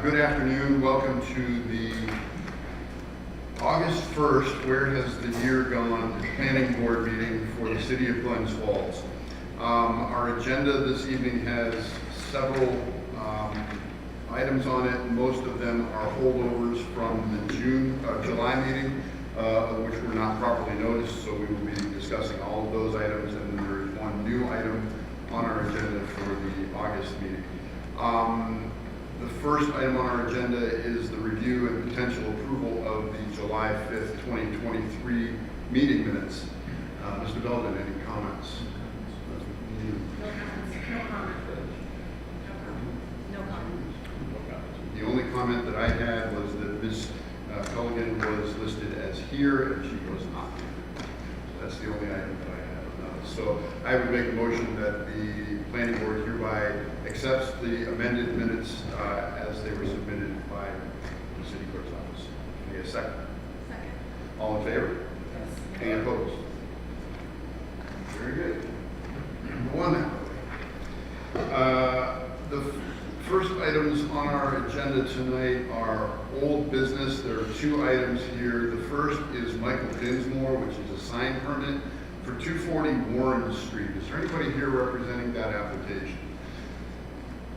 Good afternoon. Welcome to the August 1st, where has the year gone, planning board meeting for the city of Glens Falls. Our agenda this evening has several items on it. Most of them are holdovers from the July meeting, which were not properly noticed, so we will be discussing all of those items, and then there is one new item on our agenda for the August meeting. The first item on our agenda is the review and potential approval of the July 5th, 2023 meeting minutes. Mr. Belden, any comments? No comment. The only comment that I had was that Ms. Culligan was listed as here and she was not. That's the only item that I had. So I would make a motion that the planning board hereby accepts the amended minutes as they were submitted by the city clerk's office. Can I get a second? Second. All in favor? Yes. Any opposed? Very good. Number one. The first items on our agenda tonight are old business. There are two items here. The first is Michael Dinsmore, which is a sign permit for 240 Warren Street. Is there anybody here representing that application?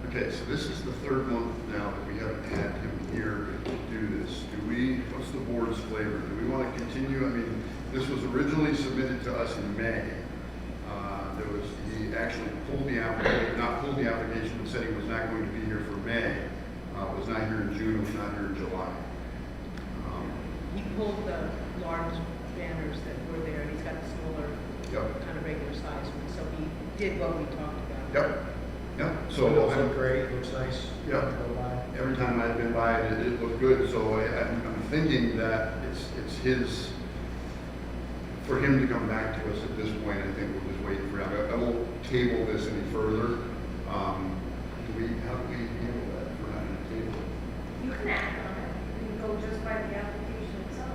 Okay, so this is the third month now that we haven't had him here to do this. What's the board's flavor? Do we want to continue? I mean, this was originally submitted to us in May. He actually pulled the application, but said he was not going to be here for May. Was not here in June, was not here in July. He pulled the large banners that were there, and he's got the smaller, kind of regular size one. So he did what we talked about. Yep. So it looks great, looks nice. Yep. Every time I've been by it, it looked good. So I'm thinking that it's his, for him to come back to us at this point. I think we'll just wait for him. I won't table this any further. How do we handle that if we're not going to table it? You can act on it. You can go just by the application itself.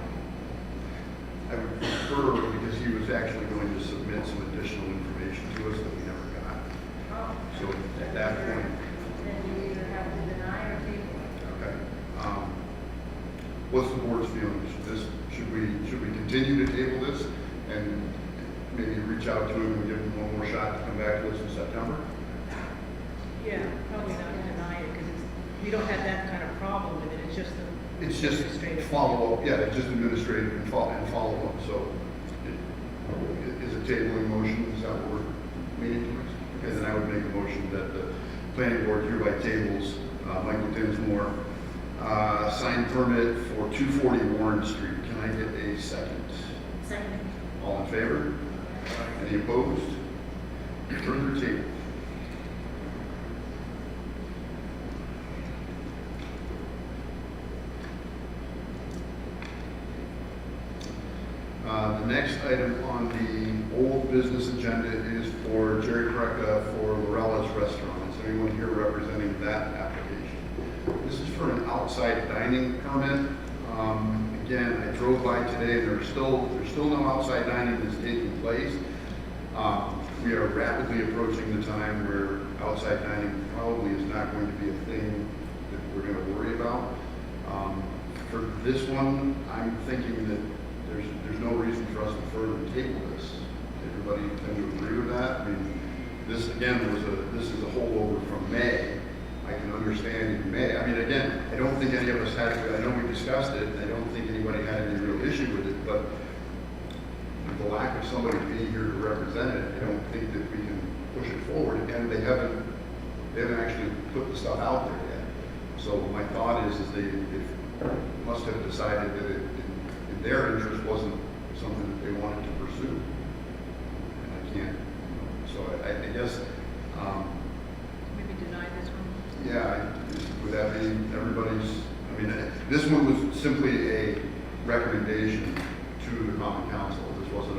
I would prefer, because he was actually going to submit some additional information to us that we never got. Oh. So at that point, Then you either have to deny or table it. okay. What's the board's feeling? Should we continue to table this and maybe reach out to him and give him one more shot to come back to us in September? Yeah, probably not deny it, because we don't have that kind of problem with it. It's just the It's just administrative. follow up. Yeah, it's just administrative and follow up. So is a tabling motion, is that what we're leaning towards? Okay, then I would make a motion that the planning board hereby tables Michael Dinsmore sign permit for 240 Warren Street. Can I get a second? Second. All in favor? Any opposed? Further table. The next item on the old business agenda is for Jerry Pareca for Lorella's Restaurant. Is anyone here representing that application? This is for an outside dining permit. Again, I drove by today, and there's still no outside dining that's taking place. We are rapidly approaching the time where outside dining probably is not going to be a thing that we're going to worry about. For this one, I'm thinking that there's no reason for us to further table this. Everybody tend to agree with that? I mean, this again this is a holdover from May. I can understand in May. I mean, again, I don't think any of us had, I know we discussed it, I don't think anybody had any real issue with it, but with the lack of somebody being here to represent it, I don't think that we can push it forward. Again, they haven't actually put the stuff out there yet. So my thought is they must have decided that it, in their interest, wasn't something that they wanted to pursue. And I can't, so I guess, Maybe deny this one. yeah, would that be everybody's, I mean, this one was simply a recommendation to the common council. This wasn't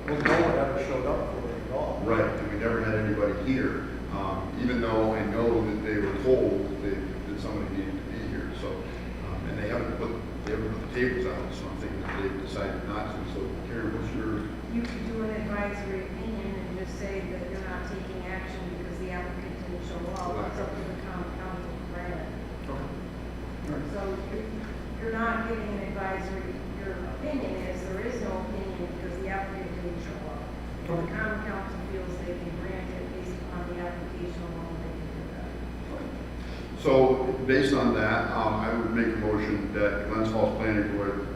Well, no one ever showed up for it at all. right, and we never had anybody here, even though I know that they were told that somebody needed to be here. So, and they haven't put the tables out, something that they've decided not to. So, Karen, what's your? You could do an advisory opinion and just say that you're not taking action because the applicant didn't show up. It's up to the common council to grant it. Okay. I'm giving an advisory, your opinion is there is no opinion because the applicant didn't show up. If the common council feels they can grant it based on the application alone, they can do that. So based on that, I would make a motion that Glens Falls Planning Board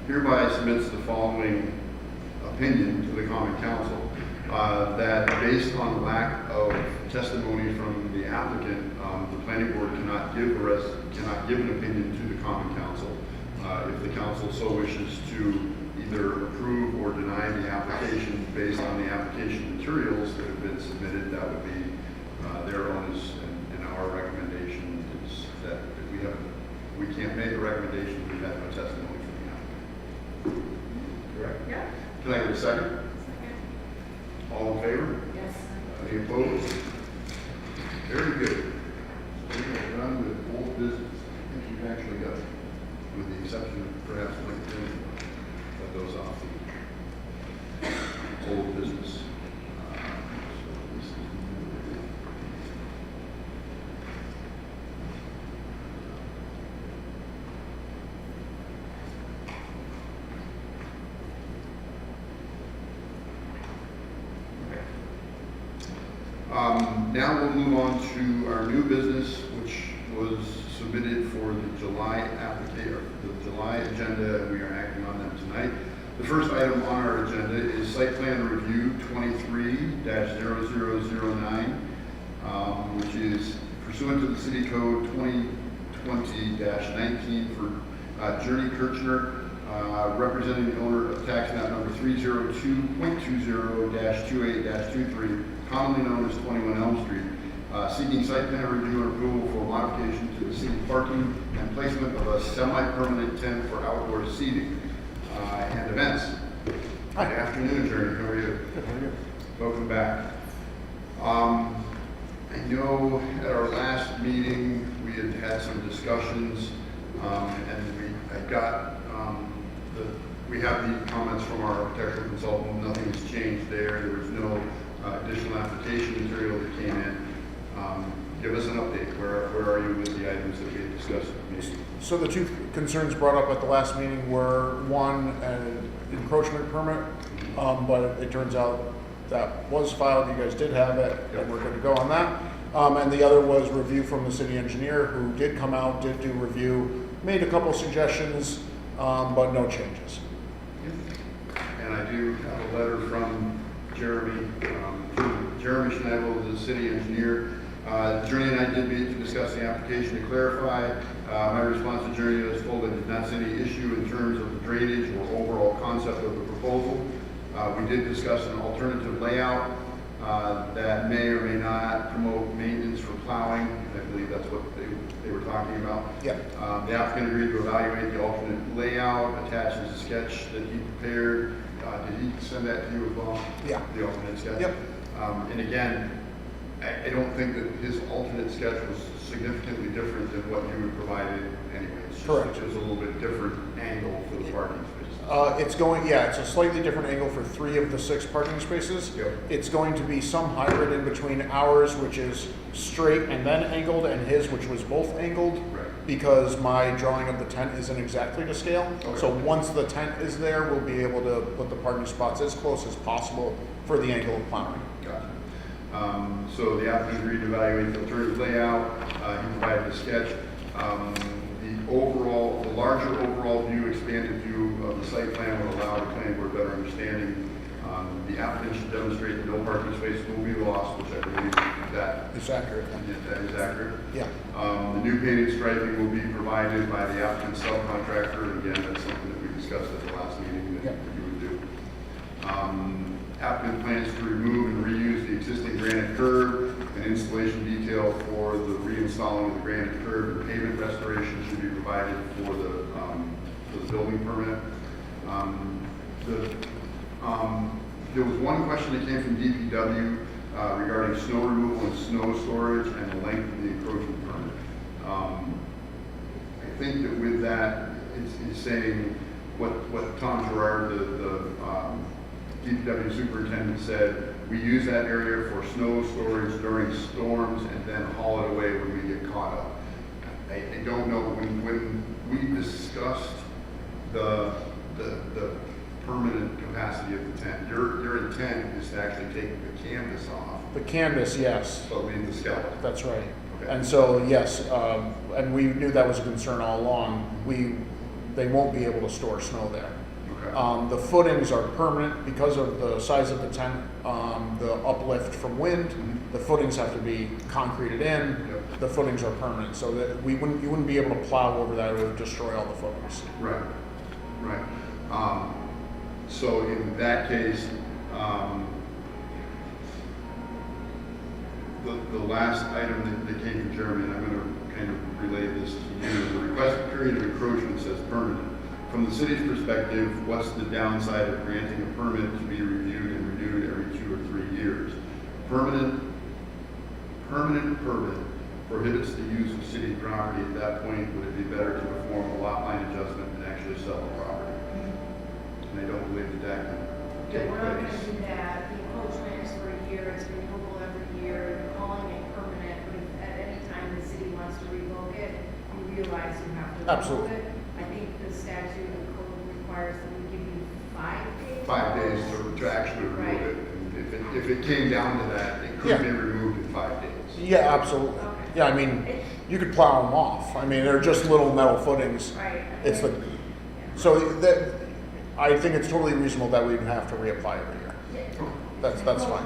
hereby submits the following opinion to the Common Council, that based on lack of testimony from the applicant, the Planning Board cannot give an opinion to the Common Council. If the council so wishes to either approve or deny the application based on the application materials that have been submitted, that would be their onus, and our recommendation is that if we can't make a recommendation, we have no testimony from the applicant. Correct? Yeah. Can I get a second? Second. All in favor? Yes. Any opposed? Very good. So we are done with old business. I think we've actually got, with the exception of perhaps LinkedIn, cut those off. Old business. So this is new. Now we'll move on to our new business, which was submitted for the July application, the July agenda, and we are acting on them tonight. The first item on our agenda is site plan review 23-0009, which is pursuant to the city code 2020-19 for Journey Kirchner, representing the owner of tax map number 302.20-28-23, commonly known as 21 Elm Street, seeking site plan review and approval for modification to the city parking and placement of a semi-permanent tent for outdoor seating and events. Good afternoon, Journey. How are you? Good, how are you? Welcome back. I know at our last meeting we had some discussions, and we have the comments from our architectural consultant. Nothing has changed there. There was no additional application material that came in. Give us an update. Where are you with the items that we had discussed at the meeting? So the two concerns brought up at the last meeting were, one, an encroachment permit, but it turns out that was filed, you guys did have it, and we're good to go on that. And the other was review from the city engineer, who did come out, did do review, made a couple suggestions, but no changes. And I do have a letter from Jeremy Schneider, the city engineer. Journey and I did meet to discuss the application to clarify. My response to Journey was told I did not see any issue in terms of the drainage or overall concept of the proposal. We did discuss an alternative layout that may or may not promote maintenance for plowing. I believe that's what they were talking about. Yeah. The applicant agreed to evaluate the alternate layout, attaches a sketch that he prepared. Did he send that to you as well? Yeah. The alternate sketch? Yep. And again, I don't think that his alternate sketch was significantly different than what you had provided anyway. It's just, Correct. it was a little bit different angle for the parking spaces. It's a slightly different angle for 3 of the 6 parking spaces. Yep. It's going to be some hybrid in between ours, which is straight and then angled, and his, which was both angled. Right. Because my drawing of the tent isn't exactly to scale. Okay. So once the tent is there, we'll be able to put the parking spots as close as possible for the angle of plowing. Gotcha. So the applicant agreed to evaluate the alternative layout. He provided a sketch. The larger overall view, expanded view of the site plan will allow the planning board better understanding. The applicant should demonstrate that no parking space will be lost, which I believe that It's accurate. that is accurate. Yeah. The new painted striping will be provided by the applicant's subcontractor. Again, that's something that we discussed at the last meeting that you would do. Applicant plans to remove and reuse the existing granite curb and installation detail for the reinstalling of the granite curb and pavement restoration should be provided for the building permit. There was one question that came from DPW regarding snow removal and snow storage and the length of the encroachment permit. I think that with that, it's saying what Tom Gerard, the DPW superintendent, said, we use that area for snow storage during storms and then haul it away when we get caught up. I don't know, when we discussed the permanent capacity of the tent. Your intent is to actually take the canvas off, The canvas, yes, but leave the skeleton. that's right. Okay. And so, yes, and we knew that was a concern all along. They won't be able to store snow there. Okay. The footings are permanent because of the size of the tent, the uplift from wind. The footings have to be concreted in. Yep. The footings are permanent, so that you wouldn't be able to plow over that. It would destroy all the footings. Right, right. So in that case, the last item that came from Jeremy, and I'm going to kind of relay this to you, the requested period of encroachment says permanent. From the city's perspective, what's the downside of granting a permit to be reviewed and renewed every 2 or 3 years? Permanent permit prohibits the use of city property. At that point, would it be better to perform a lot line adjustment and actually sell the property? And I don't believe that can Yeah, take we're not gonna place. do that. The encroachment is for a year, it's renewable every year, you're calling it permanent, but if at any time the city wants to revoke it, you realize you have to revoke Absolutely. it. I think the statute and code requires that we give you 5 days. 5 days to actually remove Right. it. And if it came down to that, it could Yeah. be removed in 5 days. Yeah, absolutely. Yeah, I mean, you could plow them off. I mean, they're just little metal footings. Right. It's the, so that, I think it's totally reasonable that we'd have to reapply every year. That's fine.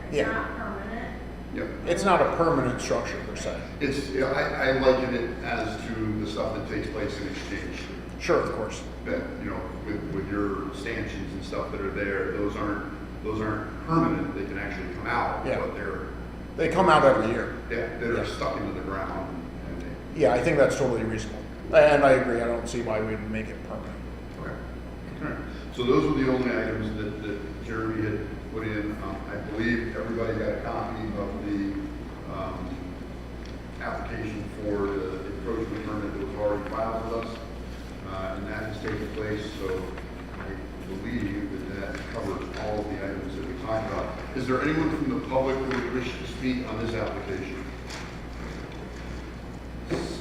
It's Yeah. not permanent. Yep. It's not a permanent structure per se. It's, I liken it as to the stuff that takes place in exchange. Sure, of course. That, with your stanchions and stuff that are there, those aren't permanent. They can actually come out, Yeah. but They come out every year. they're Yeah. stuck into the ground. And they, Yeah, I think that's totally reasonable. And I agree, I don't see why we'd make it permanent. okay. All right. So those were the only items that Jeremy had put in. I believe everybody got a copy of the application for the encroachment permit that was already filed with us. And that has taken place, so I believe that covers all of the items that we talked about. Is there anyone from the public who would wish to speak on this application?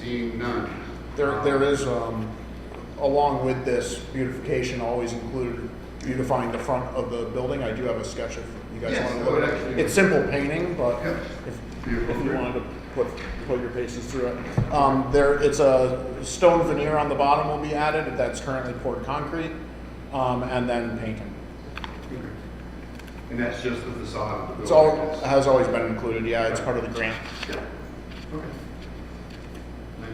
Seeing none. There is, along with this beautification, always included beautifying the front of the building. I do have a sketch if you guys Yes, want I to would look at it. actually- It's simple painting, but Yep. if you wanted to put your paces through it. It's a stone veneer on the bottom will be added, that's currently poured concrete, and then painting. Okay. And that's just the facade of the building? It's all, It's- has always been included, yeah, it's part of the grant. Yeah. Okay. Nice.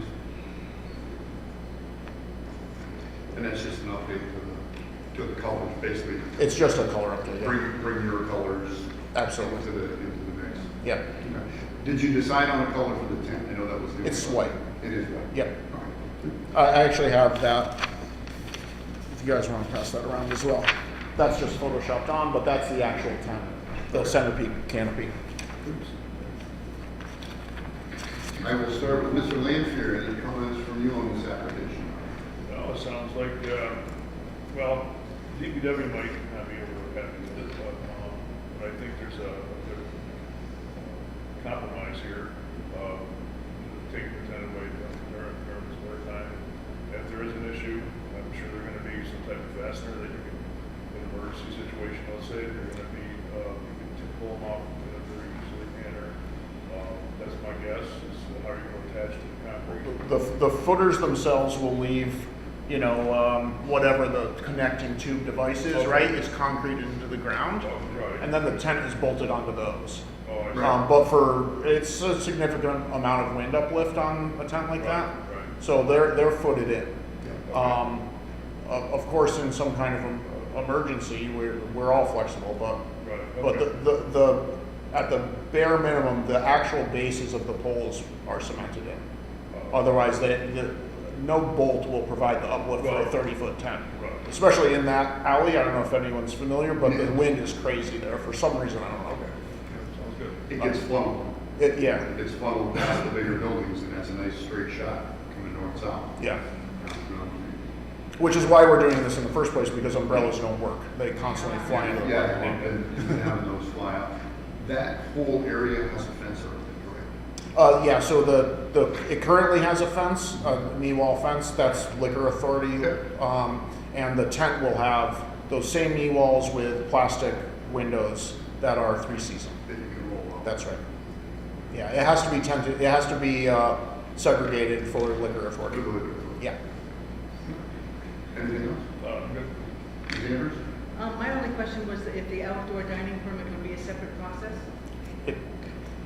And that's just an update to the colors, basically. It's just a color update, yeah. Bring your colors Absolutely. into the mix. Yeah, Okay. Did you decide on a color for the tent? I know that was the. It's only white. one. It is white? yeah. Okay. I actually have that, if you guys want to pass that around as well. That's just photoshopped on, but that's the actual tent, the centerpiece canopy. I will start with Mr. Lanfear. Any comments from you on this application? Well, it sounds like, well, DPW might not be over happy with it, but I think there's a compromise here, taking the tent away during this winter time. If there is an issue, I'm sure there's gonna be some type of fastener that you can, in an emergency situation, let's say, they're gonna be, you can pull them off in a very easily manner. That's my guess, is how you're gonna attach to the concrete. The footers themselves will leave, whatever the connecting tube device is, Okay. right, is concrete into the ground. Oh, right. And then the tent is bolted onto those. Oh, I see. But it's a significant amount of wind uplift on a tent like that. Right. So they're footed in. Okay. Of course, in some kind of emergency, we're all flexible, but Right, okay. the at the bare minimum, the actual bases of the poles are cemented in. Otherwise, no bolt will provide the uplift for a Right. 30-foot tent. Right. Especially in that alley, I don't know if anyone's familiar, but the wind is crazy there for some reason, I don't know. Okay, sounds good. It gets funneled. Yeah, It gets funneled past the bigger buildings, and that's a nice straight shot coming north-south. yeah. Which is why we're doing this in the first place, because umbrellas don't work. They constantly fly into the Yeah, parking lot. and having those fly out. That whole area has a fence around it, Yeah, so it currently has a fence, a knee wall fence, that's liquor authority. Okay. And the tent will have those same knee walls with plastic windows that are 3-season. That you can roll up. That's right. Yeah, it has to be tented, it has to be segregated for liquor authority. Good, good. Yeah. Anything else? Good. Ms. Andrews? My only question was if the outdoor dining permit would be a separate process?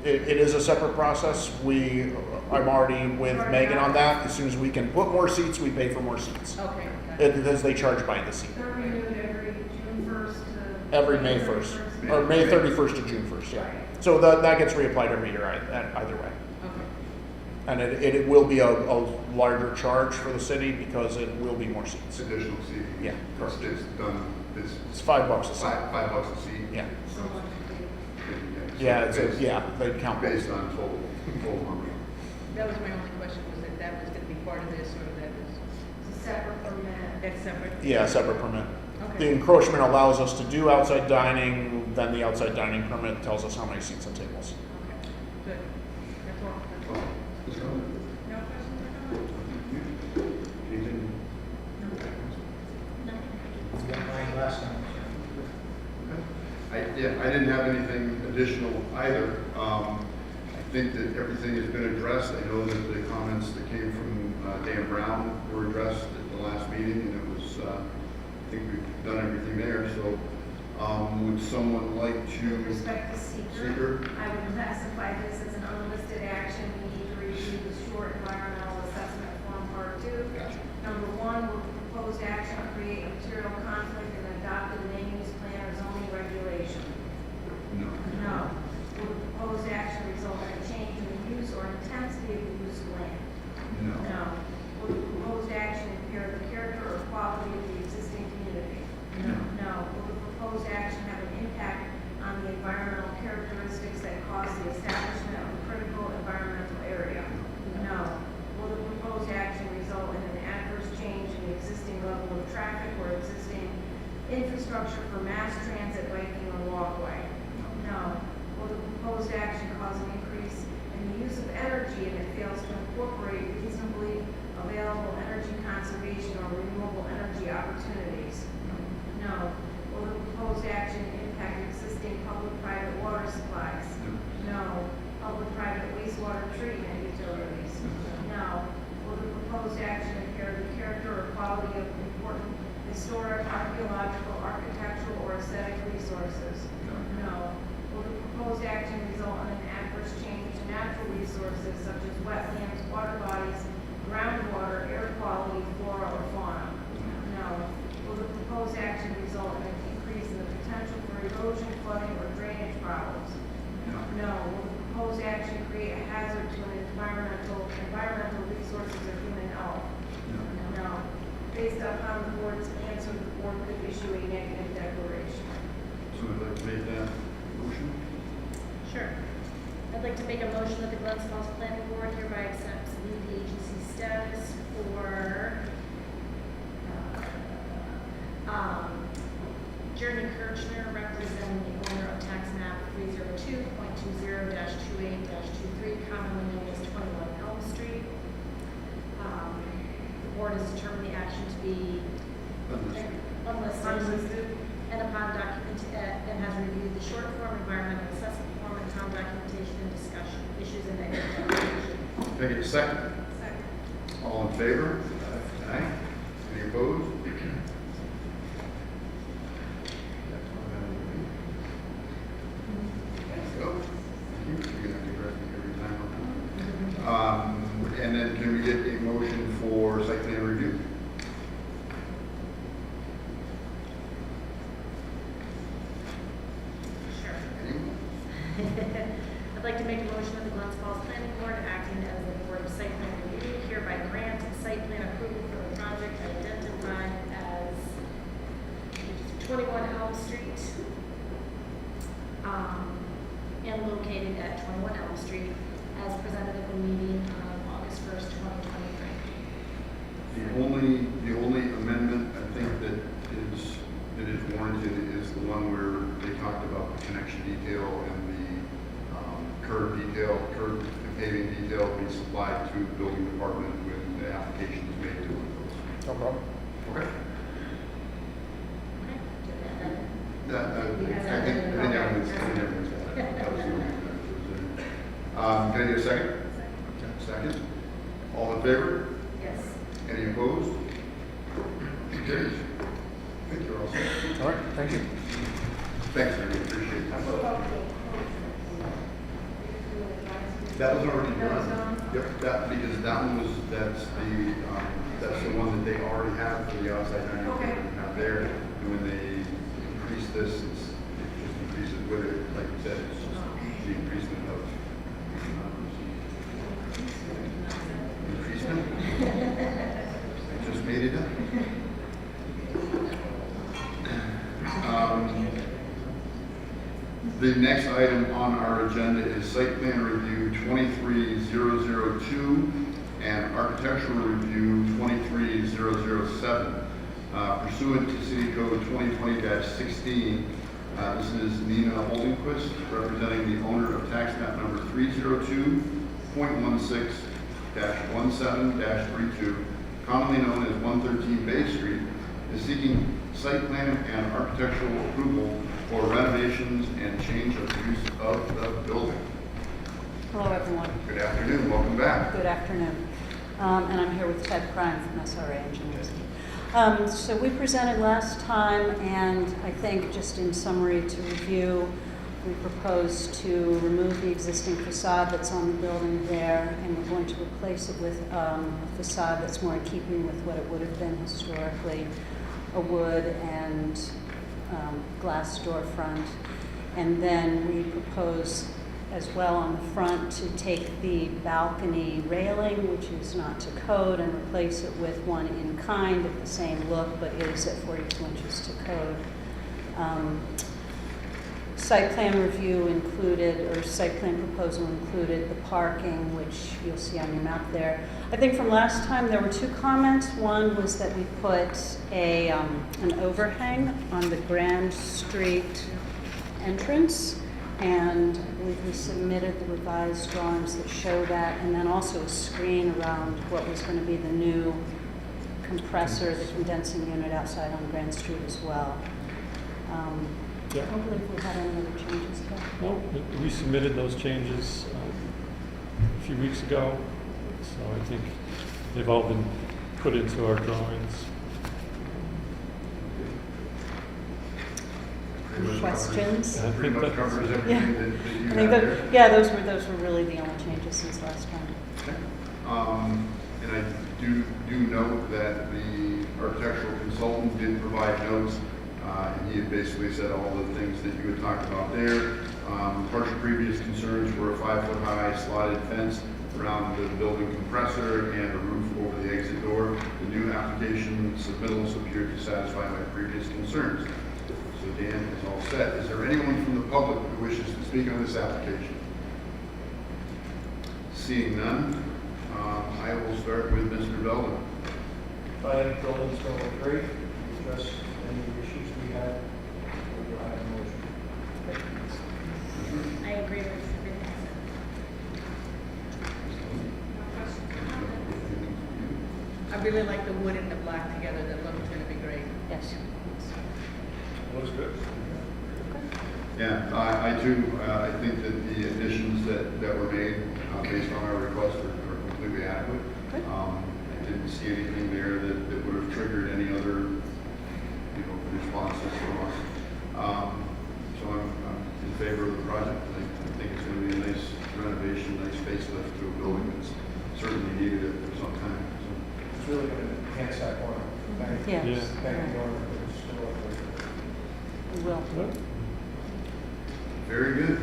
It is a separate process. I'm already with Megan on that. As soon as we can put more seats, we pay for more seats. Okay. got it. Because they charge by the seat. They're renewed every June 1st to. Every May 1st, or May 31st to June 1st, yeah. So that gets reapplied every year either way. Okay. And it will be a larger charge for the city because it will be more It's seats. additional seating. Yeah, It's correct. it's done, it's It's $5 a seat. $5 a seat. Yeah. So much to Yeah, So yeah, they count both. Based on total number. That was my only question, was that was going to be part of this, or that was, It's a separate permit. that's separate? Yeah, separate permit. The Okay. encroachment allows us to do outside dining, then the outside dining permit tells us how many seats and tables. Okay. Good. That's all. That's all. Ms. Conlon? No questions or comments? Anything? You got mine last time. I didn't have anything additional either. I think that everything has been addressed. I know that the comments that came from Dan Brown were addressed at the last meeting, and it was, I think we've done everything there. So would someone like With to? respect to seeker, Seeker? I would classify this as an unlisted action. We need to review the short environmental assessment form part 2. Gotcha. Number 1, will the proposed action create a material conflict in adopted land use plan or zoning regulation? No. No. Will the proposed action result in a change in the use or intensity of the use of land? No. No. Will the proposed action impair the character or quality of the existing community? No. No. Will the proposed action have an impact on the environmental characteristics that cause the establishment of a critical environmental area? No. Will the proposed action result in an adverse change in the existing level of traffic or existing infrastructure for mass transit, biking, or walkway? No. Will the proposed action cause an increase in the use of energy if it fails to incorporate reasonably available energy conservation or renewable energy opportunities? No. Will the proposed action impact existing public-private water supplies? No. Public-private wastewater treatment utilities? No. Will the proposed action impair the character or quality of important historic, archaeological, architectural, or aesthetic resources? No. Will the proposed action result in an adverse change to natural resources such as wetlands, water bodies, groundwater, air quality, flora, or fauna? No. Will the proposed action result in an increase in the potential for erosion, flooding, or drainage problems? No. Will the proposed action create a hazard to an environmental resources or human health? No. Based upon the board's answer, the board could issue a negative declaration. Someone like to make that motion? Sure. I'd like to make a motion that the Glens Falls Planning Board hereby accepts lead agency status for Jeremy Kirchner, representing the owner of tax map 302.20-28-23, commonly known as 21 Elm Street. The board has determined the action to be unlisted. And upon and has reviewed the short form environmental assessment form and town documentation and discussion, issues and negative declaration. Can I get a second? Second. All in favor? Aye. Any opposed? Go. Thank you. You're gonna have to correct me every time on that. And then can we get a motion for site plan review? Sure. Anyone? I'd like to make a motion that the Glens Falls Planning Board, acting as the Board of Site Plan Review, hereby grant site plan approval for the project identified as 21 Elm Street, and located at 21 Elm Street, as presented at the meeting on August 1st, 2023. The only amendment I think that is warranted is the one where they talked about the connection detail and the curb detail, curb paving detail will be supplied to the building department when the application is made to them. No problem. Okay? Okay. I think everyone's got it. That was the only thing that was in. Can I get a second? Second. All in favor? Yes. Any opposed? Carries. I think you're all set. All right, thank you. Thanks, I really appreciate it. Okay. That was already That was done. done? Yep, because that one was, that's the one that they already have for the outside dining room. Okay. Not there, and when they increase this, it just increases with it, like you said, it's just the increasement of. Increasement? Just made it up. The next item on our agenda is site plan review 23002 and architectural review 23007. Pursuant to City Code 2020-16, this is Nina Holdingquist, representing the owner of tax map number 302.16-17-32, commonly known as 113 Bay Street, is seeking site plan and architectural approval for renovations and change of use of the building. Hello, everyone. Good afternoon, welcome back. Good afternoon. And I'm here with Ted Prime from SRA Engineers. So we presented last time, and I think just in summary to review, we propose to remove the existing facade that's on the building there, and we're going to replace it with a facade that's more in keeping with what it would have been historically, a wood and glass storefront. And then we propose as well on the front to take the balcony railing, which is not to code, and replace it with one in kind of the same look, but is at 42 inches to code. Site plan review included, or site plan proposal included the parking, which you'll see on your map there. I think from last time there were two comments. One was that we put an overhang on the Grand Street entrance, and I believe we submitted the revised drawings that show that, and then also a screen around what was going to be the new compressor, the condensing unit outside on Grand Street as well. I don't believe we had any other changes to that. No, we submitted those changes a few weeks ago, so I think they've all been put into our drawings. Questions? I Pretty think much that's- covers Yeah. everything that I you think have that, there. yeah, those were really the only changes since last time. Okay. And I do note that the architectural consultant did provide notes, and he had basically said all the things that you had talked about there. Partial previous concerns were a 5-foot-high slotted fence around the building compressor and a roof over the exit door. The new application submittals appear to satisfy my previous concerns. So Dan is all set. Is there anyone from the public who wishes to speak on this application? Seeing none, I will start with Mr. Belden. Fine, building's going to look great. Address any issues we had. We'll have a motion. I agree with everything I really like the wood and the black together, that look's gonna be great. Yes. Looks good. Yeah, I too, I think that the additions that were made based on our request are completely adequate. Good. I didn't see anything there that would have triggered any other, responses from us. So I'm in favor of the project. I think it's going to be a nice renovation, nice facelift to a building that's certainly needed it for some time. It's really going to enhance that corner. Thank you. Yes. Thank you, Norman, for this still up there. We will. Yep. Very good.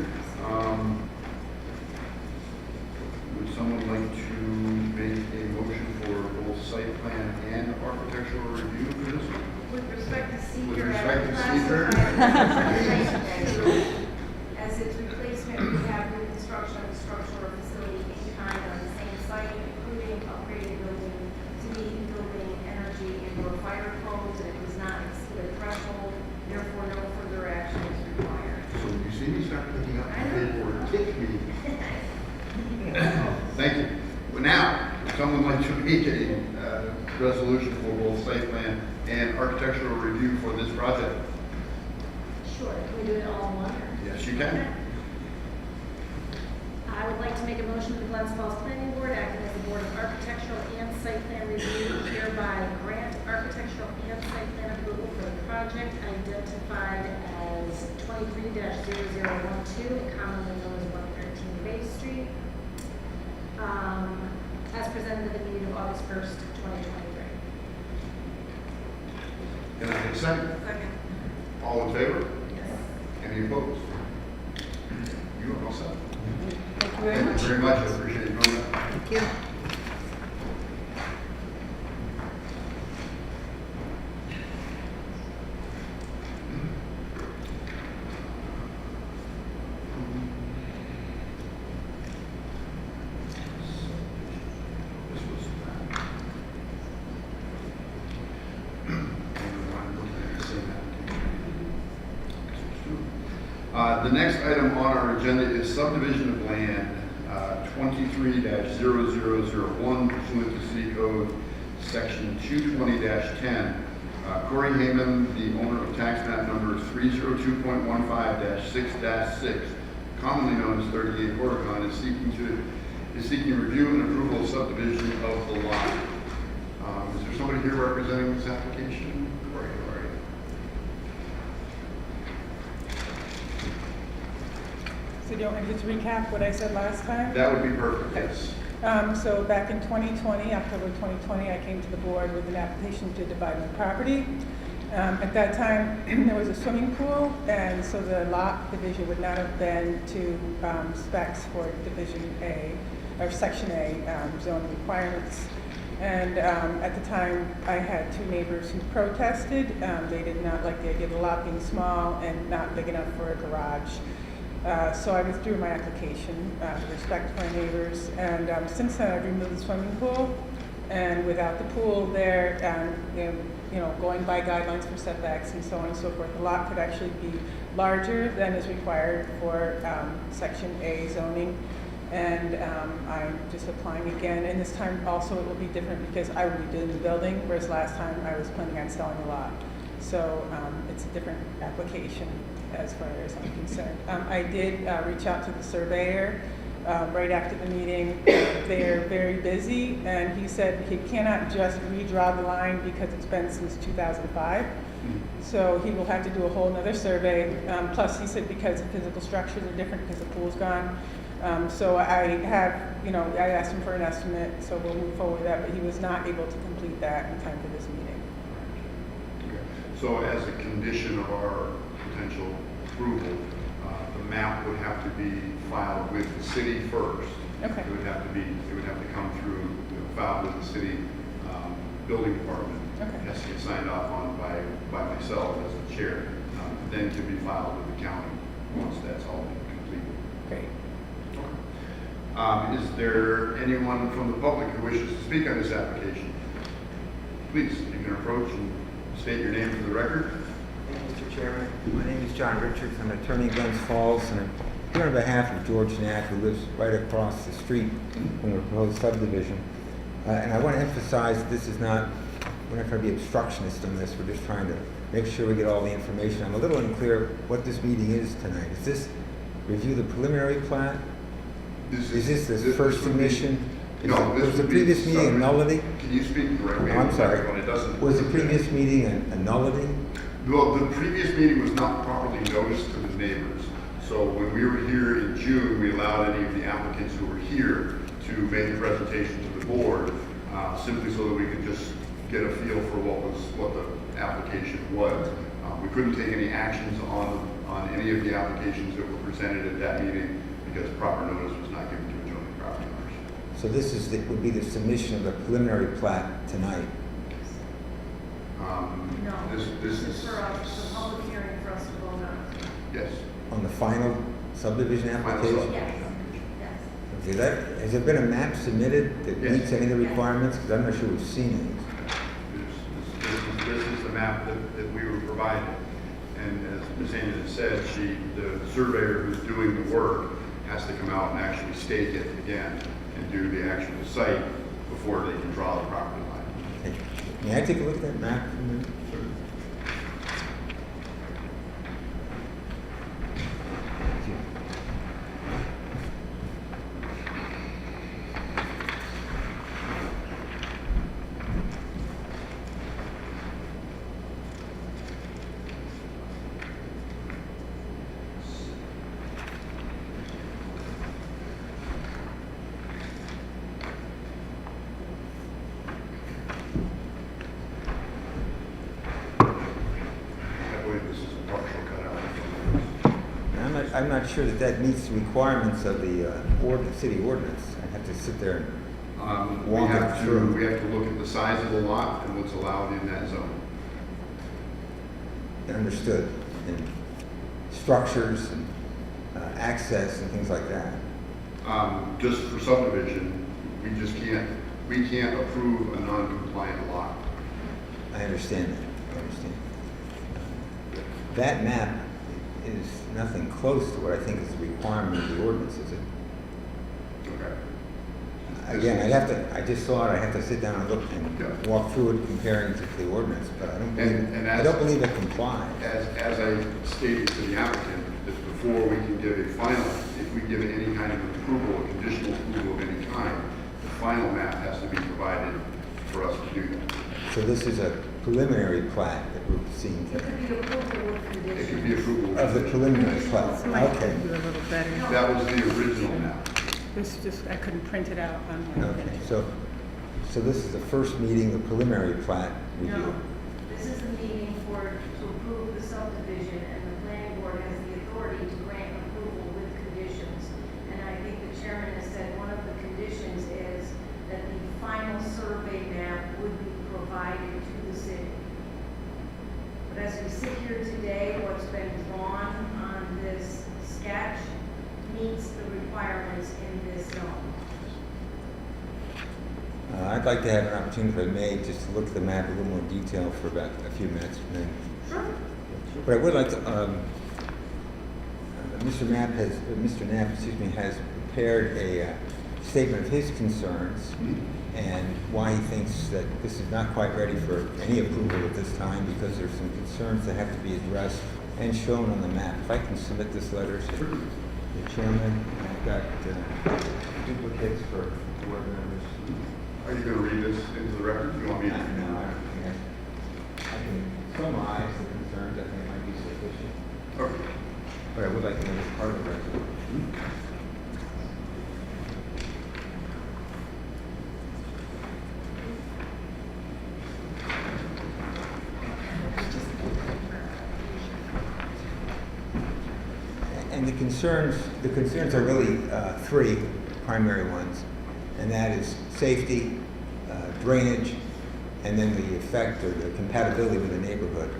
Would someone like to make a motion for both site plan and architectural review for this one? With respect to With seeker, respect to seeker? as its replacement, we have new construction of a structure or facility in kind on the same site, including upgraded building to meet building energy and/or fire codes, and it does not exceed a threshold, therefore no further action is required. So when you see me start picking up the paperwork, kick me. Thank you. Well, now, would someone like to make a resolution for both site plan and architectural review for this project? Sure, can we do it all in one? or- Yes, you can. I would like to make a motion to the Glens Falls Planning Board, acting as the Board of Architectural and Site Plan Review, hereby grant architectural and site plan approval for the project identified as 23-0012, commonly known as 113 Bay Street, as presented at the meeting of August 1st, 2023. Can I get a second? Second. All in favor? Yes. Any opposed? You are all set. Thank you very much. Thank you very much. I appreciate you doing that. Thank you. This was that. The next item on our agenda is subdivision of land, 23-0001, pursuant to City Code, Section 220-10. Corey Heyman, the owner of tax map number 302.15-6-6, commonly known as 38 Oregon, is seeking review and approval of subdivision of the lot. Is there somebody here representing this application? Corey, how are you? So do you want me to just recap what I said last time? That would be perfect, yes. So back in 2020, October 2020, I came to the board with an application to divide my property. At that time, there was a swimming pool, and so the lot division would not have been to specs for Division A, or Section A zoning requirements. And at the time, I had two neighbors who protested. They did not like the idea of the lot being small and not big enough for a garage. So I withdrew my application to respect my neighbors. And since then, I've removed the swimming pool. And without the pool there, going by guidelines for setbacks and so on and so forth, the lot could actually be larger than is required for Section A zoning. And I'm just applying again. And this time also it will be different because I will be doing the building, whereas last time I was planning on selling the lot. So it's a different application as far as I'm concerned. I did reach out to the surveyor right after the meeting. They're very busy, and he said he cannot just redraw the line because it's been since 2005. So he will have to do a whole nother survey. Plus, he said because the physical structures are different because the pool's gone. So I have, I asked him for an estimate, so we'll move forward with that, but he was not able to complete that in time for this meeting. Okay. So as a condition of our potential approval, the map would have to be filed with the city first. Okay. It would have to come through, filed with the city building department. Okay. It has to get signed off on by myself as the chair. Then to be filed with the county once that's all completed. Great. Is there anyone from the public who wishes to speak on this application? Please, you can approach and state your name for the record. Thank you, Mr. Chairman. My name is John Richards. I'm an attorney in Glens Falls, and I'm here on behalf of George Knack, who lives right across the street from the proposed subdivision. And I want to emphasize that we're not trying to be obstructionist on this. We're just trying to make sure we get all the information. I'm a little unclear what this meeting is tonight. Is this review the preliminary plat? Is this the first submission? No, this was the would be previous meeting a subject- nullity? Can you speak directly? I'm sorry. It doesn't. Was the previous meeting a nullity? Well, the previous meeting was not properly noticed to the neighbors. So when we were here in June, we allowed any of the applicants who were here to make a presentation to the board, simply so that we could just get a feel for what the application was. We couldn't take any actions on any of the applications that were presented at that meeting because proper notice was not given to adjoining property owners. So this would be the submission of the preliminary plat tonight? No, This this is is for us, it's a public hearing for us to vote on. yes. On the final subdivision Final application? Yes, yes. Okay, has there been a map submitted that Yes. meets any of the requirements? Because I'm not sure we've seen it. This is the map that we were provided. And as Ms. Anderson said, the surveyor who's doing the work has to come out and actually stake it again and do the actual site before they can draw the property line. Thank you. May I take a look at that map? for a minute? Thank you. I believe this is a partial cutout. And I'm not sure that that meets the requirements of the city ordinance. I have to sit there and We walk have it to, through. we have to look at the size of the lot and what's allowed in that zone. Understood. And structures and access and things like that. Just for subdivision, we can't approve a non-compliant lot. I understand that. I understand. That map is nothing close to what I think is the requirement of the ordinance, is it? Okay. Again, I just saw it, I have to sit down and look and walk through it comparing it to the ordinance, but I don't believe it complies. As I stated to the applicant, that before we can give a final, if we give it any kind of approval, a conditional approval of any kind, the final map has to be provided for us to do that. So this is a preliminary plat that we're seeing It today. could be approval with It conditions. could be approval. Of the preliminary plat, This might okay. do a little better. That was the original map. This just, I couldn't print it out on my Okay, printer. so this is the first meeting, the preliminary plat review. No, this is the meeting to approve the subdivision, and the planning board has the authority to grant approval with conditions. And I think the chairman has said one of the conditions is that the final survey map would be provided to the city. But as we sit here today, what's been drawn on this sketch meets the requirements in this zone. I'd like to have an opportunity, if I may, just to look at the map in a little more detail for about a few minutes. And then, Sure. but I would like to, Mr. Knapp has prepared a statement of his concerns and why he thinks that this is not quite ready for any approval at this time because there's some concerns that have to be addressed and shown on the map. If I can submit this letter to the chairman, I've got duplicates for board members. Are you going to read this into the record? You want me to? No, I don't think I can summarize the concerns. I think it might be sufficient. Okay. But I would like to know this part of the record. And the concerns are really three primary ones, and that is safety, drainage, and then the effect or the compatibility with the neighborhood.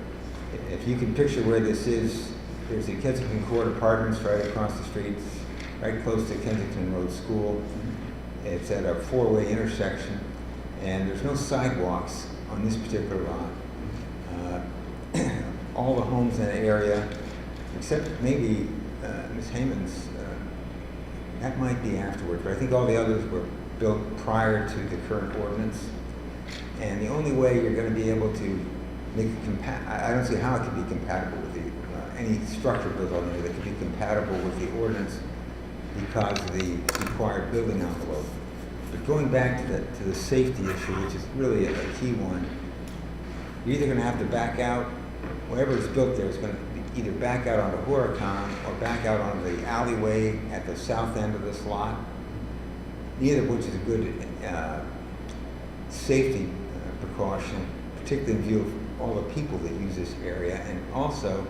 If you can picture where this is, there's the Kensington Court Apartments right across the street, right close to Kensington Road School. It's at a four-way intersection, and there's no sidewalks on this particular lot. All the homes in the area, except maybe Ms. Hayman's, that might be afterwards, but I think all the others were built prior to the current ordinance. And the only way you're going to be able to make it I don't see how it could be compatible with the, any structure built on there that could be compatible with the ordinance because of the required building envelope. But going back to the safety issue, which is really a key one, you're either going to have to back out, whatever is built there is going to be either back out onto Huracan or back out onto the alleyway at the south end of this lot, neither of which is a good safety precaution, particularly in view of all the people that use this area. And also,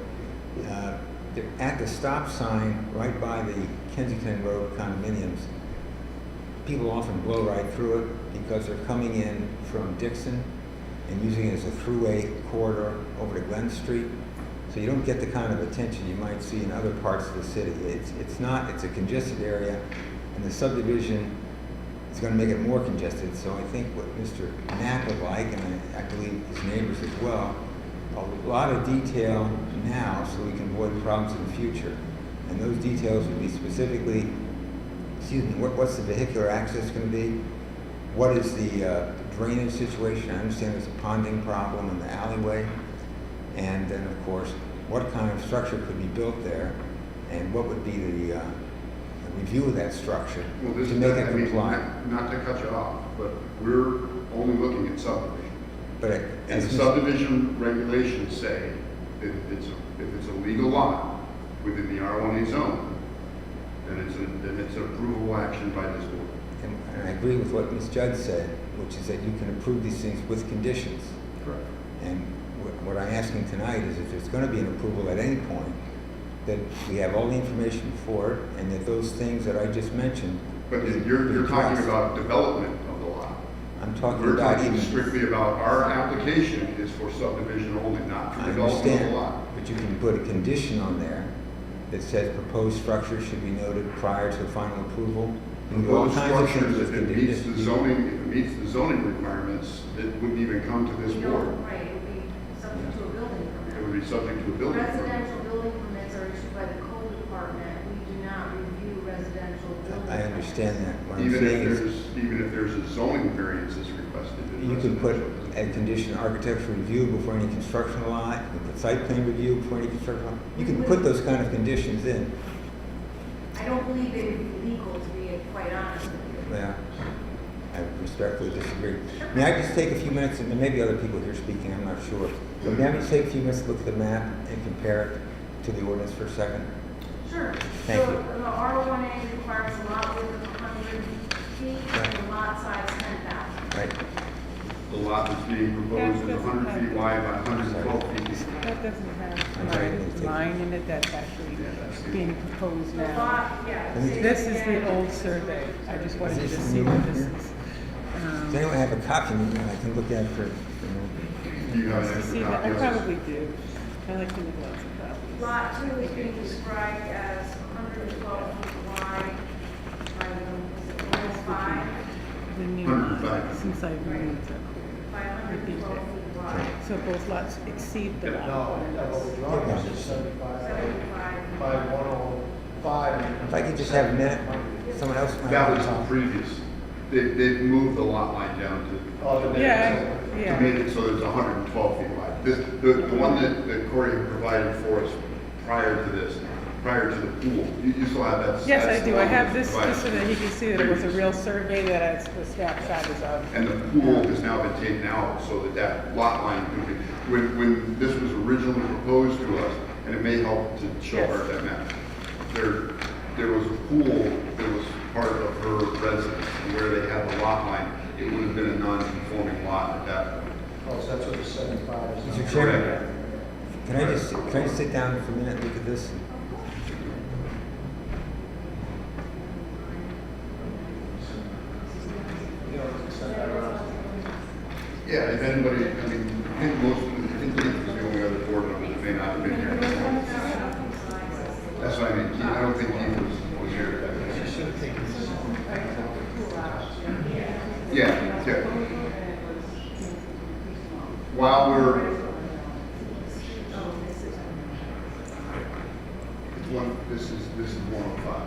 at the stop sign right by the Kensington Road condominiums, people often blow right through it because they're coming in from Dixon and using it as a throughway corridor over to Glens Street. So you don't get the kind of attention you might see in other parts of the city. It's a congested area, and the subdivision is going to make it more congested. So I think what Mr. Knapp would like, and I believe his neighbors as well, a lot of detail now so we can avoid problems in the future. And those details would be specifically excuse me, what's the vehicular access going to be? What is the drainage situation? I understand there's a ponding problem in the alleyway. And then, of course, what kind of structure could be built there? And what would be the review of that structure Well, this to is, make I it mean, comply? not to cut you off, but we're only looking at subdivision. But And as the subdivision regulations say that if it's a legal lot within the R1A zone, then it's an approval action by this board. and I agree with what Ms. Judd said, which is that you can approve these things with conditions. Correct. And what I'm asking tonight is if there's going to be an approval at any point, that we have all the information for it, and that those things that I just mentioned. But be you're talking addressed. about development of the lot. I'm talking We're about talking even. strictly about our application is for subdivision only, not for I development of the understand, lot. but you can put a condition on there that says proposed structure should be noted prior to final approval. You can do all Proposed kinds of things structures, with if it meets the conditions. zoning, if it meets the zoning requirements, it wouldn't even come to this You board. don't, right, it would be subject to a building It permit. would be subject to a building permit. Residential building permits are issued by the code department. We do not review residential building. I understand that. What I'm Even saying is, if there's a zoning variance that's requested. in you could put residential. a condition architectural review before any construction lot, you can put site plan review before any construction lot. You can put those kind of conditions in. I don't believe it would be legal, to be quite honest with you. Yeah, I respectfully disagree. May I just take a few minutes, and there may be other people here speaking, I'm not sure. But may I just take a few minutes to look at the map and compare it to the ordinance for a second? Sure. Thank So you. the R1A requires a lot width of 100 feet and a lot size 10,000. Right. The lot that's being proposed is 100 feet wide by 112 feet deep. That doesn't have I'm sorry, I didn't a take- line in it that's actually being proposed The now. lot, yeah. Let me- This is the old survey. I just wanted you Is to this see new what one this here? is. Does anyone have a copy that I can look at for? Do you have an See, extra that- copy I of this? probably do. I like to make lots of copies. Lot 2 is being described as 112 feet wide by almost 5 The new 105. line, since I removed it. by 112 feet wide. So both lots exceed the lot. No, what we're drawing is 75, 75. 5105. If I could just have a minute, someone else might. That was the previous. They've moved the lot line down to Yeah, to yeah. make it so it's 112 feet wide. The one that Corey had provided for us prior to this, prior to the pool, you still have that. Yes, that's I the do. I one have that this provided just so that he can see that it was a previously. real survey that it's the snapshot is of. And the pool has now been taken out so that lot line could be, when this was originally proposed to us, and it may help to show her Yes. that map. There was a pool that was part of her residence, and where they had the lot line, it would have been a non-conforming lot at that point. Oh, so that's what the 75 is. Mr. Chairman, can I just sit down for a minute and look at this? You know, send that around. Yeah, if anybody, I mean, I think Keith is the only other board member that may not have been here. That's what I mean, Keith, I don't think Keith was here. Yeah, yeah. While we're, this is 105.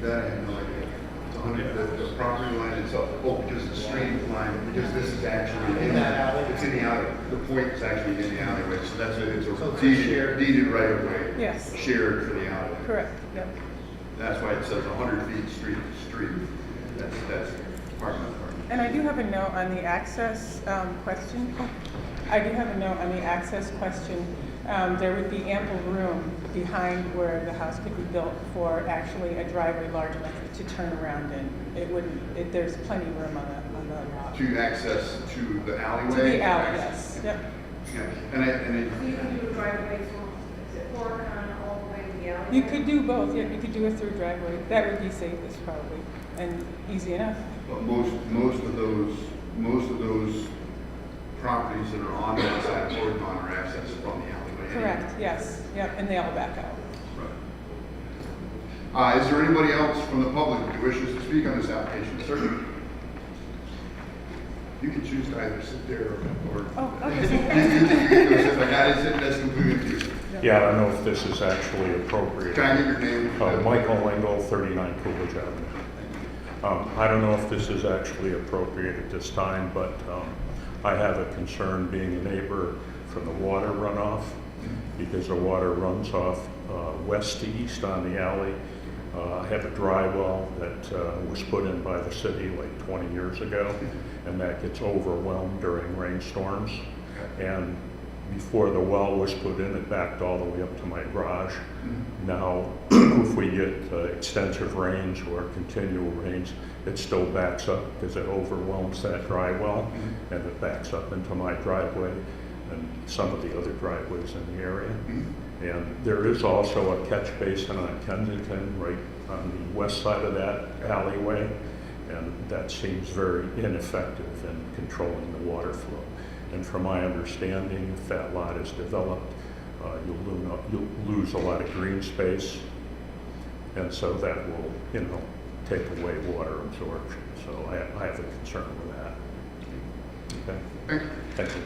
That I have no idea. It's 100, the property line itself, oh, because the street line, because this is actually In that alley? It's in the alley. The point is actually in the alleyway, so that's it. So It's it's a a shared- deeded right of way. Yes. Shared for the alleyway. Correct, yep. That's why it says 100 feet street to street. That's part of the part. And I do have a note on the access question. I do have a note on the access question. There would be ample room behind where the house could be built for actually a driveway large enough to turn around in. It wouldn't, there's plenty of room on the lot. To access to the alleyway? To the alley, yes, yep. Yeah, and So you can do a driveway from Fork on all the way to the alley? You could do both, yeah, you could do a through driveway. That would be safest probably, and easy enough. but most of those properties that are on that side of Oregon are accessed from the alleyway. Correct, yes, yep, and they all back out. Right. Is there anybody else from the public who wishes to speak on this application? Sir? You can choose to either sit there or. Oh, okay. You can go sit like that, that's completely up to you. Yeah. Yeah, I don't know if this is actually appropriate. Can I get your name? Michael Engel, 39 Coolidge Avenue. I don't know if this is actually appropriate at this time, but I have a concern being a neighbor from the water runoff, because the water runs off west to east on the alley. I have a dry well that was put in by the city like 20 years ago, and that gets overwhelmed during rainstorms. And before the well was put in, it backed all the way up to my garage. Now, if we get extensive rains or continual rains, it still backs up because it overwhelms that dry well, and it backs up into my driveway and some of the other driveways in the area. And there is also a catch basin on Kensington right on the west side of that alleyway, and that seems very ineffective in controlling the water flow. And from my understanding, if that lot is developed, you'll lose a lot of green space, and so that will, take away water absorption. So I have a concern with that. Okay. Thank you.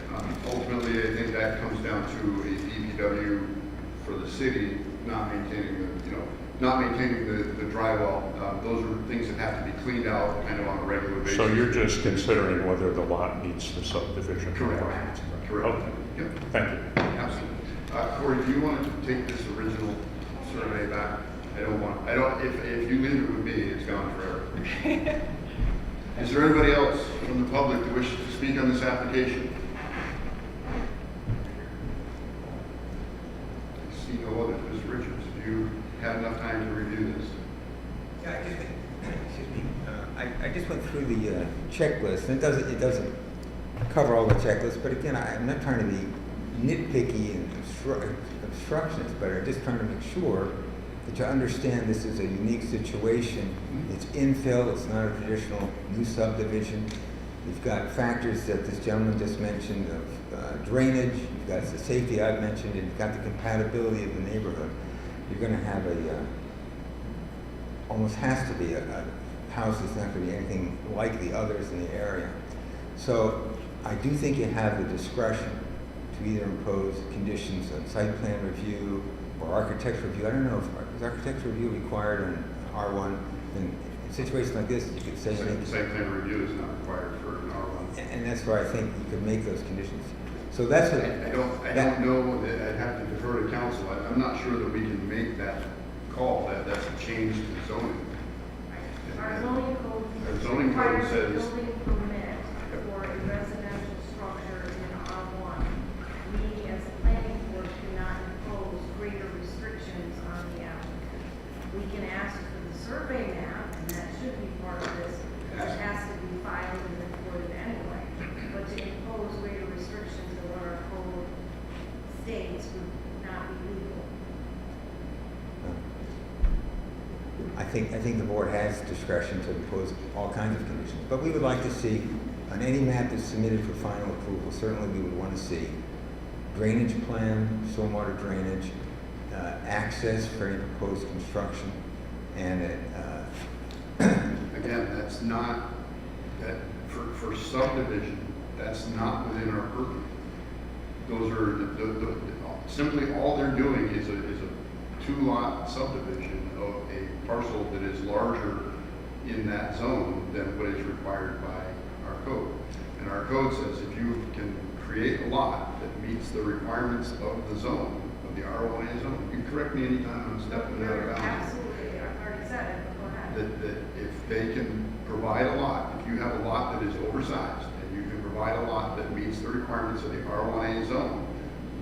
Ultimately, I think that comes down to a DPW for the city not maintaining the dry well. Those are things that have to be cleaned out kind of on a regular basis. So you're just considering whether the lot meets the subdivision requirements? Correct. Okay. Yep. Thank you. Absolutely. Corey, do you want to take this original survey back? If you leave it with me, it's gone forever. Is there anybody else from the public who wishes to speak on this application? I see no others. Mr. Richards, have you had enough time to review this? Yeah, excuse me. I just went through the checklist, and it doesn't cover all the checklists, but again, I'm not trying to be nitpicky and obstructionist, but I'm just trying to make sure that you understand this is a unique situation. It's infill, it's not a traditional new subdivision. You've got factors that this gentleman just mentioned of drainage, you've got the safety I've mentioned, and you've got the compatibility of the neighborhood. You're going to have almost has to be a house that's not going to be anything like the others in the area. So I do think you have the discretion to either impose conditions on site plan review or architectural review. I don't know if is architectural review required on R1. In a situation like this, you could say Site plan review is not required for an R1. and that's where I think you could make those conditions. So that's what I don't know. I'd have to defer to council. I'm not sure that we can make that call. That's a change to zoning. Our zoning code Our zoning code requires a says- building permit for a residential structure in R1. We, as a planning board, cannot impose greater restrictions on the applicant. We can ask for the survey map, and that should be part of this. It has to be filed and recorded anyway. But to impose greater restrictions than what our code states would not be legal. I think the board has discretion to impose all kinds of conditions, but we would like to see, on any map that's submitted for final approval, certainly we would want to see drainage plan, stormwater drainage, access for any proposed construction, and Again, that's not, that for subdivision, that's not within our purview. Those are, simply all they're doing is a two-lot subdivision of a parcel that is larger in that zone than what is required by our code. And our code says if you can create a lot that meets the requirements of the zone, of the R1A zone, you can correct me anytime I'm stepping out of bounds. Absolutely, I've already said it, but go ahead. That if they can provide a lot, if you have a lot that is oversized, and you can provide a lot that meets the requirements of the R1A zone,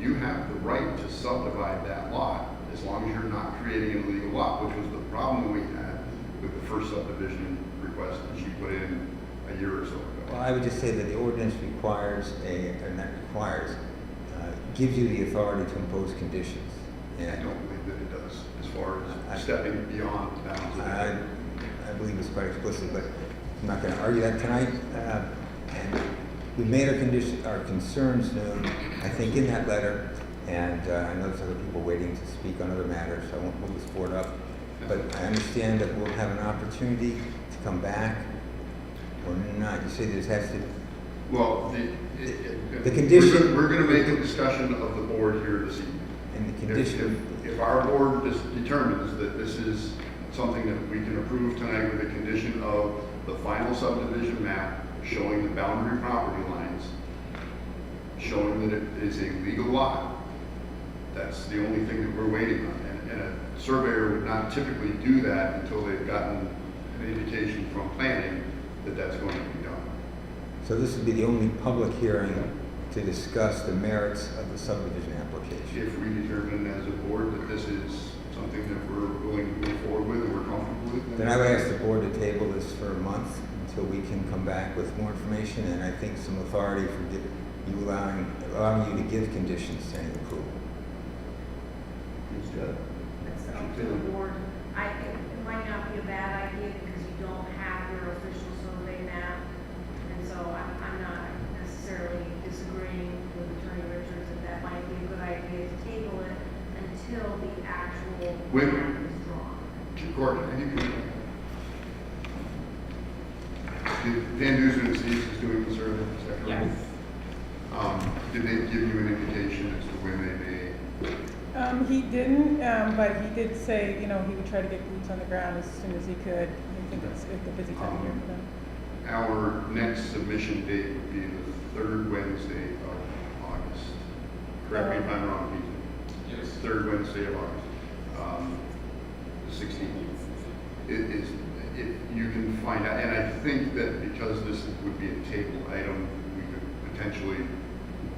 you have the right to subdivide that lot as long as you're not creating an illegal lot, which was the problem we had with the first subdivision request that she put in a year or so ago. well, I would just say that the ordinance gives you the authority to impose conditions. I don't believe that it does, as far as stepping beyond the bounds of I believe it's quite explicit, but I'm not going to argue that tonight. And we made our concerns known, I think, in that letter. And I know there's other people waiting to speak on other matters, so I won't move this board up. But I understand that we'll have an opportunity to come back or not. You say this has to. Well, The condition. We're going to make a discussion of the board here this evening. And the condition, If our board determines that this is something that we can approve tonight with the condition of the final subdivision map showing the boundary property lines, showing that it is a legal lot, that's the only thing that we're waiting on. And a surveyor would not typically do that until they've gotten an indication from planning that that's going to be done. so this would be the only public hearing to discuss the merits of the subdivision application. If we determine as a board that this is something that we're willing to move forward with and we're comfortable with, Then I would ask the board to table this for a month until we can come back with more information and I think some authority for allowing you to give conditions to any approval. That's up to the board. It might not be a bad idea because you don't have your official survey map. And so I'm not necessarily disagreeing with Attorney Richards that that might be a good idea to table it until the actual When- map is drawn. Gordon, I think Van Dusen and Steves is doing the survey, is that correct? Yes. Did they give you an indication as to when they may? He didn't, but he did say, he would try to get boots on the ground as soon as he could. I think it's a busy time of year for them. Our next submission date would be the third Wednesday of August. Correct me if I'm wrong, Pete. Yes. Third Wednesday of August, the 16th. You can find out, and I think that because this would be a table item, we could potentially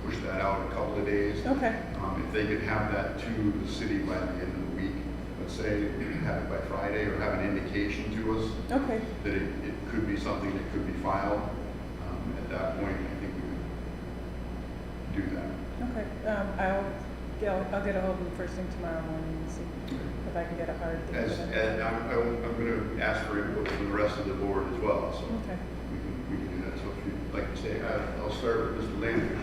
push that out a couple of days. Okay. If they could have that to the city by the end of the week, let's say, have it by Friday, or have an indication to us Okay. that it could be something that could be filed, at that point, I think we could do that. Okay. I'll get a hold of him first thing tomorrow morning and see if I can get a hard date. As, for them. and I'm going to ask for input from the rest of the board as well, so Okay. we can do that. So if you'd like to say, I'll start with Mr. Landry.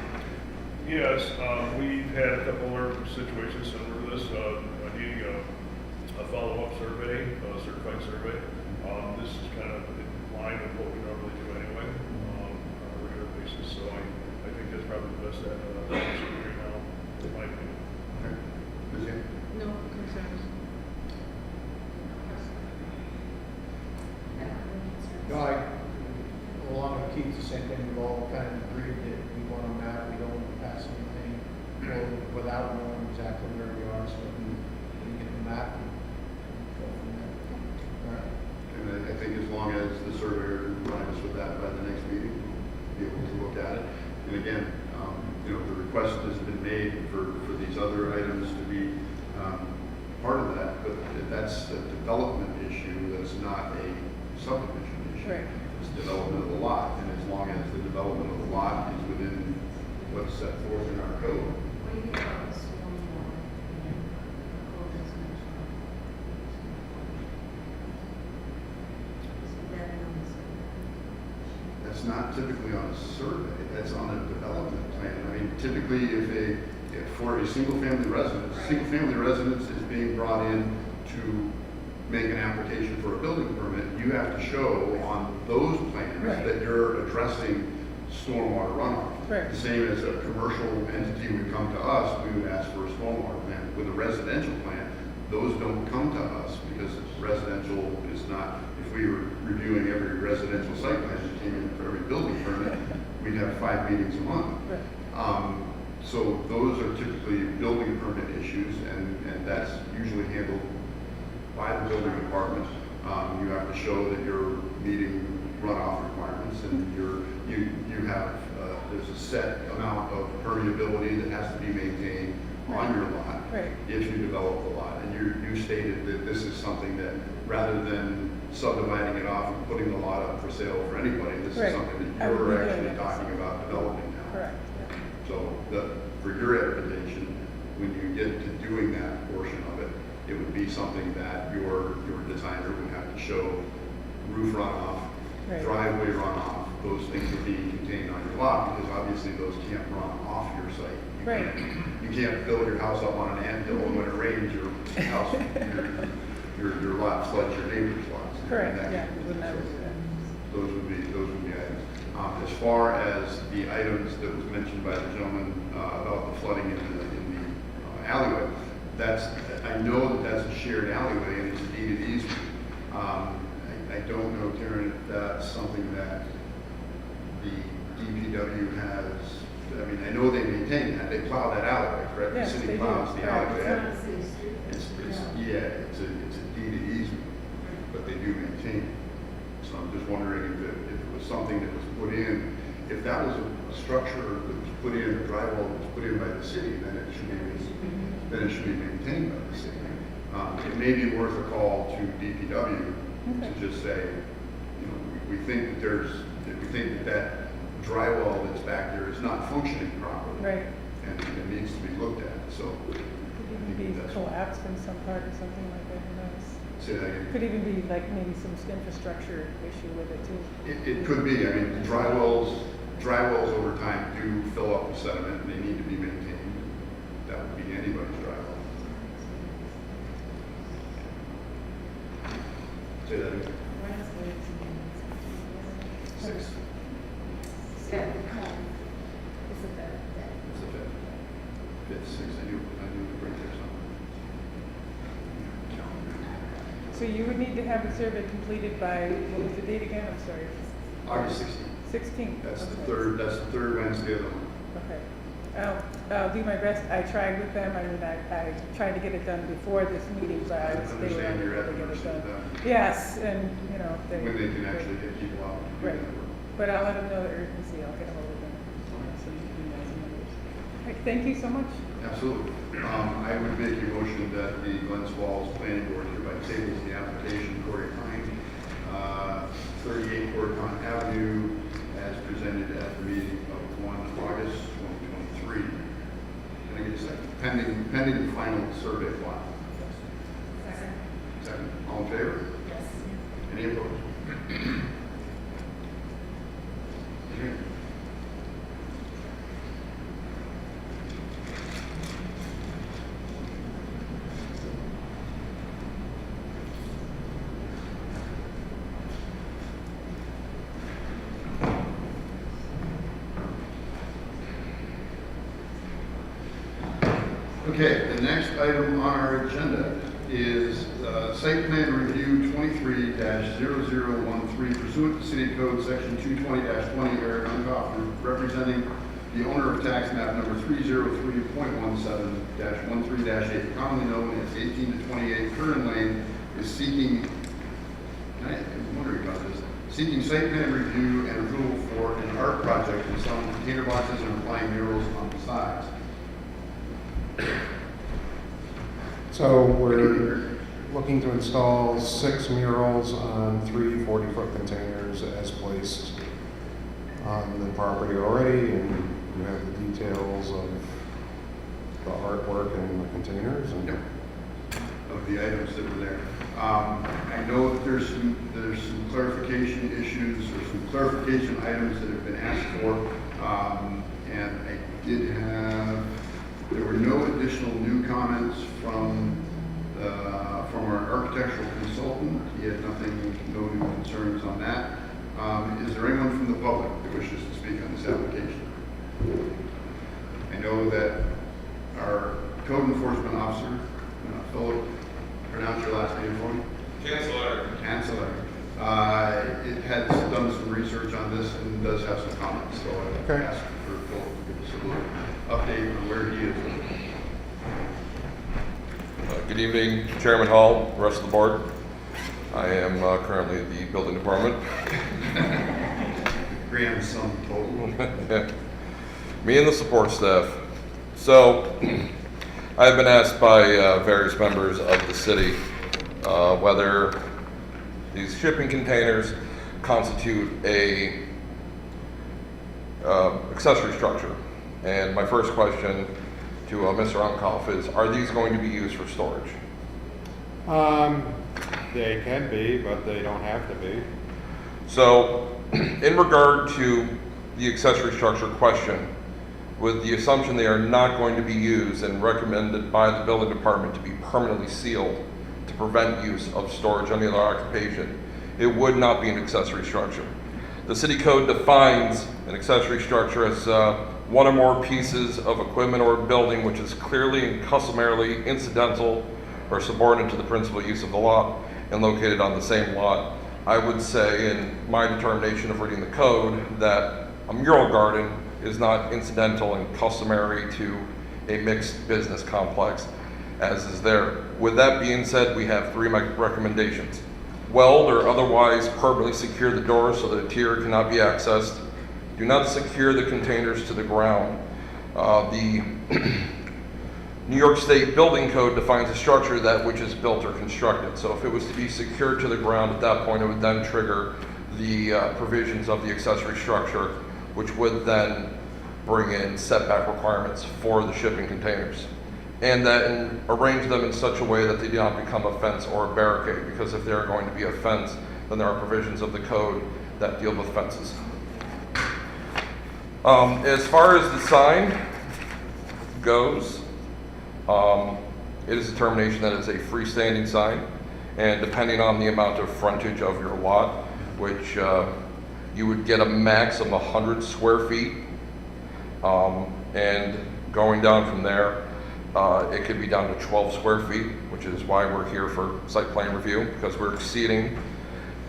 Yes, we've had a couple other situations similar to this, needing a follow-up survey, a certified survey. This is kind of in line with what we normally do anyway, on a regular basis, so I think that's probably the best option right now, in my opinion. Okay. Ms. Yan? No concerns. No, along with Keith, the same thing, we've all kind of agreed that we want a map, we don't want to pass anything without knowing exactly where we are, so we get the map and go from there. All right. And I think as long as the surveyor can provide us with that by the next meeting, we'll be able to look at it. And again, the request has been made for these other items to be part of that, but that's a development issue, that's not a subdivision issue. Right. It's development of the lot, and as long as the development of the lot is within what's set forth in our code. What do you think about the stormwater? That's not typically on a survey, that's on a development plan. I mean, typically if for a single-family residence is being brought in to make an application for a building permit, you have to show on those plans Right. that you're addressing stormwater runoff. Right. The same as a commercial entity would come to us, we would ask for a stormwater plan. With a residential plan, those don't come to us because residential is not, if we were reviewing every residential site plan that came in for every building permit, we'd have 5 meetings a month. Right. So those are typically building permit issues, and that's usually handled by the building department. You have to show that you're meeting runoff requirements, and you have there's a set amount of permeability that has to be maintained on your lot Right. if you develop the lot. And you stated that this is something that, rather than subdividing it off and putting the lot up for sale for anybody, this Right. is something I that would be you're doing actually it. talking about developing now. Correct. So for your edification, when you get to doing that portion of it, it would be something that your designer would have to show roof runoff, Right. driveway runoff, those things would be contained on your lot, because obviously those can't run off your site. Right. You can't build your house up on an anthill, and when it rains, your house, your lot floods your neighbor's lots. Correct, And that yeah, can we be- would never do that. those would be items. As far as the items that was mentioned by the gentleman about the flooding in the alleyway, I know that that's a shared alleyway and it's a deeded easement. I don't know, Karen, if that's something that the DPW has, I mean, I know they maintain that, they plow that alleyway, correct? Yes, The they city do. plows the Correct. alleyway. It's not a city street. It's a deeded easement, but they do maintain it. So I'm just wondering if it was something that was put in, if that was a structure that was put in, a drywall that was put in by the city, then it should be maintained by the city. It may be worth a call to DPW to just say, you know, we think that that drywall that's back there is not functioning properly. Right. And it needs to be looked at, so. Could even be collapsed in some part or something like that, who knows? Say that again. Could even be like maybe some infrastructure issue with it too. It could be, I mean, the drywalls over time do fill up with sediment and they need to be maintained. That would be anybody's drywall. Say that again. Six. It's a bit. It's a fifth. Fifth, six, I knew it right there somewhere. So you would need to have the survey completed by, what was the date again? I'm sorry. August 16th. 16th. That's the Okay. third Wednesday of the month. Okay. I'll do my best. I tried with them. I mean, I tried to get it done before this meeting, but I they were understand unable you're to at the get it mercy of done. them. Yes, and, you know, When they can actually get people out. and do Right. that work. But I'll let them know the urgency. I'll get a hold of them. Some emails and others. Right, thank you so much. Absolutely. I would make a motion that the Glens Falls Planning Board hereby tables the application Corey Pine, 38 Corey Avenue, as presented at the meeting of 1 August 2023. Can I get a second? Pending the final survey plot. Second. Second. All in favor? Yes. Any opposed? Okay. Okay, the next item on our agenda is site plan review 23-0013 pursuant to City Code Section 220-20, Eric Unkoff, representing the owner of tax map number 303.17-13-8, commonly known as 18 to 28 Curran Lane, is seeking, I'm wondering about this, seeking site plan review and approval for an art project installing container boxes and applying murals on the sides. So we're looking to install 6 murals on 3 40-foot containers as placed on the property already, and you have the details of the artwork and the containers. And Of the items that were there. I know that there's some clarification issues or some clarification items that have been asked for, and I did have. There were no additional new comments from our architectural consultant. He had no new concerns on that. Is there anyone from the public that wishes to speak on this application? I know that our code enforcement officer, Philip, pronounce your last name for me? Chancellor. It has done some research on this and does have some comments, so I'd Okay. ask for Philip to give us a little update on where he is. Good evening, Chairman Hall, rest of the board. I am currently in the building department. Grandson total. Me and the support staff. So, I've been asked by various members of the city whether these shipping containers constitute a accessory structure. And my first question to Mr. Unkoff is, are these going to be used for storage? They can be, but they don't have to be. So, in regard to the accessory structure question, with the assumption they are not going to be used and recommended by the building department to be permanently sealed to prevent use of storage any other occupation, it would not be an accessory structure. The city code defines an accessory structure as one or more pieces of equipment or building which is clearly and customarily incidental or subordinate to the principal use of the lot and located on the same lot. I would say, in my determination of reading the code, that a mural garden is not incidental and customary to a mixed business complex, as is there. With that being said, we have 3 recommendations. Weld or otherwise permanently secure the doors so the interior cannot be accessed. Do not secure the containers to the ground. The New York State Building Code defines a structure that which is built or constructed. So if it was to be secured to the ground, at that point it would then trigger the provisions of the accessory structure, which would then bring in setback requirements for the shipping containers. And then arrange them in such a way that they do not become a fence or a barricade, because if they're going to be a fence, then there are provisions of the code that deal with fences. As far as the sign goes, it is a determination that it's a freestanding sign, and depending on the amount of frontage of your lot, which you would get a max of 100 square feet, and going down from there, it could be down to 12 square feet, which is why we're here for site plan review, because we're exceeding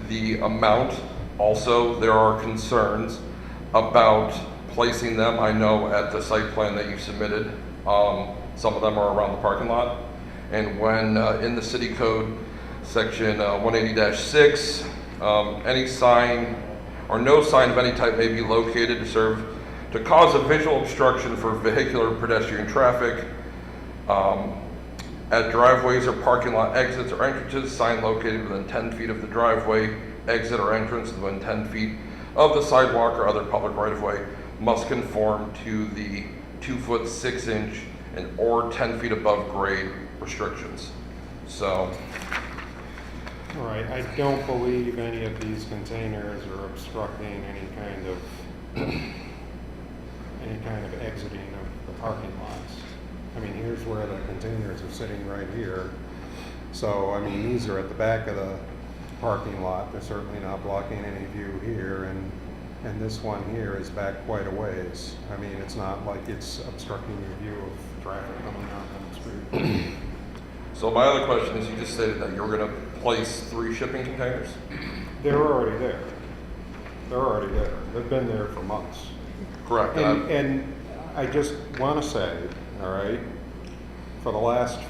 the amount. Also, there are concerns about placing them, I know, at the site plan that you submitted. Some of them are around the parking lot. And when in the city code, section 180-6, any sign or no sign of any type may be located to serve to cause a visual obstruction for vehicular pedestrian traffic. At driveways or parking lot exits or entrances, sign located within 10 feet of the driveway, exit or entrance within 10 feet of the sidewalk or other public right-of-way must conform to the 2-foot 6-inch and or 10 feet above grade restrictions. So, All right, I don't believe any of these containers are obstructing any kind of exiting of the parking lots. I mean, here's where the containers are sitting right here. So, I mean, these are at the back of the parking lot. They're certainly not blocking any view here, and this one here is back quite a ways. I mean, it's not like it's obstructing your view of traffic coming down the street. so my other question is, you just stated that you were going to place 3 shipping containers? They're already there. They're already there. They've been there for months. Correct. And I just want to say, all right, for the last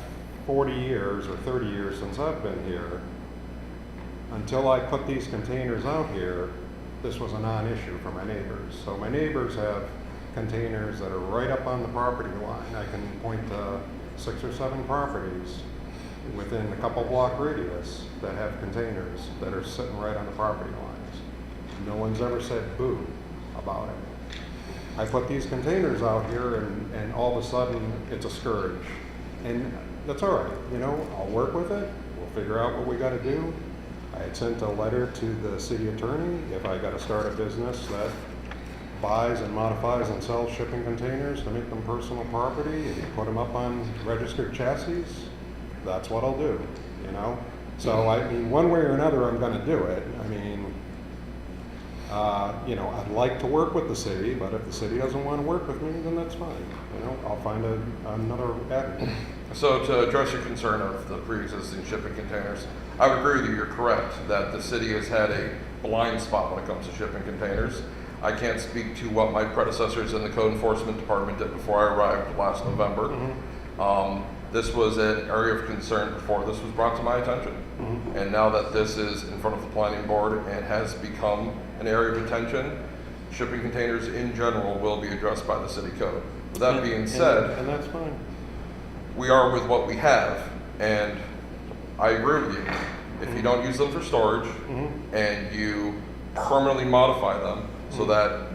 40 years or 30 years since I've been here, until I put these containers out here, this was a non-issue for my neighbors. So my neighbors have containers that are right up on the property line. I can point to 6 or 7 properties within a couple block radius that have containers that are sitting right on the property lines. No one's ever said boo about it. I put these containers out here and all of a sudden it's a scourge. And that's all right, you know, I'll work with it. We'll figure out what we gotta do. I had sent a letter to the city attorney. If I gotta start a business that buys and modifies and sells shipping containers to make them personal property and put them up on registered chassis, that's what I'll do, you know? So, I mean, one way or another, I'm gonna do it. I mean, you know, I'd like to work with the city, but if the city doesn't want to work with me, then that's fine. You know, I'll find another avenue. So to address your concern of the pre-existing shipping containers, I would agree with you. You're correct that the city has had a blind spot when it comes to shipping containers. I can't speak to what my predecessors in the code enforcement department did before I arrived last November. Mm-hmm. This was an area of concern before this was brought to my attention. Mm-hmm. And now that this is in front of the planning board and has become an area of attention, shipping containers in general will be addressed by the city code. With that being said, and that's fine. we are with what we have, and I agree with you. If you don't use them for storage Mm-hmm. and you permanently modify them so that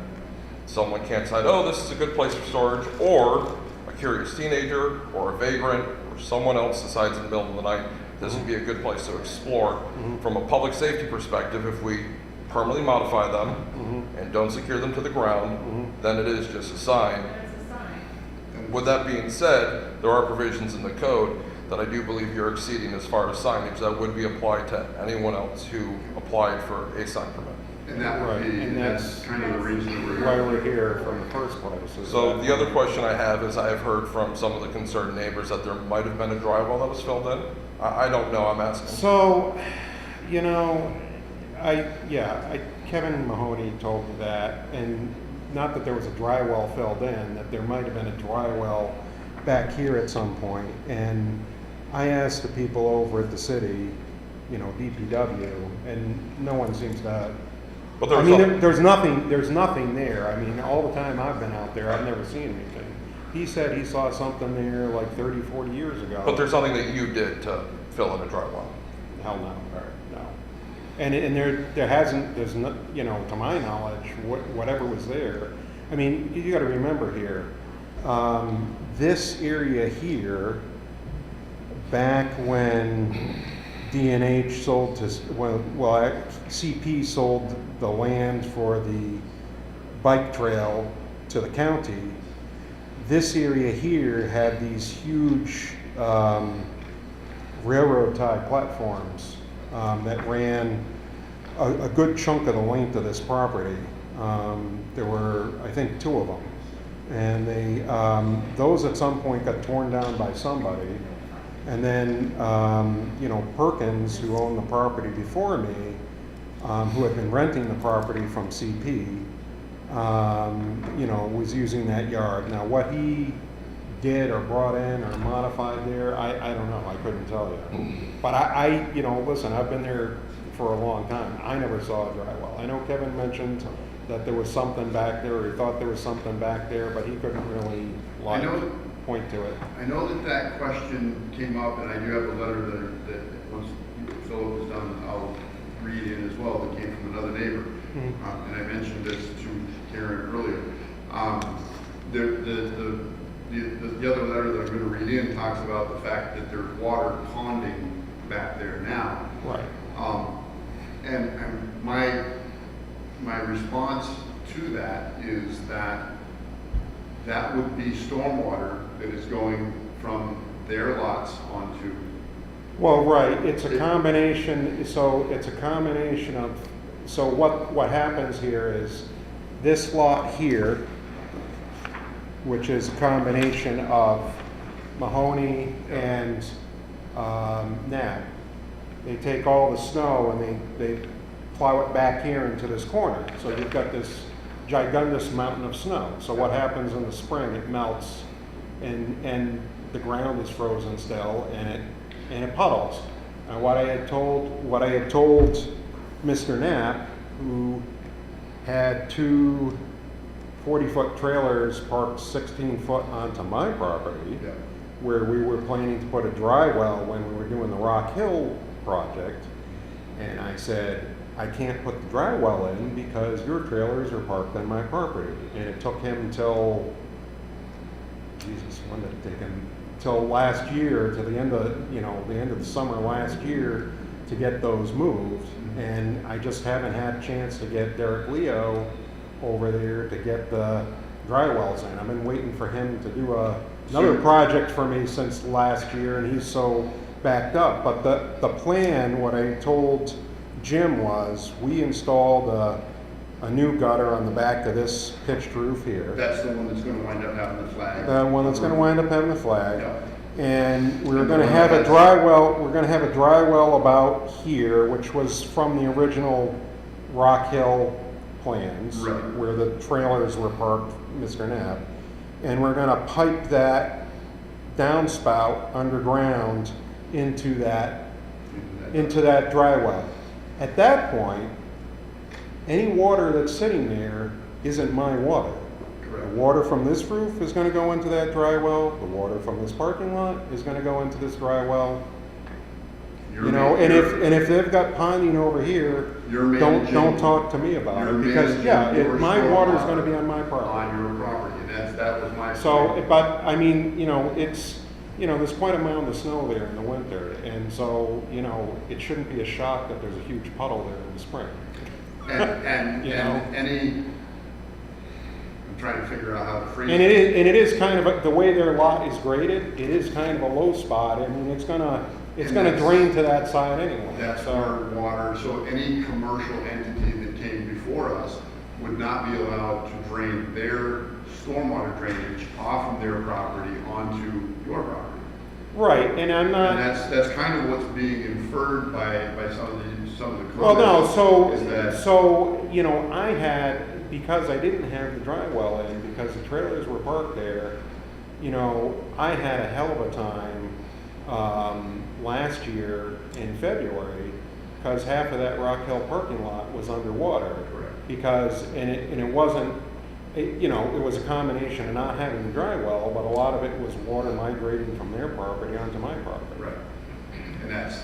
someone can't decide, oh, this is a good place for storage, or a curious teenager or a vagrant or someone else decides in the middle of the night, this would be a good place to explore. From a public safety perspective, if we permanently modify them and don't secure them to the ground, then it is just a sign. With that being said, there are provisions in the code that I do believe you're exceeding as far as signage that would be applied to anyone else who applied for a sign permit. And that would Right, be, and that's kind of the reason that we're why here. we're here from the first place. is So that- the other question I have is I have heard from some of the concerned neighbors that there might have been a dry well that was filled in. I don't know, I'm asking. So, you know, Kevin Mahoney told me that, and not that there was a dry well filled in, that there might have been a dry well back here at some point. And I asked the people over at the city, you know, DPW, and no one seems to. But I there's mean, some- there's nothing there. I mean, all the time I've been out there, I've never seen anything. He said he saw something there like 30, 40 years ago. But there's something that you did to fill in a dry well. Hell no, no. And there hasn't, there's no, you know, to my knowledge, whatever was there. I mean, you gotta remember here, this area here, back when D&H sold to, CP sold the land for the bike trail to the county, this area here had these huge railroad tie platforms that ran a good chunk of the length of this property. There were, I think, 2 of them. And those at some point got torn down by somebody. And then, you know, Perkins, who owned the property before me, who had been renting the property from CP, you know, was using that yard. Now, what he did or brought in or modified there, I don't know, I couldn't tell you. But I, you know, listen, I've been there for a long time. I never saw a dry well. I know Kevin mentioned that there was something back there, or he thought there was something back there, but he couldn't really point to it. I know that question came up, and I do have a letter that once Philip is done, I'll read in as well, that came from another neighbor. And I mentioned this to Karen earlier. The other letter that I'm going to read in talks about the fact that there's water ponding back there now. Right. And my response to that is that would be stormwater that is going from their lots onto. Well, right, it's a combination, so it's a combination of, so what happens here is this lot here, which is a combination of Mahoney and Nat, they take all the snow and they plow it back here into this corner. So you've got this gigantous mountain of snow. So what happens in the spring, it melts and the ground is frozen still and it puddles. And what I had told Mr. Knapp, who had 2 40-foot trailers parked 16 foot onto my property, where we were planning to put a dry well when we were doing the Rock Hill project, and I said, I can't put the dry well in because your trailers are parked on my property. And it took him until, Jesus, when did it take him? Till last year, to the end of, you know, the end of the summer last year to get those moved. And I just haven't had a chance to get Derek Leo over there to get the dry wells in. I've been waiting for him to do another project for me since last year, and he's so backed up. But the plan, what I told Jim was, we installed a new gutter on the back of this pitched roof here. That's the one that's going to wind up having the flag. The one that's going to wind up having the flag. Yeah. And we're going to have a dry well. We're going to have a dry well about here, which was from the original Rock Hill plans, Right. where the trailers were parked, Mr. Knapp. And we're going to pipe that downspout underground into that dry well. At that point, any water that's sitting there isn't my water. Correct. The water from this roof is going to go into that dry well. The water from this parking lot is going to go into this dry well. You know, and if they've got ponding over here, don't talk to me about it, because my water is going to be on my property. On your property, and that was my. So, but I mean, you know, it's, you know, there's quite a mound of snow there in the winter, and so, you know, it shouldn't be a shock that there's a huge puddle there in the spring. And You know? any, I'm trying to figure out how to phrase And it is kind of the way their lot is graded. It is kind of a low spot. I mean, it's gonna drain to that side anyway. That's so. where water, so any commercial entity that came before us would not be allowed to drain their stormwater drainage off of their property onto your property. Right, and I'm not. And that's kind of what's being inferred by some of the Well, no, comments, is that so, you know, I had, because I didn't have the dry well in, because the trailers were parked there, you know, I had a hell of a time, last year in February, because half of that Rock Hill parking lot was underwater. Correct. Because, and it wasn't, you know, it was a combination of not having the dry well, but a lot of it was water migrating from their property onto my property. right. And that's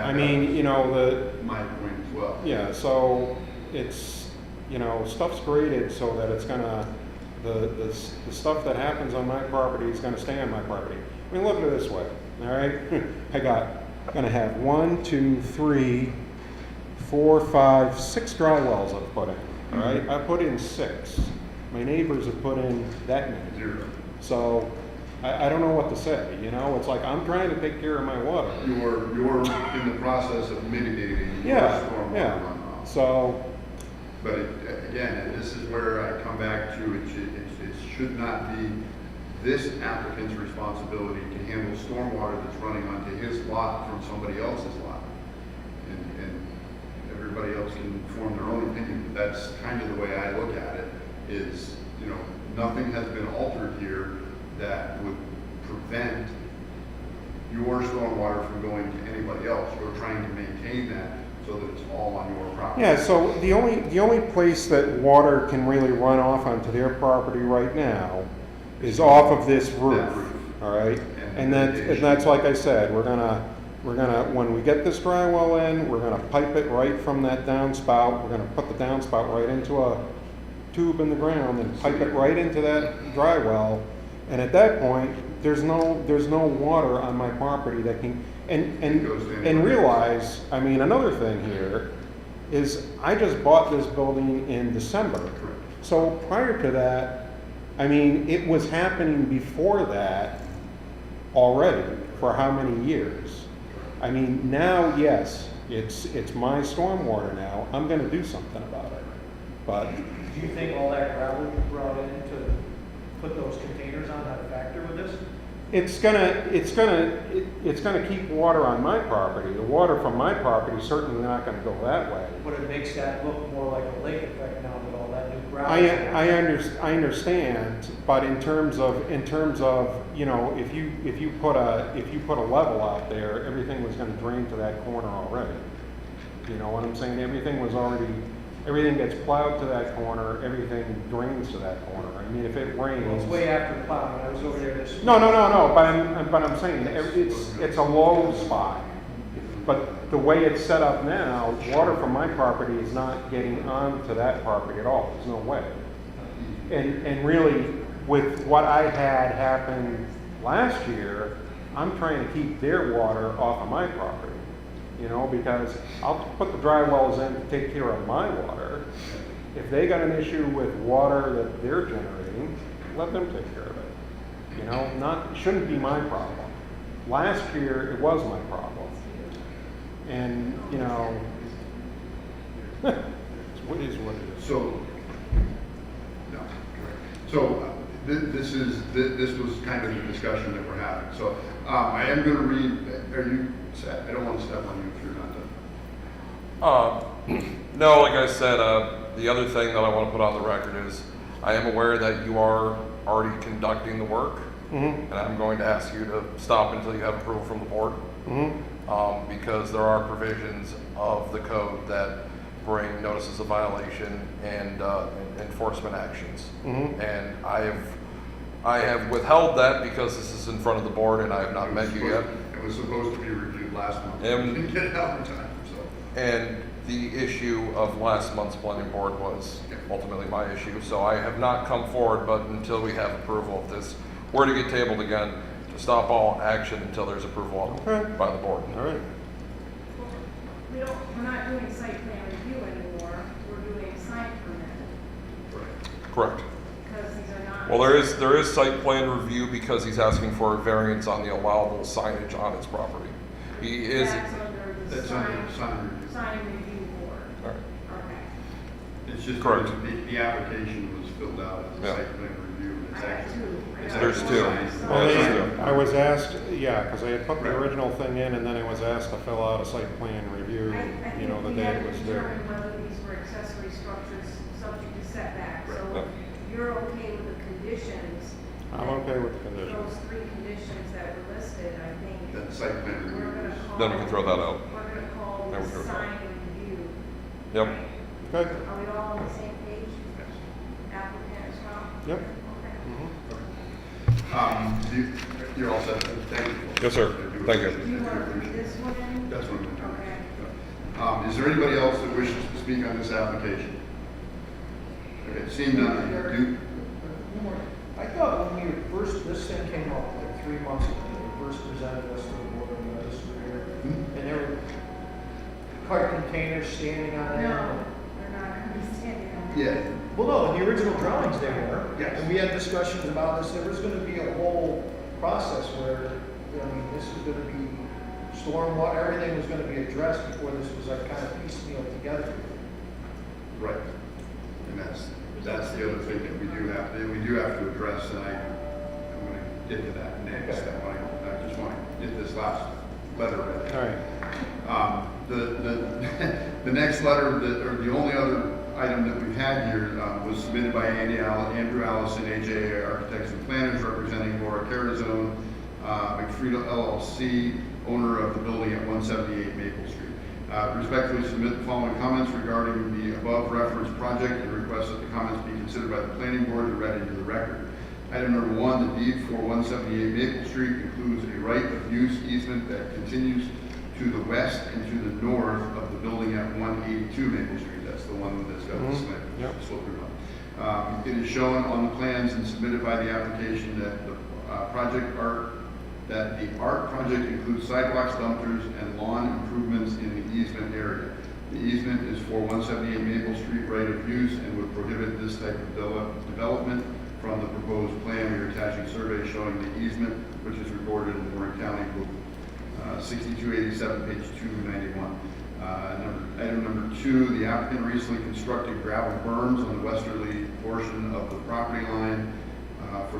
I mean, you know, my point as well. yeah, so it's, you know, stuff's graded so that it's gonna, the stuff that happens on my property is gonna stay on my property. I mean, look at it this way, all right? Gonna have 1, 2, 3, 4, 5, 6 dry wells I've put in, all right? I put in 6. My neighbors have put in that many. 0. So I don't know what to say, you know? It's like, I'm trying to take care of my water. You're in the process of mitigating your Yeah, stormwater yeah. runoff. So, But again, and this is where I come back to, it should not be this applicant's responsibility to handle stormwater that's running onto his lot from somebody else's lot. And everybody else can form their own opinion, but that's kind of the way I look at it, is, you know, nothing has been altered here that would prevent your stormwater from going to anybody else. You're trying to maintain that so that it's all on your property. yeah, so the only place that water can really run off onto their property right now is off of this roof, That roof. all right? And that's like I said, we're gonna, when we get this dry well in, we're gonna pipe it right from that downspout. We're gonna put the downspout right into a tube in the ground and pipe it right into that dry well. And at that point, there's no water on my property that can, and realize, I mean, another thing here is I just bought this building in December. So prior to that, I mean, it was happening before that already for how many years? I mean, now, yes, it's my stormwater now. I'm gonna do something about it. But Do you think all that gravel you brought in to put those containers on had a factor with this? it's gonna keep water on my property. The water from my property is certainly not gonna go that way. But it makes that look more like a lake effect now with all that new gravel. I understand, but in terms of, you know, if you put a level out there, everything was gonna drain to that corner already. You know what I'm saying? Everything gets plowed to that corner, everything drains to that corner. I mean, if it rains. Well, it's way after plowing. I was over there this. No, but I'm saying, it's a low spot. But the way it's set up now, water from my property is not getting onto that property at all. There's no way. And really, with what I had happen last year, I'm trying to keep their water off of my property. You know, because I'll put the dry wells in to take care of my water. If they got an issue with water that they're generating, let them take care of it. You know, it shouldn't be my problem. Last year, it was my problem. And, you know, what is what it is. So, no. So this was kind of the discussion that we're having. So I am going to read. Are you set? I don't want to step on you if you're not done. No, like I said, the other thing that I want to put on the record is I am aware that you are already conducting the work, and I'm going to ask you to stop until you have approval from the board, because there are provisions of the code that bring notices of violation and enforcement actions. And I have withheld that because this is in front of the board and I have not met you yet. It was supposed to be reviewed last month. And- Didn't get it out in time, so. And the issue of last month's planning board was ultimately my issue. So I have not come forward, but until we have approval of this, were to get tabled again, to stop all action until there's approval by the board. All right. We're not doing site plan review anymore, we're doing site permit, Correct. because these are not. Well, there is site plan review because he's asking for a variance on the allowable signage on his property. He is. That's under the That's under sign review. sign review board. All right. Okay. It's just, Correct. the application was filled out as a Yeah. site plan review. It's I got actually- two. it's There's actually two. signed. Well, That's they- true. I was asked, yeah, because I had put the Right. original thing in, and then I was asked to fill out a site plan review, I you know, the think we day had it to was due. determine whether these were accessory structures subject to setback. Right. So if you're okay with the conditions. I'm okay with the conditions. Those three conditions that were listed, I think. That site plan We're review. gonna call. Then we can throw that out. We're gonna call Then we the can throw it out. sign and review. Yep. Okay, Are we all on the same page? Applicant as well? yep. Okay. You're all set, thank you. Yes, sir. Thank you. Do you want to read this one in? That's what I'm doing. Okay. Is there anybody else that wishes to speak on this application? Okay, seeing none, do, I thought when this thing came up like 3 months ago, they first presented us to the board of legislature, and there were cart containers standing on there. No, they're not going to be standing on it. yeah, Well, no, in the original drawings they were. Yes. And we had discussions about this, there was gonna be a whole process where, I mean, this was gonna be stormwater, everything was gonna be addressed before this was like kind of piecemeal together. right. And that's the other thing that we do have to address, and I'm gonna get to that next. I just want to get this last letter read. All right. The next letter, or the only other item that we've had here was submitted by Andrew Allison, AJA Architects and Planners, representing Laura Carazone, McFriedel LLC, owner of the building at 178 Maple Street. Respectfully submit the following comments regarding the above referenced project and request that the comments be considered by the planning board and read into the record. Item number 1, the deed for 178 Maple Street includes a right of use easement that continues to the west and to the north of the building at 182 Maple Street. That's the one that's got the Yep. slippery one. It is shown on the plans and submitted by the application that the art project includes sidewalks, dumpsters, and lawn improvements in the easement area. The easement is for 178 Maple Street right of use and would prohibit this type of development. From the proposed plan, we are attaching survey showing the easement, which is recorded in Warren County Book 6287, page 291. Item number 2, the applicant recently constructed gravel berms on the westerly portion of the property line for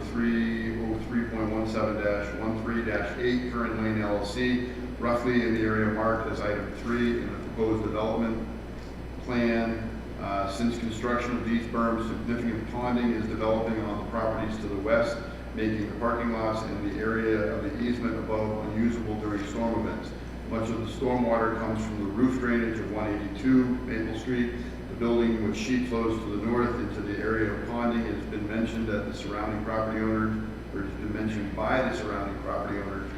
303.17-13-8 Curran Lane LLC, roughly in the area marked as item 3 in the proposed development plan. Since construction of these berms, significant ponding is developing on the properties to the west, making the parking lots in the area of the easement above unusable during storm events. Much of the stormwater comes from the roof drainage of 182 Maple Street. The building which sheet flows to the north into the area of ponding has been mentioned that the surrounding property owners, or has been mentioned by the surrounding property owners,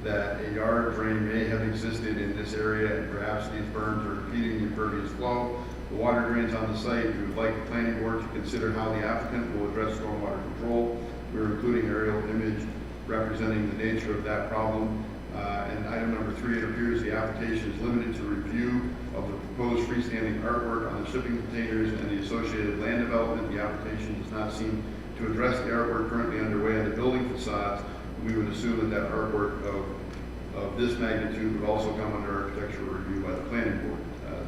that a yard drain may have existed in this area and perhaps these berms are impeding the impervious flow. The water drains on the site. We would like the planning board to consider how the applicant will address stormwater control. We're including aerial image representing the nature of that problem. And item number 3, it appears the application is limited to review of the proposed freestanding artwork on the shipping containers and the associated land development. The application does not seem to address the artwork currently underway on the building facades. We would assume that artwork of this magnitude would also come under architectural review by the planning board.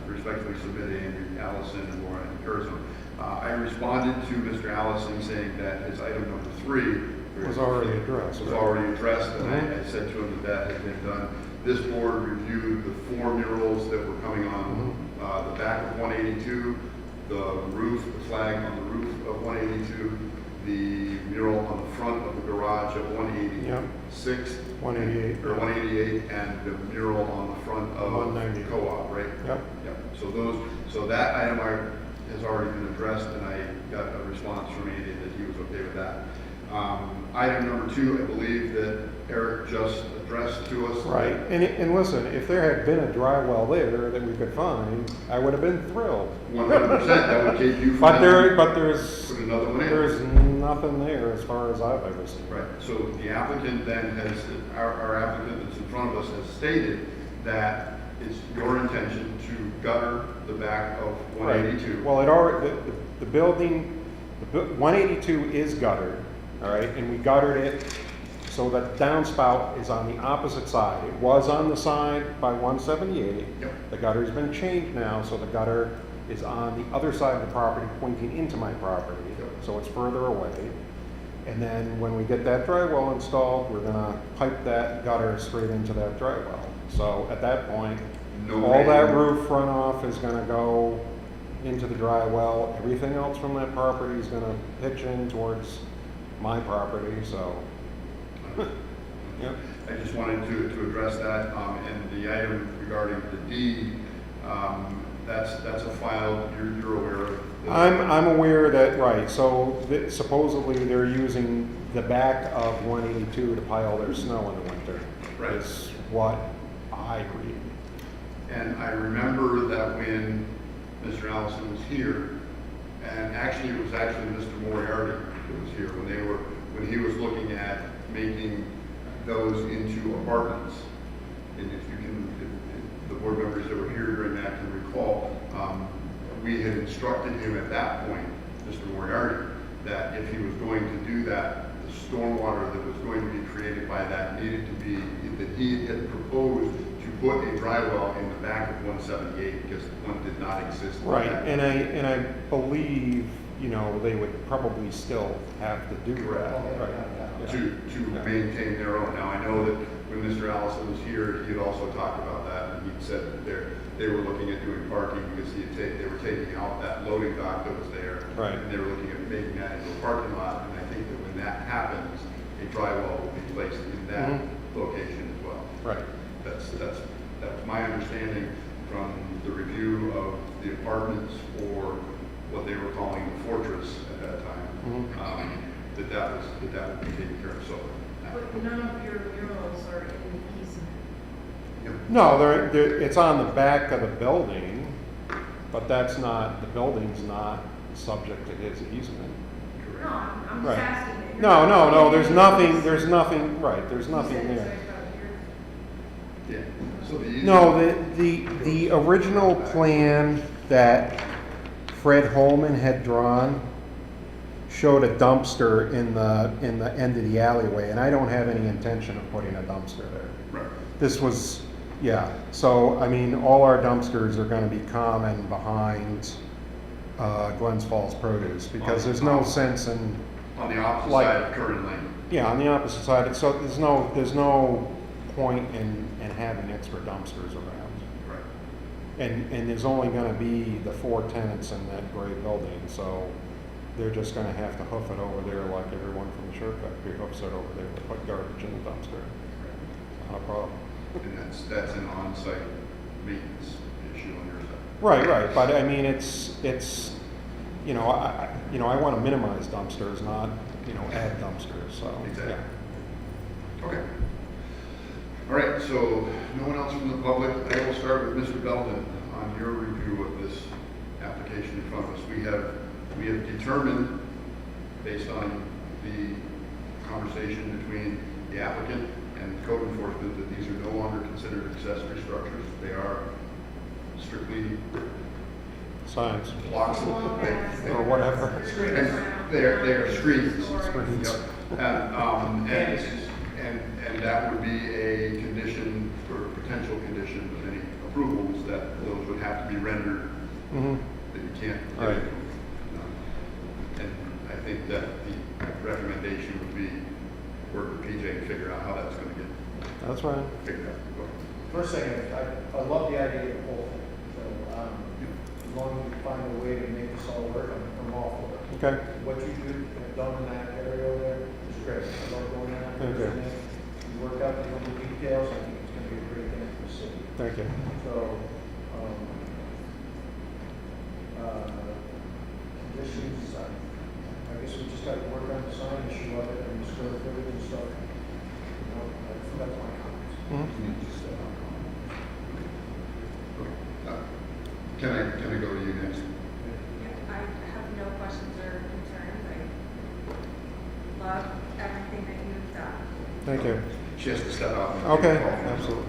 Respectfully submitted, Andrew Allison and Laura Curzon. I responded to Mr. Allison saying that his item number 3 Was already addressed. was already addressed, and I said to him that had been done. This board reviewed the 4 murals that were coming on the back of 182, the roof, the flag on the roof of 182, the mural on the front of the garage at 186, 188. or 188, and the mural on the front of 190. Co-op, right? Yep. Yep. So that item has already been addressed, and I got a response from Andy that he was okay with that. Item number 2, I believe that Eric just addressed to us. Right, and listen, if there had been a dry well there that we could find, I would have been thrilled. 100%, that would keep you from. But there's, Put another one in. there's nothing there as far as I've ever seen. Right, so the applicant then has, our applicant that's in front of us has stated that it's your intention to gutter the back of 182. Right. Well, it already, the building, 182 is guttered, all right, and we guttered it so that downspout is on the opposite side. It was on the side by 178. Yep. The gutter's been changed now, so the gutter is on the other side of the property pointing into my property, so it's further away. And then when we get that dry well installed, we're gonna pipe that gutter straight into that dry well. So at that point, all that roof runoff is gonna go into the dry well. Everything else from that property is gonna pitch in towards my property, so. Yep. I just wanted to address that, and the item regarding the deed, that's a file you're aware of. I'm aware that, right, so supposedly they're using the back of 182 to pile their snow in the winter. Right. Is what I read. And I remember that when Mr. Allison was here, and actually it was Mr. Moriarty who was here when he was looking at making those into apartments. And if the board members that were here during that can recall, we had instructed him at that point, Mr. Moriarty, that if he was going to do that, the stormwater that was going to be created by that needed to be, that he had proposed to put a dry well in the back of 178 because one did not exist. Right, and I believe, they would probably still have to do that. Right. Yeah. To maintain their own. Now, I know that when Mr. Allison was here, he had also talked about that, and he said that they were looking at doing parking because they were taking out that loading dock that was there. Right. And they were looking at making that into a parking lot, and I think that when that happens, a dry well will be placed in that location as well. Right. That's my understanding from the review of the apartments for what they were calling the fortress at that time. That would be taken care of. So. But none of your murals are in the easement. No, it's on the back of the building, but the building's not subject to his easement. No, I'm Right. just asking. If you're No, not there's in nothing, the there's nothing, right, there's easement, nothing you said there. it's right about here. Yeah. So No, the original plan that Fred Holman had drawn showed a dumpster in the end of the alleyway, and I don't have any intention of putting a dumpster there. Right. This was, yeah, so, I mean, all our dumpsters are gonna be common behind Glens Falls Produce, because there's no sense in, On the opposite Like- side of Curran Lane. yeah, on the opposite side, so there's no point in having extra dumpsters around. Right. And there's only gonna be the 4 tenants in that gray building, so they're just gonna have to hoof it over there like everyone from the shirt factory hoofs it over there to put garbage in the dumpster. Not a problem. And that's an on-site maintenance issue on your side. Right, but I mean, it's, I wanna minimize dumpsters, not, add dumpsters, so. Exactly. Yeah. Okay. All right, so no one else from the public. I will start with Mr. Belden on your review of this application in front of us. We have determined, based on the conversation between the applicant and code enforcement, that these are no longer considered accessory structures. They are strictly Signs, blocks or whatever. and they are screens. Screens. Yep. And that would be a condition or potential condition of any approvals, that those would have to be rendered, that you can't. Right. And I think that the recommendation would be work with PJ and figure out how that's going to get That's right. figured out. First thing, I love the idea of the whole thing, so, as long as we find a way to make this all work, I'm all for it. Okay. What you do, have done in that area over there is great. I love going out there. Okay. You work out the little details, I think it's gonna be a great thing for the city. Thank you. So, conditions, I guess we just got to work on the sign issue of it and the square footage and stuff. That's my comments. Can I go to you next? I have no questions or concerns. I love everything that you've done. Thank you. She has to step out. Okay, absolutely.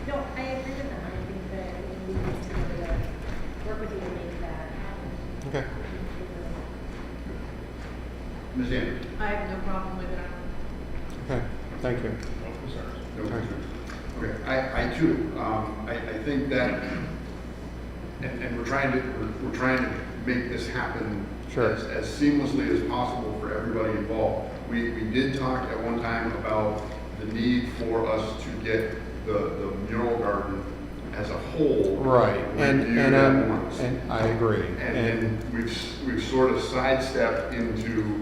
No, I agree with them. I think that we need to be able to work with you to make that happen. Okay. Ms. Andrews? I have no problem with it. Okay, thank you. No concerns. No concerns. Okay, I too, I think that and we're trying to make this happen Sure. as seamlessly as possible for everybody involved. We did talk at one time about the need for us to get the mural garden as a whole Right, reviewed at once. and I agree. And we've sort of sidestepped into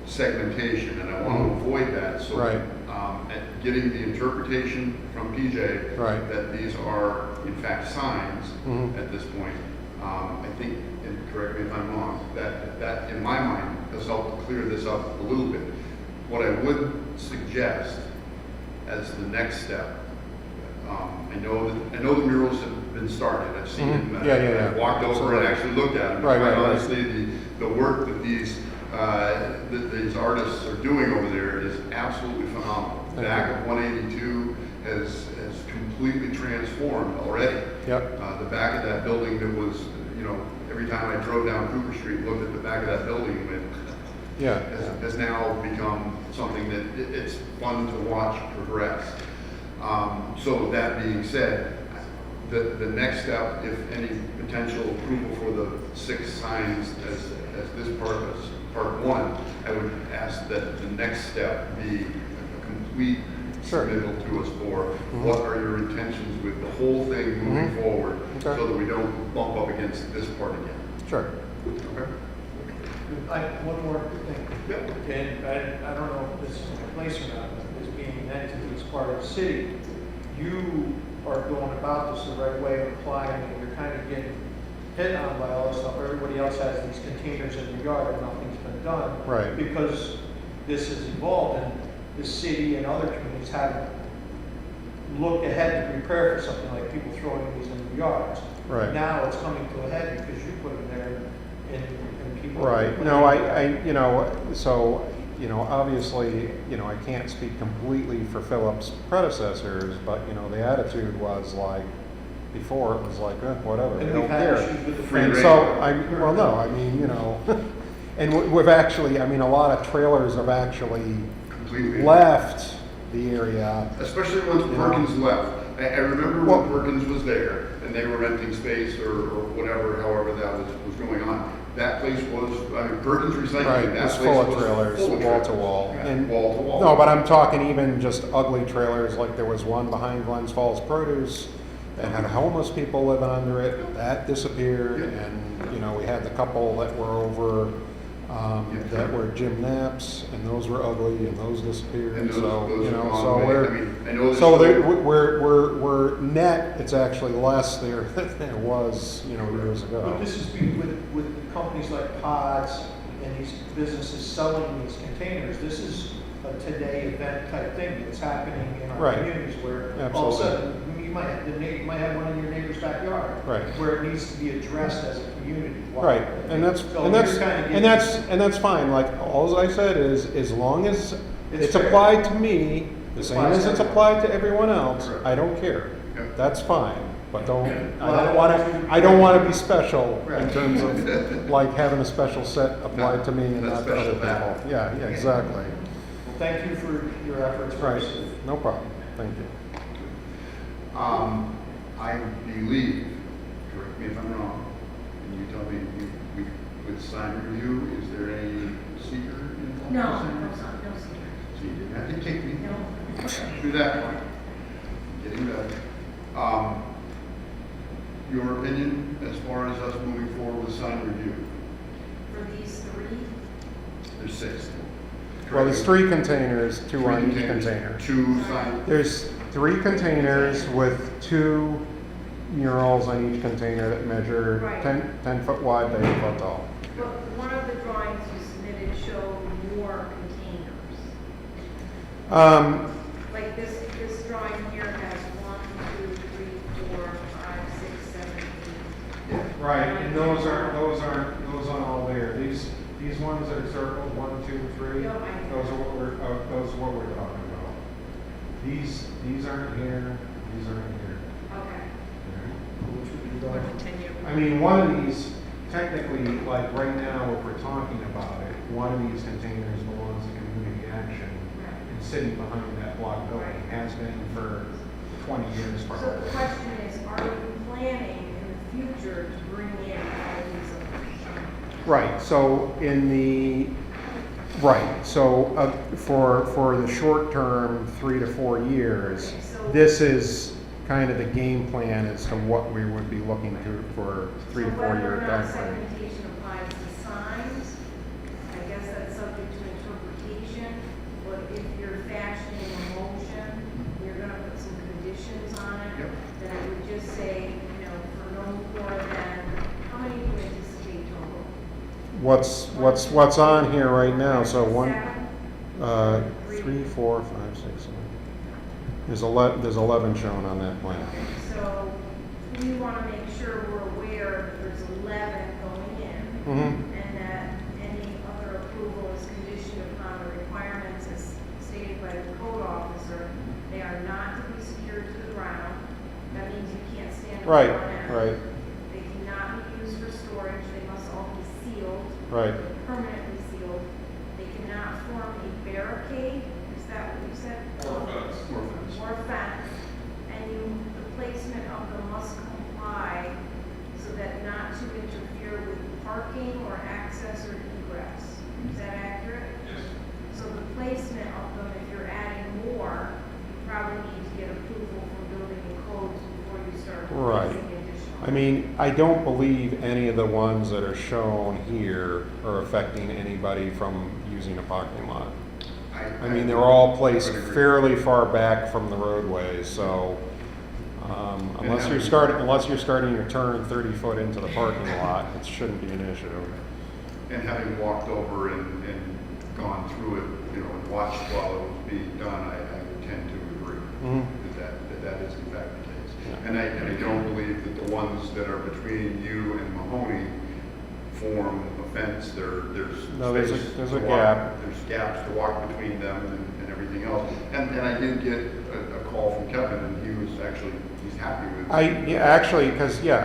segmentation, and I want to avoid that. So, Right. at getting the interpretation from PJ Right. that these are in fact signs Mhm. at this point, I think, and correct me if I'm wrong, that in my mind has helped to clear this up a little bit. What I would suggest as the next step, I know the murals have been started. I've seen Mhm. them. Yeah. I've walked over and Absolutely. actually looked at them. Right, Quite right, right. honestly, the work that these artists are doing over there is absolutely phenomenal. Thank Back you. of 182 has completely transformed already. Yep. The back of that building that was, every time I drove down Cooper Street, looked at the back of that building, and it Yeah. has now become something that it's fun to watch progress. So that being said, the next step, if any potential approval for the 6 signs as this part 1, I would ask that the next step be a complete Sure. submittal to us for what are your intentions with the whole thing moving Mhm. forward, Okay. so that we don't bump up against this part again. Sure. Okay? One more thing. Yep. And I don't know if this is in place or not, but this being an entity as part of the city, you are going about this the right way of applying, and you're kind of getting hit on by all this stuff. Everybody else has these containers in their yard and nothing's been done. Right. Because this has evolved and the city and other communities haven't looked ahead to prepare for something like people throwing these in their yards. Right. Now it's coming to a head because you put them there and people. Right, no, obviously, I can't speak completely for Philip's predecessors, but, the attitude was like, before it was like, whatever, we And don't we've had care. issues with the Free And reign. so, and we've actually, a lot of trailers have actually Completely. left the area. Especially once You know. Perkins left. I remember Well- when Perkins was there and they were renting space or whatever, however that was going on. That place was, Perkins Recycling, Right, that it's place full of was trailers, full of wall to trailers. wall. Yeah, And- wall to wall. No, but I'm talking even just ugly trailers, like there was one behind Glens Falls Produce that had homeless people living under it, that disappeared, Yeah. and, we had the couple that were over, Yeah. that were Jim Knapp's, and those were ugly, and those disappeared, And those so, have gone so away. we're, I mean, I know so there's there, still- we're net, it's actually less there than there was, years ago. But this is with companies like Pods and these businesses selling these containers, this is a today event type thing that's happening in our Right. communities where all of a Absolutely. sudden, you might have one in your neighbor's backyard. Right. Where it needs to be addressed as a community. Right, and that's, So and that's, you're kinda and that's fine, like, all I said is, as long as It's it's fair. applied to me, the same Applies as to it's everyone. applied to everyone else, Correct. I don't care. Yeah. That's fine, but Well, I don't wanna be special in Right. terms of, like, having a special set applied to me and Not not to other special that. people. Yeah, exactly. Well, thank you for your efforts. Right, no problem, thank you. I believe, correct me if I'm wrong, and you tell me, with sign review, is there any seeker involved? No, in no, sign review? no, secret. So you didn't have to kick me No. through that one. Getting better. Your opinion as far as us moving forward with sign review? For these 3, There's 6. Well, there's 3 containers, 2 Three on each containers, container. 2 sign, There's 3 containers with 2 murals on each container that measure Right. 10 foot wide by 8 foot tall. but one of the drawings you submitted showed more containers. Like this drawing here has 1, 2, 3, 4, 5, 6, 7, 8. Right, and those aren't all there. These ones that are circled, 1, 2, 3, Yeah, I- those are what we're talking about. These aren't here, these aren't here. Okay. Or the 10-year. I mean, one of these, technically, like right now, if we're talking about it, one of these containers belongs to community action. And sitting behind that block building has been for 20 years So probably. the question is, are you planning in the future future to bring in all these other. Right, so for the short term, 3 to 4 years, Okay, so- this is kind of the game plan as to what we would be looking to for 3 to 4 year So whether or not timeframe. segmentation applies to signs, I guess that's subject to interpretation, but if you're fashioning a motion, you're gonna put some conditions on it, Yep. then it would just say, you know, for no more than, how many do you anticipate total? What's on here right now, so one, Seven? 3, 4, 5, 6, 7. There's 11 shown on that plan. So we wanna make sure we're aware that there's 11 going in. Mm-hmm. And that any other approval is conditioned upon the requirements as stated by the code officer. They are not to be secured to the ground. That means you can't stand on Right, one end. right, They cannot be used for storage. They must all be sealed, right. permanently sealed. They cannot form a barricade. Is that what you said? Or fence. Or fence. And the placement of them must comply so that not to interfere with parking or access or egress. Is that accurate? Yes. So the placement of them, if you're adding more, you probably need to get approval from building and codes before you start Right. placing additional. I mean, I don't believe any of the ones that are shown here are affecting anybody from using a parking lot. I mean, they're all placed I would agree. fairly far back from the roadways, so unless you're starting your turn 30 foot into the parking lot, it shouldn't be an issue. And having walked over and gone through it, you know, and watched while it was being done, I tend to agree Mhm. that is in fact the case. Yeah. And I don't believe that the ones that are between you and Mahoney form a fence. There's No, there's a- space there's to a walk- gap. There's gaps to walk between them and everything else. And I did get a call from Kevin, and he's happy with.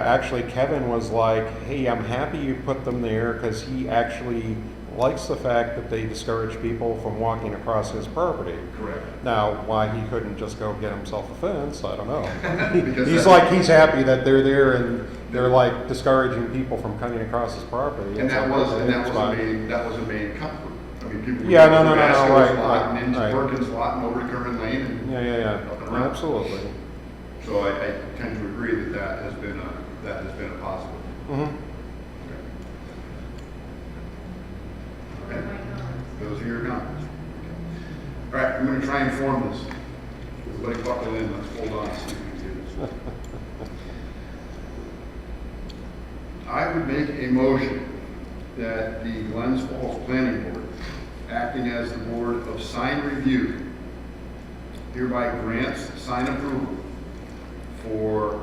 Actually, Kevin was like, hey, I'm happy you put them there, because he actually likes the fact that they discourage people from walking across his property. Correct. Now, why he couldn't just go get himself a fence, I don't know. Because He's that- he's happy that they're there and they're like discouraging people from coming across his property. And that was It's fine. a main comfort. I mean, people. would Yeah, go no, to no, no, no, Vasco's right, lot right, And into right. Perkins' lot and over to Curran Lane and. Yeah, up and around. absolutely. So I tend to agree that has been a positive. Mhm. Okay. Those are your comments. All right, I'm going to try and form this. Everybody buckle in, let's hold on, see if we can do this. I would make a motion that the Glens Falls Planning Board, acting as the Board of Sign Review, hereby grants sign approval for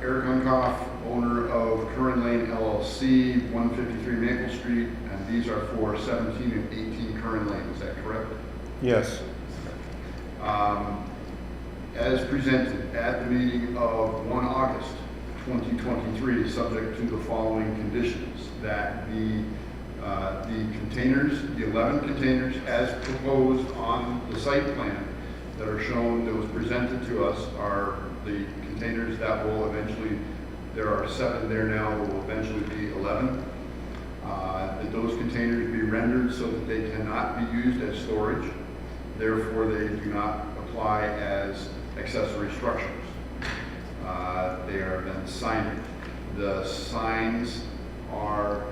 Eric Unkoff, owner of Curran Lane LLC, 153 Maple Street, and these are for 17 and 18 Curran Lane, is that correct? Yes. As presented at the meeting of 1 August 2023, subject to the following conditions, that the containers, the 11 containers as proposed on the site plan that are shown, that was presented to us, are the containers that will eventually, there are 7 there now, there will eventually be 11. That those containers be rendered so that they cannot be used as storage, therefore they do not apply as accessory structures. They are then signed. The signs are,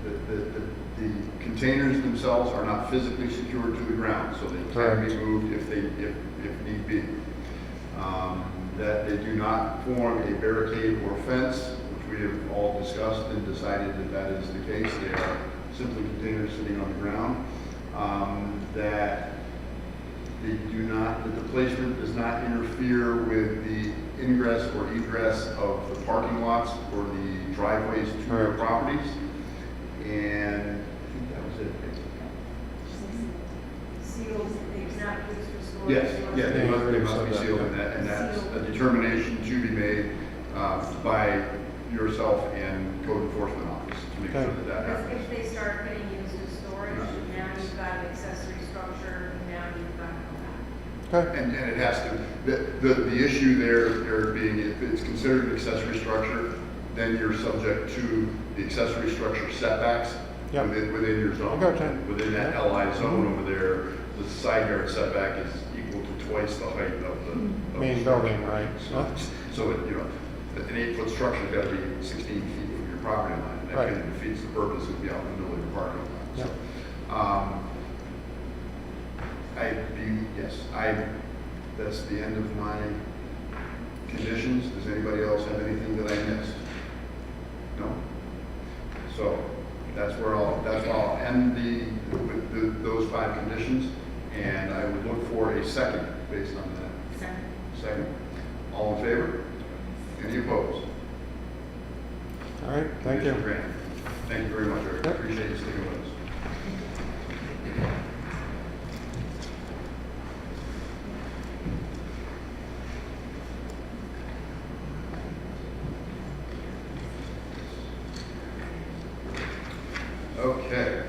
the containers themselves are not physically secured to the ground, so they can Correct. be moved if need be. That they do not form a barricade or fence, which we have all discussed and decided that that is the case. They are simply containers sitting on the ground. That they do not, that the placement does not interfere with the ingress or egress of the parking lots or the driveways to their Correct. properties. And I think that was it. Sealed, they cannot be used for storage. Yes, yeah, they must be sealed, and that's a determination to be made by yourself and code enforcement office to make sure that that Because happens. if they start getting used as storage, now you've got an accessory structure, now you've got to come back. Okay. And it has to, the issue there being, if it's considered an accessory structure, then you're subject to the accessory structure setbacks Yep. within your zone. I gotcha. Within that Yep. LI zone over there, the side yard setback is equal to twice the height of the. Main building, right? So, it, you know, an 8-foot structure's gotta be 16 feet from your property line. And that Right. kind of defeats the purpose of the out in the middle of your parking lot. Yep. That's the end of my conditions. Does anybody else have anything that I missed? No? So, that's where I'll end those 5 conditions, and I would look for a second based on that. Second. Second. All in favor? Any opposed? All right, thank you. Mr. Grant. Thank you very much, Eric. I Yep. appreciate you sticking with us. Okay.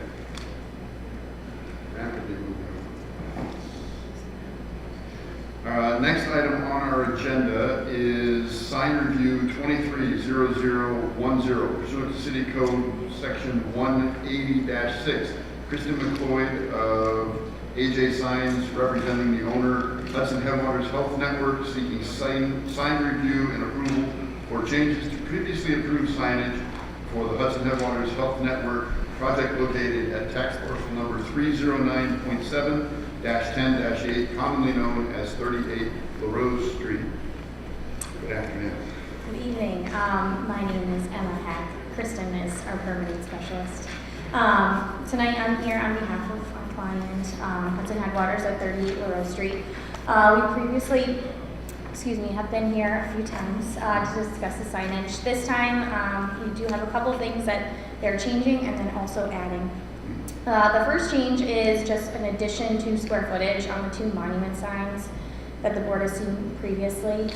Rapidly moving on. Next item on our agenda is sign review 230010, pursuant to City Code Section 180-6. Kristen McCoy of AJ Signs, representing the owner, Hudson Headwaters Health Network, seeking sign review and approval for changes to previously approved signage for the Hudson Headwaters Health Network project located at tax parcel number 309.7-10-8, commonly known as 38 LaRose Street. Good afternoon. Good evening. My name is Emma Hack. Kristen is our permitting specialist. Tonight I'm here on behalf of our client, Hudson Headwaters at 38 LaRose Street. We previously, have been here a few times to discuss the signage. This time, we do have a couple things that they're changing and then also adding. The first change is just an addition to square footage on the 2 monument signs that the board has seen previously.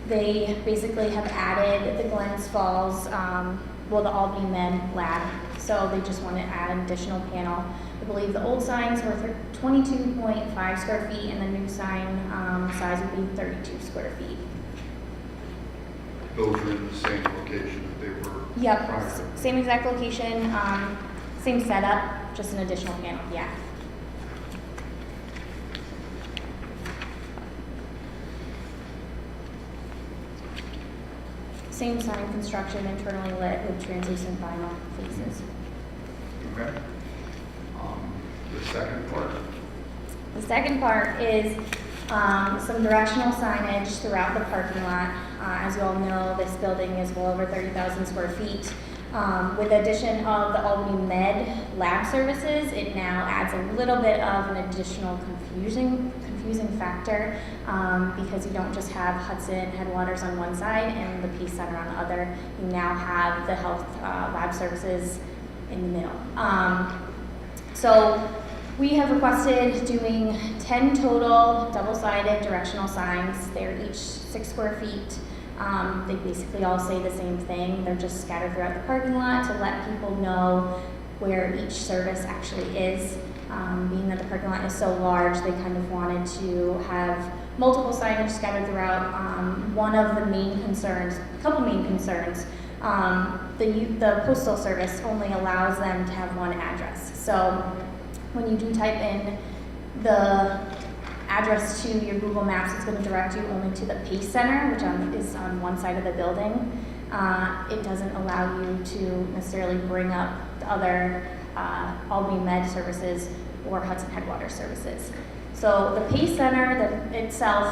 They basically have added the Glens Falls, the Albany Med Lab. So they just want to add an additional panel. I believe the old signs were 22.5 square feet and the new sign size would be 32 square feet. Those are in the same location that they were Yep, prior. same exact location, same setup, just an additional panel, yeah. Same sign construction, internally lit with translucent vinyl faces. Okay. The second part. The second part is some directional signage throughout the parking lot. As you all know, this building is well over 30,000 square feet. With the addition of the Albany Med Lab services, it now adds a little bit of an additional confusing factor because you don't just have Hudson Headwaters on one side and the Peace Center on the other. You now have the health lab services in the middle. So we have requested doing 10 total double-sided directional signs. They're each 6 square feet. They basically all say the same thing. They're just scattered throughout the parking lot to let people know where each service actually is. Being that the parking lot is so large, they kind of wanted to have multiple signage scattered throughout. One of the main concerns, a couple main concerns, the postal service only allows them to have one address. So when you do type in the address to your Google Maps, it's going to direct you only to the Pace Center, which is on one side of the building. It doesn't allow you to necessarily bring up the other Albany Med services or Hudson Headwaters services. So the Pace Center itself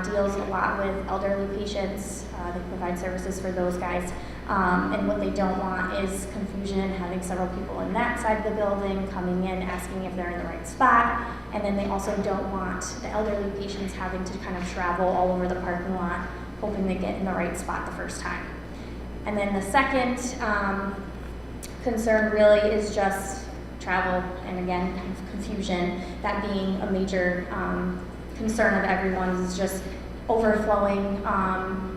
deals a lot with elderly patients. They provide services for those guys. And what they don't want is confusion, having several people in that side of the building coming in, asking if they're in the right spot. And then they also don't want the elderly patients having to kind of travel all over the parking lot, hoping they get in the right spot the first time. And then the second concern really is just travel and again, kind of confusion. That being a major concern of everyone's is just overflowing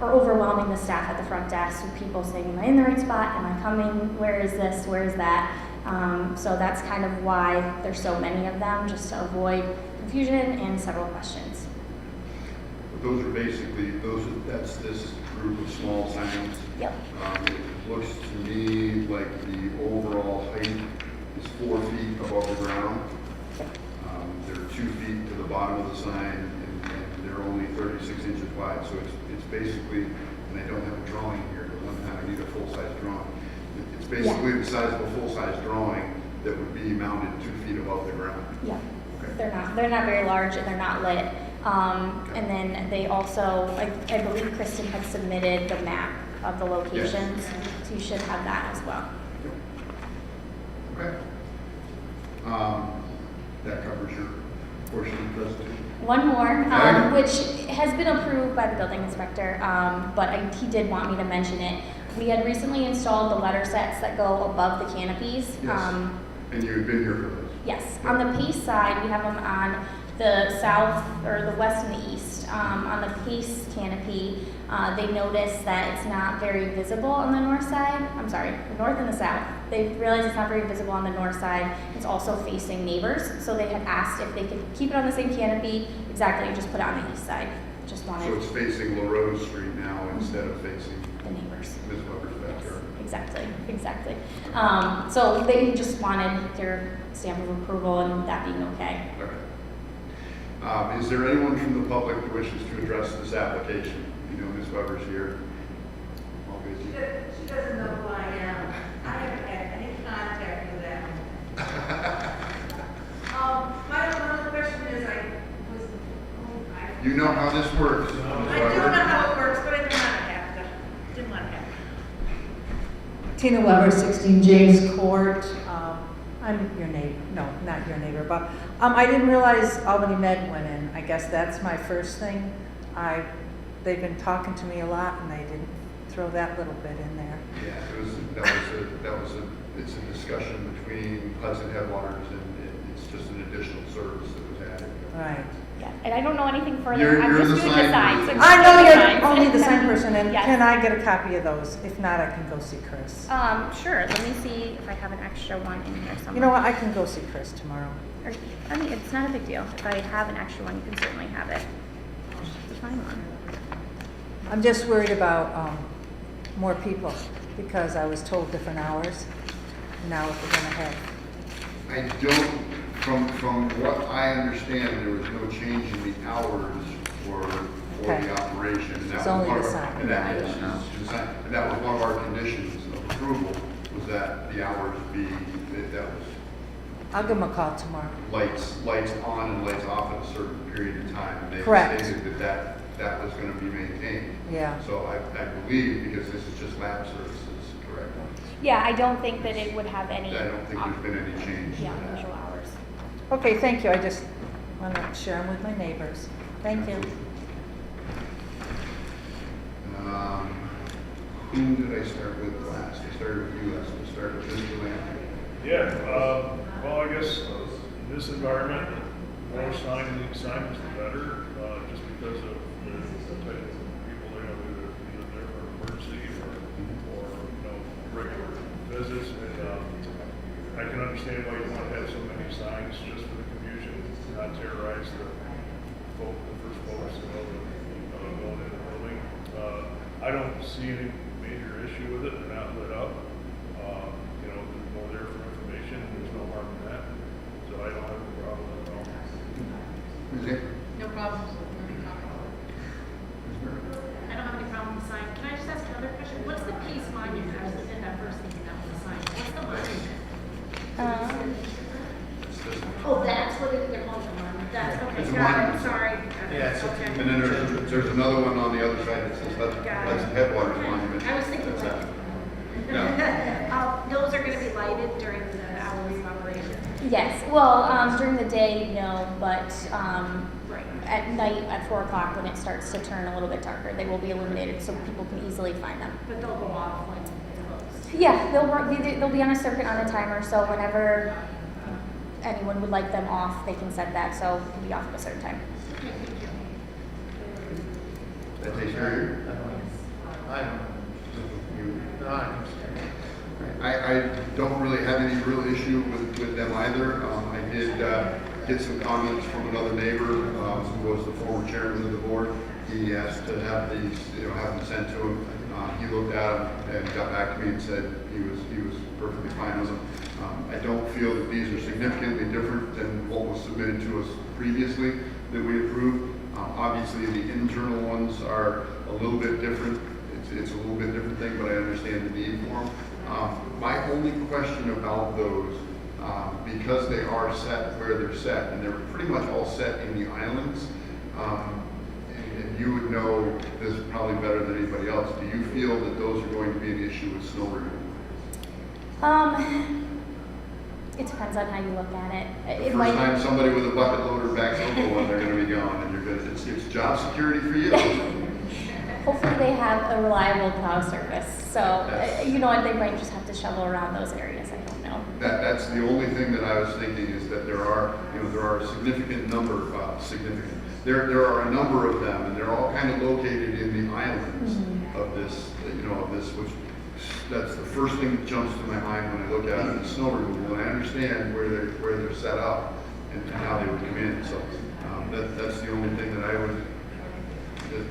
or overwhelming the staff at the front desk with people saying, am I in the right spot? Am I coming? Where is this? Where is that? So that's kind of why there's so many of them, just to avoid confusion and several questions. Those are basically, that's this group of small signs. Yep. It looks to me like the overall height is 4 feet above the ground. They're 2 feet to the bottom of the sign, and they're only 36 inches wide. So it's basically, and I don't have a drawing here, but one time I need a full-size drawing. It's basically the size of a full-size drawing that would be mounted 2 feet above the ground. Yeah. Okay. They're not very large and they're not lit. And then they also, I believe Kristen had submitted the map of the locations, so you should have that as well. Okay. That covers your portion of the presentation. One more, Okay. which has been approved by the building inspector, but he did want me to mention it. We had recently installed the letter sets that go above the canopies. Yes. And you've been here for this? Yes, on the Pace side, we have them on the south, or the west and the east. On the Pace canopy, they noticed that it's not very visible on the north side. I'm sorry, the north and the south. They realized it's not very visible on the north side. It's also facing neighbors, so they had asked if they could keep it on the same canopy, exactly, and just put it on the east side. Just wanted So it's facing LaRose Street now instead of facing the neighbors. Ms. Weber's backyard. Exactly. So they just wanted their stamp of approval and that being okay. Okay. Is there anyone from the public who wishes to address this application? You know, Ms. Weber's here. All good. She doesn't know who I am. I haven't had any contact with them. My other question is, You know how this works, Ms. I do Weber. know how it works, but I didn't want to have to. Didn't want to have to. Tina Weber, 16 James Court. I'm your neighbor, no, not your neighbor, but I didn't realize Albany Med went in. I guess that's my first thing. They've been talking to me a lot, and they didn't throw that little bit in there. Yeah, it's a discussion between Hudson Headwaters, and it's just an additional service that was added. Right. Yeah, and I don't know anything further. You're I'm the just doing the sign signs. person. So I just know doing you're signs. only the sign person, and Yes. can I get a copy of those? If not, I can go see Chris. Sure. Let me see if I have an extra one in here somewhere. You know what, I can go see Chris tomorrow. I mean, it's not a big deal. If I have an extra one, you can certainly have it. Just find one. I'm just worried about more people, because I was told different hours. Now if we're gonna have, I don't, from what I understand, there was no change in the hours for Okay. the operation. And that It's was only part the of- sign. And that I was, don't know. and that was one of our conditions of approval, was that the hours be, that was I'll give him a call tomorrow. lights on and lights off at a certain period of time. And they Correct. stated that was gonna be maintained. Yeah. So I believe, because this is just lab services, correct? Yeah, I don't think that it would have any. I don't think there's been any change to Yeah, that. unusual hours. Okay, thank you. I just want to share them with my neighbors. Thank you. Who did I start with last? I started with you last. We'll start with Mr. Lamb. Yeah, well, I guess in this environment, more signs the better, just because of the type of people that are either there for emergency or regular visits. And I can understand why you want to have so many signs just for the confusion, not terrorize the first folks going in the building. I don't see any major issue with it. They're not lit up. There's more there for information. There's no harm in that. So I don't have a problem at all. No problem. I don't have any problem with the sign. Can I just ask another question? What's the Peace Monument? I was looking at that first thing, that was the sign. What's the monument? Oh, that's what they're calling the monument. That's, okay, It's a got it, monument. sorry. Yeah, it's a- Okay. And then there's another one on the other side that says that's Headwaters Monument. I was thinking That's like. that. No. Those are gonna be lighted during the hours of operation. Yes, well, during the day, no, but Right. at night at 4 o'clock when it starts to turn a little bit darker, they will be illuminated so people can easily find them. But they'll go off when it's closed. Yeah, they'll be on a circuit on a timer, so whenever anyone would like them off, they can set that, so it can be off at a certain time. That takes care of you? I don't know. No, I understand. I don't really have any real issue with them either. I did get some comments from another neighbor, who was the former chairman of the board. He asked to have these, have them sent to him. He looked at them and got back to me and said he was perfectly fine with them. I don't feel that these are significantly different than what was submitted to us previously that we approved. Obviously, the internal ones are a little bit different. It's a little bit different thing, but I understand the need for them. My only question about those, because they are set where they're set, and they're pretty much all set in the islands, and you would know this probably better than anybody else, do you feel that those are going to be an issue with snow removal? It depends on how you look at it. The first time somebody with a bucket loader backs over one, they're gonna be gone, and it's job security for you. Hopefully they have a reliable plow surface, so, you know what, they might just have to shovel around those areas, I don't know. That's the only thing that I was thinking, is that there are a significant number, there are a number of them, and they're all kind of located in the islands of this, which, that's the first thing that jumps to my mind when I look at it, is snow removal, and I understand where they're set up and how they would come in, so, that's the only thing that I would,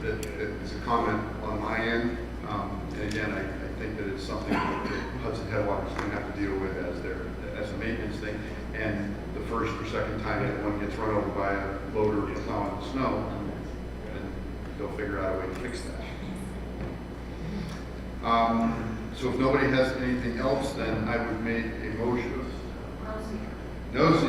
that is a comment on my end, and again, I think that it's something that Hudson Headwater is going to have to deal with as a maintenance thing, and the first or second time that one gets run over by a loader plowing the snow, and they'll figure out a way to fix that. So if nobody has anything else, then I would make a motion. Nosy.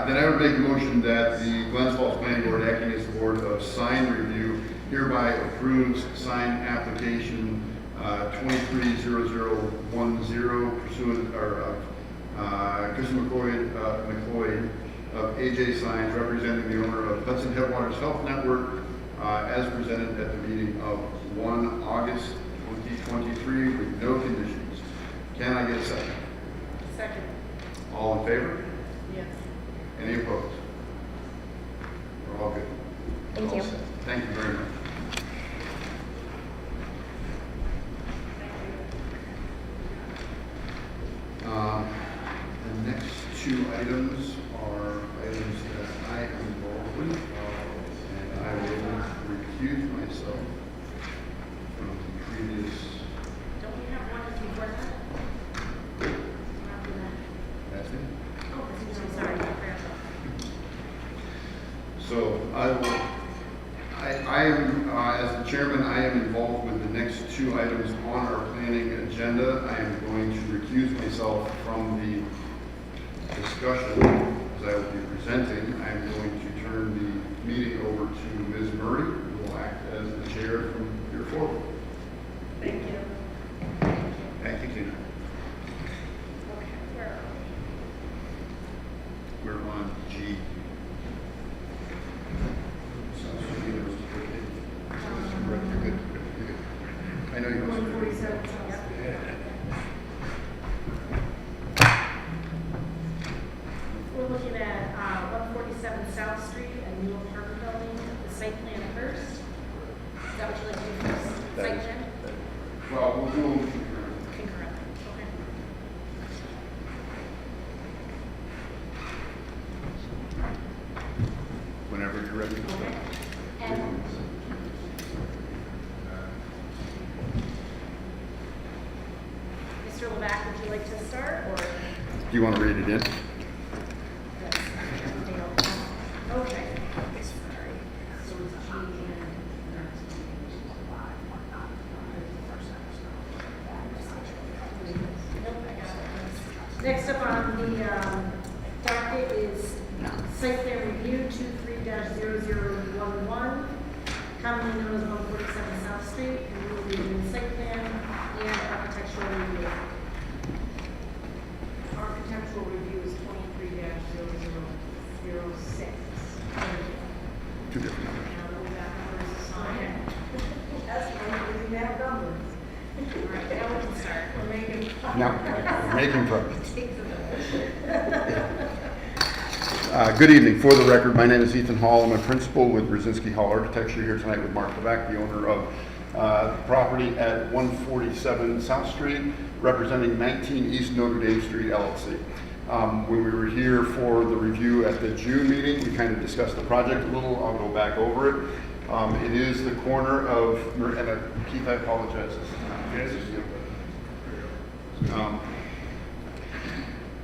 Then I would make a motion that the Glens Falls Planning Board, acting as the Board of Sign Review, hereby approves sign application 230010 pursuant of Christian McCoy of AJ Signs, representing the owner of Hudson Headwaters Health Network, as presented at the meeting of 1 August 2023 with no conditions. Can I get a second? Second. All in favor? Yes. Any opposed? We're all good. Thank you. All set. Thank you very much. The next two items are items that I am involved with, and I will recuse myself from the previous. Don't we have one before that? That's it. Oh, I'm sorry, I forgot. So I am, as the chairman, I am involved with the next two items on our planning agenda. I am going to recuse myself from the discussion as I will be presenting. I am going to turn the meeting over to Ms. Murray, who will act as the chair from here forward. Thank you. Thank you, Tina. Okay, where are we? We're on G. I know you must. 147 South We're looking at 147 South Street, a new apartment building, the site plan first. Is that what you'd like to do first? Site plan? Well, we'll do them Concurrent. Okay. whenever you're ready. Okay. And Mr. Levack, would you like to start, or? Do you want to read it in? Okay. So it's G and Next up on the docket is site plan review 23-0011, commonly known as 147 South Street, and we will be doing site plan and architectural review. architectural review is 23-0006. Two different numbers. Now, that number is assigned. That's one, because you have numbers. All right, now we can start. We're making. No, making progress. Good evening. For the record, my name is Ethan Hall. I'm a principal with Brzezinski Hall Architecture here tonight with Mark Levack, the owner of the property at 147 South Street, representing 19 East Notre Dame Street LLC. When we were here for the review at the June meeting, we kind of discussed the project a little. I'll go back over it. It is the corner of, and Keith, I apologize.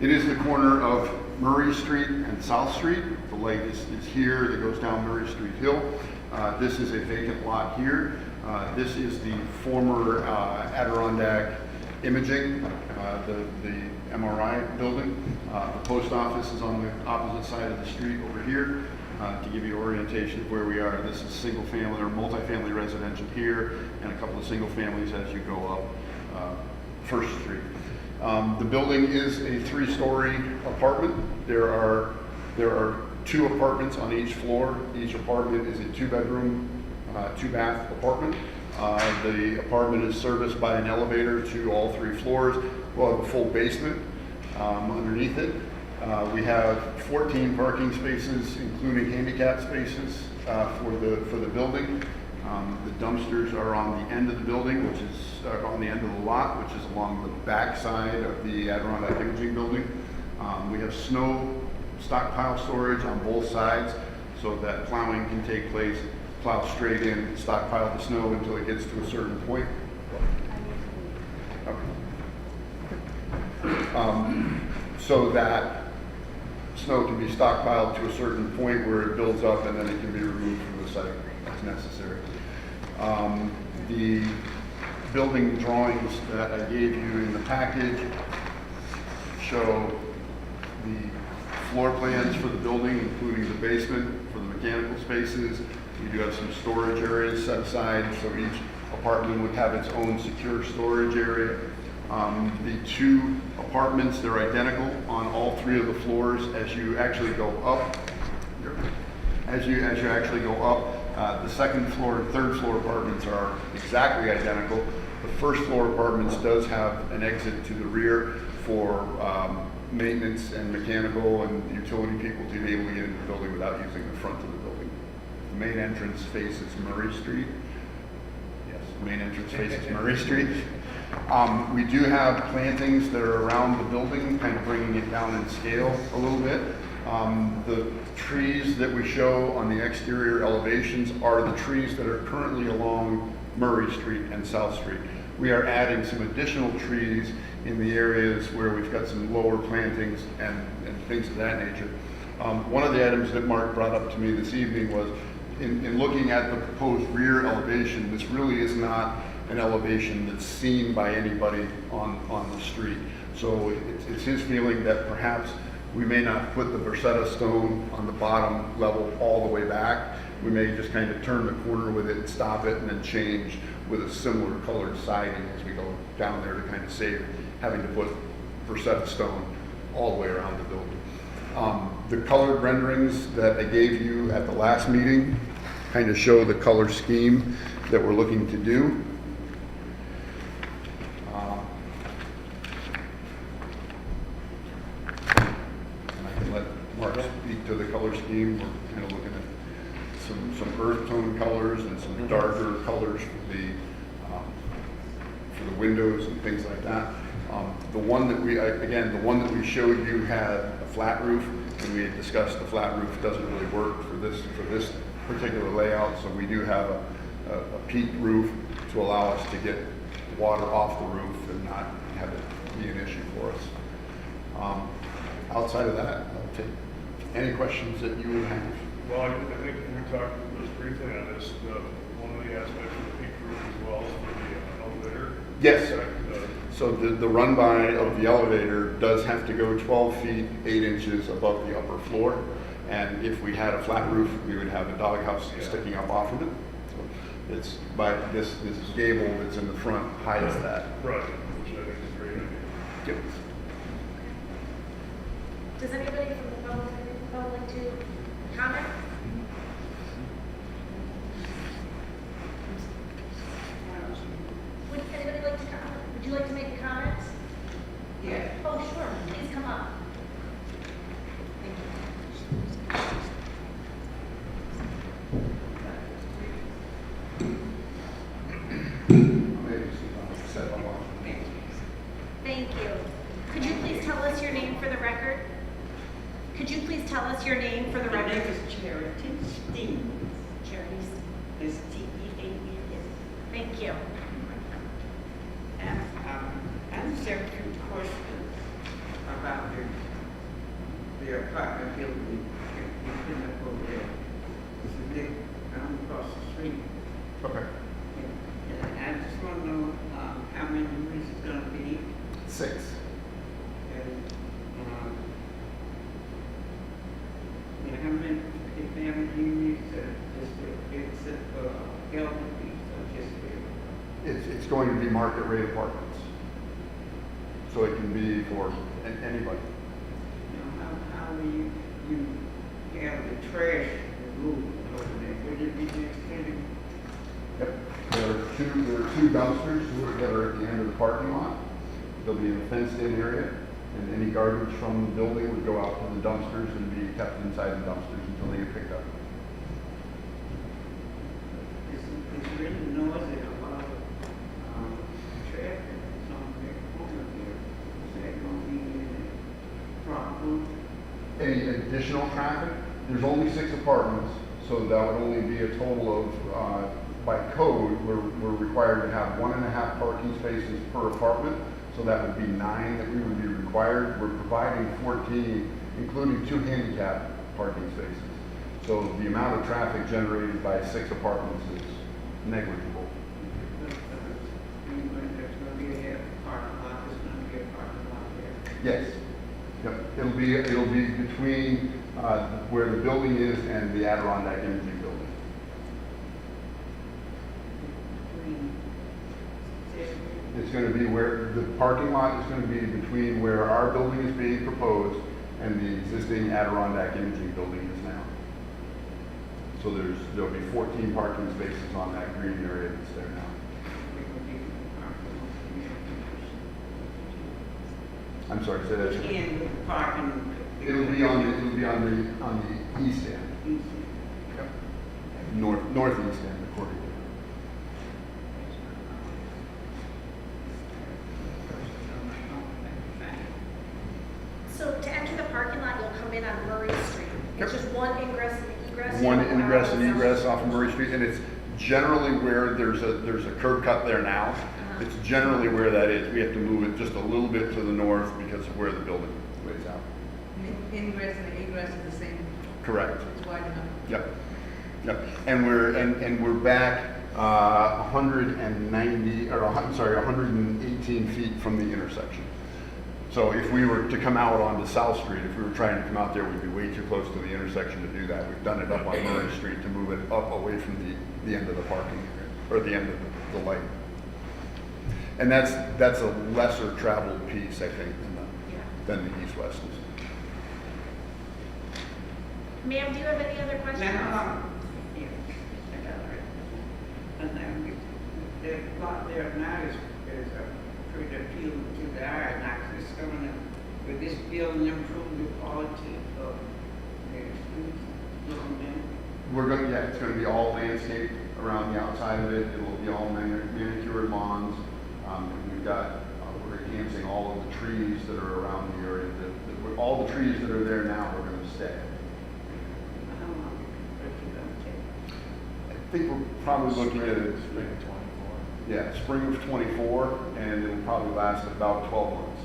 It is the corner of Murray Street and South Street. The light is here that goes down Murray Street Hill. This is a vacant lot here. This is the former Adirondack Imaging, the MRI building. The post office is on the opposite side of the street over here. To give you orientation of where we are, this is single family or multifamily residential here, and a couple of single families as you go up First Street. The building is a 3-story apartment. There are 2 apartments on each floor. Each apartment is a 2-bedroom, 2-bath apartment. The apartment is serviced by an elevator to all 3 floors. We'll have a full basement underneath it. We have 14 parking spaces, including handicap spaces for the building. The dumpsters are on the end of the building, which is on the end of the lot, which is along the back side of the Adirondack Imaging building. We have snow stockpile storage on both sides so that plowing can take place, plow straight in, stockpile the snow until it gets to a certain point. So that snow can be stockpiled to a certain point where it builds up and then it can be removed from the site as necessary. The building drawings that I gave you in the package show the floor plans for the building, including the basement for the mechanical spaces. We do have some storage areas set aside, so each apartment would have its own secure storage area. The 2 apartments, they're identical on all 3 of the floors. As you actually go up, the 2nd floor and 3rd floor apartments are exactly identical. The 1st floor apartments does have an exit to the rear for maintenance and mechanical and utility people to be able to get into the building without using the front of the building. The main entrance faces Murray Street. Yes, the main entrance faces Murray Street. We do have plantings that are around the building, kind of bringing it down in scale a little bit. The trees that we show on the exterior elevations are the trees that are currently along Murray Street and South Street. We are adding some additional trees in the areas where we've got some lower plantings and things of that nature. One of the items that Mark brought up to me this evening was in looking at the proposed rear elevation, this really is not an elevation that's seen by anybody on the street. So it's his feeling that perhaps we may not put the Versetta stone on the bottom level all the way back. We may just kind of turn the corner with it, stop it, and then change with a similar colored siding as we go down there to kind of save having to put Versetta stone all the way around the building. The colored renderings that I gave you at the last meeting kind of show the color scheme that we're looking to do. Mark speak to the color scheme. We're kind of looking at some earth tone colors and some darker colors for the windows and things like that. The one that we showed you had a flat roof, and we had discussed the flat roof doesn't really work for this particular layout. So we do have a peaked roof to allow us to get water off the roof and not have it be an issue for us. Outside of that, I'll take any questions that you would have. Well, I think we talked just briefly on this, one of the aspects of the peak roof as well is for the elevator. Yes, sir. So the run-by of the elevator does have to go 12 feet, 8 inches above the upper floor. And if we had a flat roof, we would have a doghouse sticking up off of it. So it's by this gable that's in the front hides that. Right, which I think is a great idea. Yep. Does anybody from the public like to comment? Would anybody like to comment? Would you like to make a comment? Yeah. Oh, sure, please come up. Thank you. Thank you. Could you please tell us your name for the record? Charity Stevens. Charities. It's T-E-A-V-S. Thank you. And I just have a few questions about the apartment building you put up over there. It's a big, across the street. Okay. And I just want to know how many units it's going to be. 6. And how many, if how many units except for elderly, so just for It's going to be market rate apartments. So it can be for anybody. how will you have the trash removed over there? Would it be next to Yep. There are two dumpsters that are at the end of the parking lot. They'll be in a fenced-in area, and any garbage from the building would go out to the dumpsters and be kept inside the dumpsters until they get picked up. it's really noisy, a lot of traffic is on that corner there. Is that going to be any problem? Any additional traffic? There's only 6 apartments, so that would only be a total of, by code, we're required to have 1.5 parking spaces per apartment. So that would be 9 that we would be required. We're providing 14, including 2 handicap parking spaces. So the amount of traffic generated by 6 apartments is negligible. There's going to be a parking lot, there's going to be a parking lot there. Yes. Yep. It'll be between where the building is and the Adirondack Imaging Building. It's going to be where the parking lot is going to be between where our building is being proposed and the existing Adirondack Imaging Building is now. So there'll be 14 parking spaces on that green area that's there now. I'm sorry, say that again. And with parking. It'll be on the east end. Yep. Northeast end, according to. So to enter the parking lot, you'll come in on Murray Street. It's Yep. just one ingress and egress. One You don't go ingress out and south. egress off of Murray Street, and it's generally where there's a curb cut there now. It's generally where that is. We have to move it just a little bit to the north because of where the building lays out. Ingress and egress is the same, Correct. it's wide enough. Yep. Yep. And we're back 190, or I'm sorry, 118 feet from the intersection. So if we were to come out onto South Street, if we were trying to come out there, we'd be way too close to the intersection to do that. We've done it up on Murray Street to move it up away from the end of the parking area, or the end of the light. And that's a lesser traveled piece, I think, than the east-west is. Ma'am, do you have any other questions? Yes, I got it. And then the lot there now is pretty appealing to the eye, and I just going to, with this building improve the quality of the streets looking in. It's gonna be all landscaped around the outside of it. It'll be all manicured lawns. We're enhancing all of the trees that are around the area. All the trees that are there now are gonna stay. How long is it going to take? I think we're probably looking at it. Yeah, spring of 24, and it'll probably last about 12 months.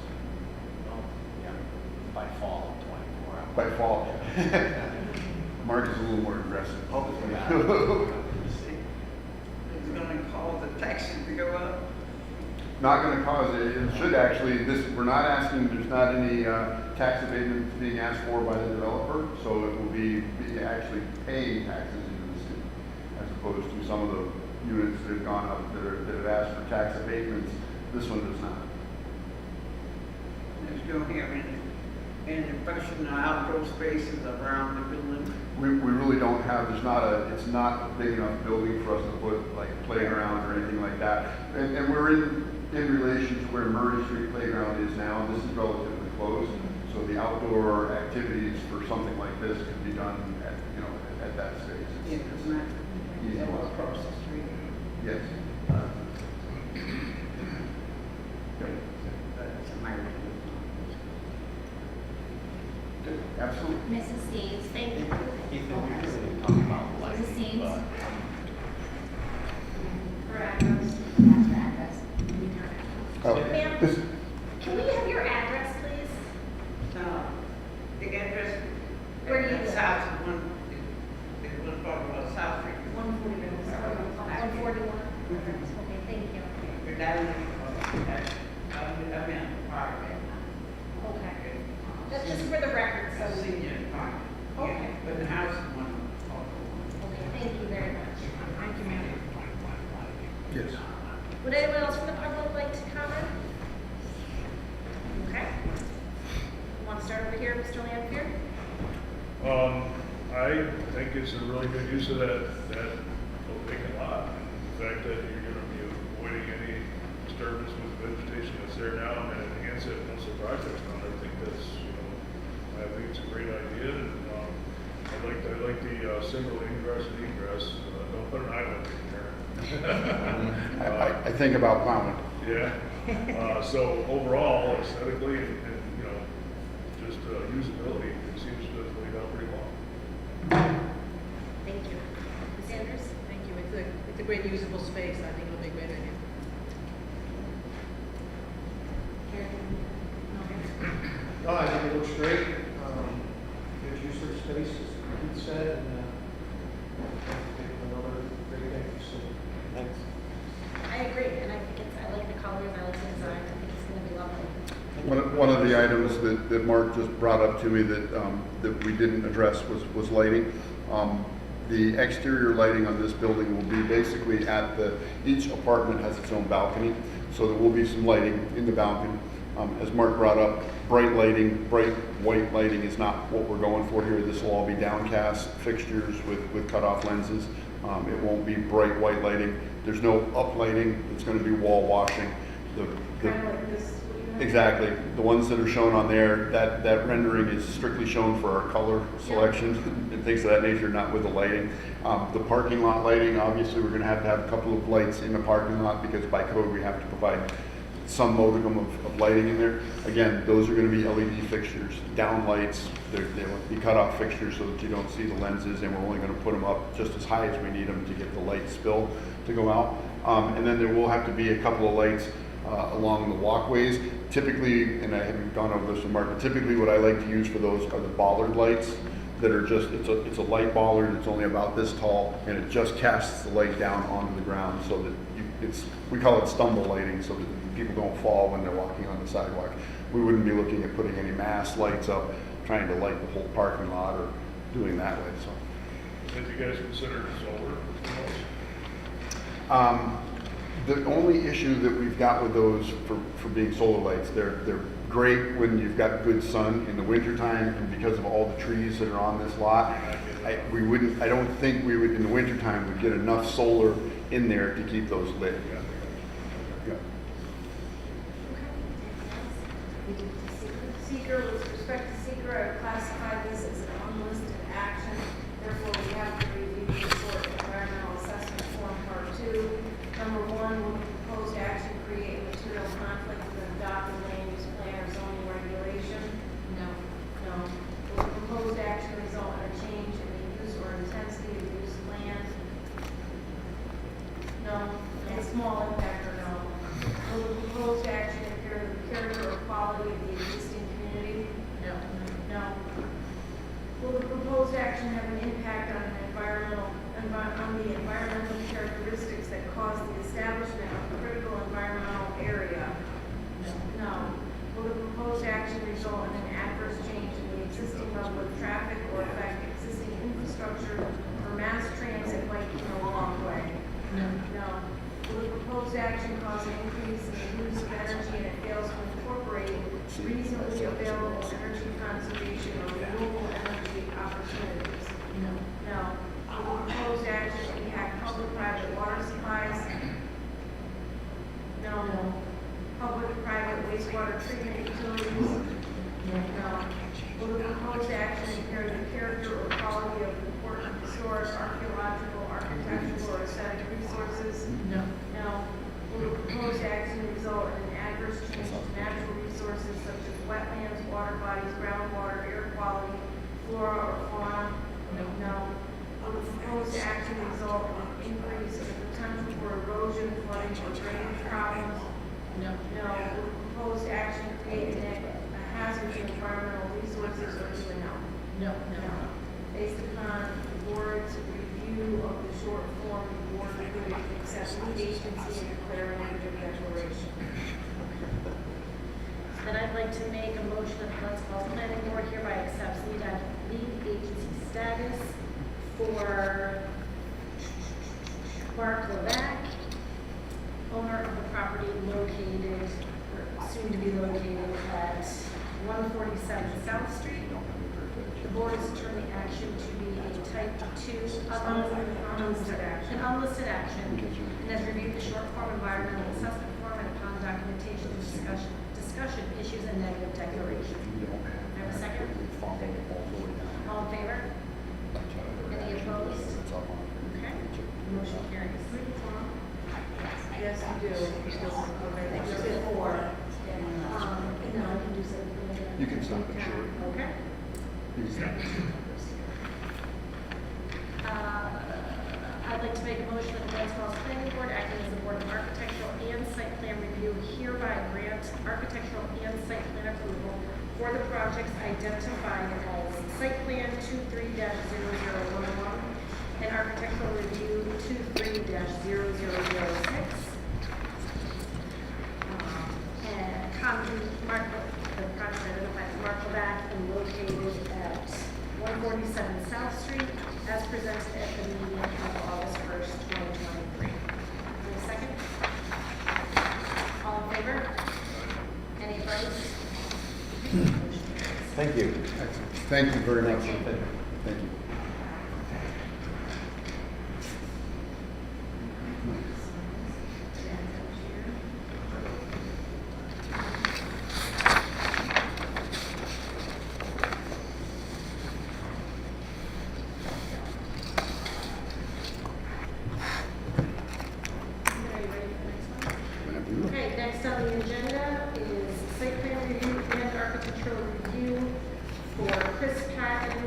By fall of 24. By fall. Mark is a little more aggressive. It's going to cause the taxes to go up. Not going to cause it. It should actually. We're not asking. There's not any tax abatement being asked for by the developer, so it will be actually paying taxes into the city, as opposed to some of the units that have gone up that have asked for tax abatements. This one does not. There's going to have any personal outdoor spaces around the building. We really don't have. It's not a big enough building for us to put like playgrounds or anything like that. And we're in relation to where Murray Street Playground is now. This is relatively close, so the outdoor activities for something like this could be done at that space. Yeah, it's not Easy. across the street. Yes. Absolutely. Mrs. Steves, thank you. Ethan, we really didn't talk about lighting, Is it scenes? but For address? That's for address. Oh, Ma'am, this- can we have your address, please? The address, Where do you live? south, it was talking about South Street. 141. Okay, thank you. You're down in, I'm in the park. Okay. That's just for the record, so. Senior park. Okay. But the house is one. Okay, thank you very much. Thank you, ma'am. Yes. Would anyone else from the public like to comment? Okay. Want to start over here, Mr. Lanfear? I think it's a really good use of that vacant lot. The fact that you're gonna be avoiding any disturbance with the vegetation that's there now and enhance it once the project's done. I think that's, I think it's a great idea, and, I like the single ingress and egress. Don't put an island in there. I think about plowing. Yeah. So overall, aesthetically and just usability, it seems to have laid out pretty well. Thank you. Ms. Sanders? Thank you. It's a great usable space. I think it'll be a great idea. No, I think it looks great. Good use of space, as Keith said, and I think another great thing for city. Thanks. I agree, and I like the colors, I like the design, I think it's gonna be lovely. One of the items that Mark just brought up to me that we didn't address was lighting. The exterior lighting on this building will be basically each apartment has its own balcony, so there will be some lighting in the balcony. As Mark brought up, bright white lighting is not what we're going for here. This will all be downcast fixtures with cutoff lenses. It won't be bright white lighting. There's no uplighting. It's going to be wall washing. Kind of like this. Exactly. The ones that are shown on there, that rendering is strictly shown for our color selection and things of that nature, not with the lighting. The parking lot lighting, obviously, we're going to have a couple of lights in the parking lot because by code we have to provide some modicum of lighting in there. Again, those are going to be LED fixtures, down lights. They'll be cut off fixtures so that you don't see the lenses, and we're only going to put them up just as high as we need them to get the light spill to go out. And then there will have to be a couple of lights along the walkways. Typically, and I haven't gone over this with Mark, but typically what I like to use for those are the bollard lights that are just, it's a light bollard, it's only about this tall, and it just casts the light down onto the ground so that we call it stumble lighting, so that people don't fall when they're walking on the sidewalk. We wouldn't be looking at putting any mass lights up, trying to light the whole parking lot or doing that way, so. Did you guys consider solar? The only issue that we've got with those for being solar lights, they're great when you've got good sun in the wintertime, and because of all the trees that are on this lot, I don't think we would, in the wintertime, would get enough solar in there to keep those lit. Yeah. Seeker, with respect to seeker, I've classified this as an unlisted action. Therefore, we have to review the sort of environmental assessment form part 2. Number 1, will the proposed action create a material conflict with an adopted land use plan or zoning regulation? No. No. Will the proposed action result in a change in the use or intensity of the use of land? No. A small impact or no. Will the proposed action impair the character or quality of the existing community? No. No. Will the proposed action have an impact on the environmental characteristics that cause the establishment of a critical environmental area? No. Will the proposed action result in an adverse change in the existing level of traffic or affect existing infrastructure for mass transit, biking, or walkway? No. No. Will the proposed action cause an increase in the use of energy and it fails to incorporate reasonably available energy conservation or renewable energy opportunities? No. No. Will the proposed action impact public-private water supplies? No. No. Public-private wastewater treatment utilities? No. Will the proposed action impair the character or quality of important historic, archaeological, architectural, or aesthetic resources? No. No. Will the proposed action result in an adverse change to natural resources such as wetlands, water bodies, groundwater, air quality, flora, or fauna? No. No. potential for erosion, flooding, or drainage problems? No. No. Will the proposed action create a hazard to environmental resources, or do a no? No. Based upon the board's review of the short form, the board could accept lead agency and declare a negative declaration. Then I'd like to make a motion that the Glens Falls Planning Board hereby accepts lead agency status for Mark Levac, owner of the property located, or soon to be located at 147 South Street. The board has determined the action to be a type 2 Unlisted action. an unlisted action, and has reviewed the short form environmental assessment form and upon documentation and discussion issues a negative declaration. Do I have a second? All in favor? Any opposed? Okay, motion carries. Yes, you do. You still, okay, You you said said four. four. No, I can do something. You can stop it short. Okay. You can stop it. I'd like to make a motion that the Glens Falls Planning Board, acting as the Board of Architectural and Site Plan Review, hereby grant architectural and site plan approval for the projects identified as Site Plan 23-0011 and Architectural Review 23-0006. The project identified as Mark Levac and located at 147 South Street, as presented at the meeting of August 1st, 2023. Any second? All in favor? Any opposed? Thank you. Thank you very much. Thank you. Okay, next on the agenda is site plan review and architectural review for Chris Patton.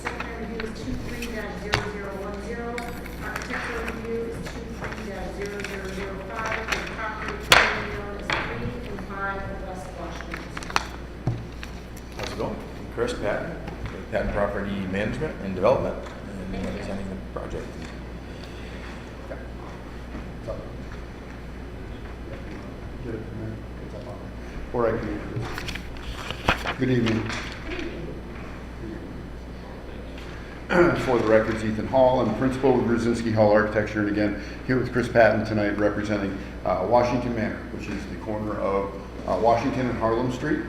Site plan review is 23-0010. Architectural review is 23-0005. The property currently known as 3 and 5 West Washington Street. How's it going? I'm Chris Patton, with Patton Property Management and Development, and representing the project. Get it from there. It's up on there. Or I can use this. Good evening. For the records, Ethan Hall. I'm principal with Brzezinski Hall Architecture, and again, here with Chris Patton tonight representing Washington Manor, which is the corner of Washington and Harlem Street.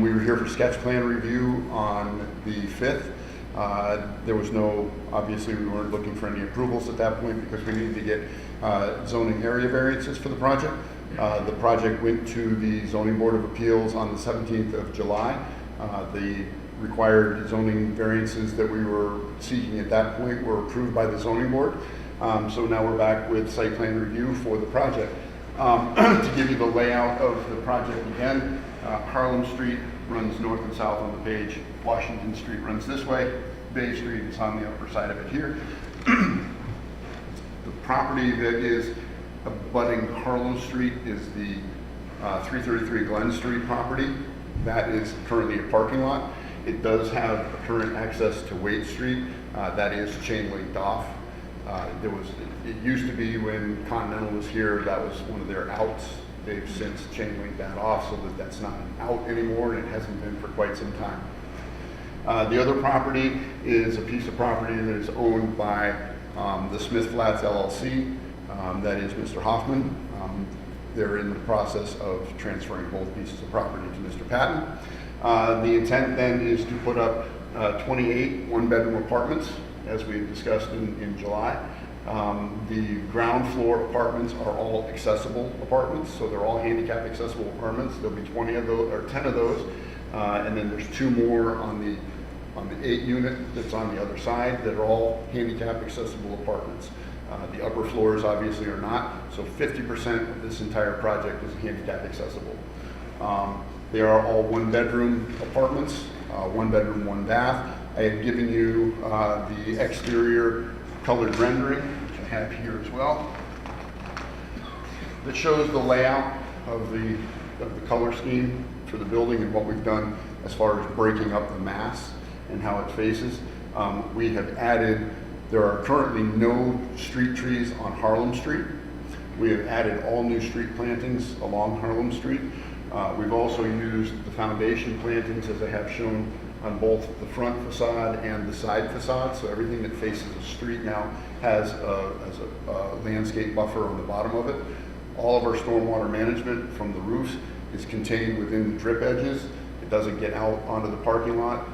We were here for sketch plan review on the 5th. There was no, obviously we weren't looking for any approvals at that point because we needed to get zoning area variances for the project. The project went to the Zoning Board of Appeals on the 17th of July. The required zoning variances that we were seeking at that point were approved by the zoning board. So now we're back with site plan review for the project. To give you the layout of the project again, Harlem Street runs north and south on the page. Washington Street runs this way. Bay Street is on the upper side of it here. The property that is abutting Harlem Street is the 333 Glens Street property. That is currently a parking lot. It does have current access to Waite Street. That is chain linked off. It used to be when Continental was here, that was one of their outs. They've since chain linked that off so that that's not an out anymore, and it hasn't been for quite some time. The other property is a piece of property that is owned by the Smith Flats LLC. That is Mr. Hoffman. They're in the process of transferring both pieces of property to Mr. Patton. The intent then is to put up 28 one-bedroom apartments, as we had discussed in July. The ground floor apartments are all accessible apartments, so they're all handicap accessible apartments. There'll be 20 of those, or 10 of those, and then there's 2 more on the 8 unit that's on the other side that are all handicap accessible apartments. The upper floors obviously are not, so 50% of this entire project is handicap accessible. They are all one-bedroom apartments, 1 bedroom, 1 bath. I have given you the exterior colored rendering, which I have here as well. That shows the layout of the color scheme for the building and what we've done as far as breaking up the mass and how it faces. We have added, there are currently no street trees on Harlem Street. We have added all new street plantings along Harlem Street. We've also used the foundation plantings as I have shown on both the front facade and the side facade. So everything that faces the street now has a landscape buffer on the bottom of it. All of our stormwater management from the roofs is contained within the drip edges. It doesn't get out onto the parking lot.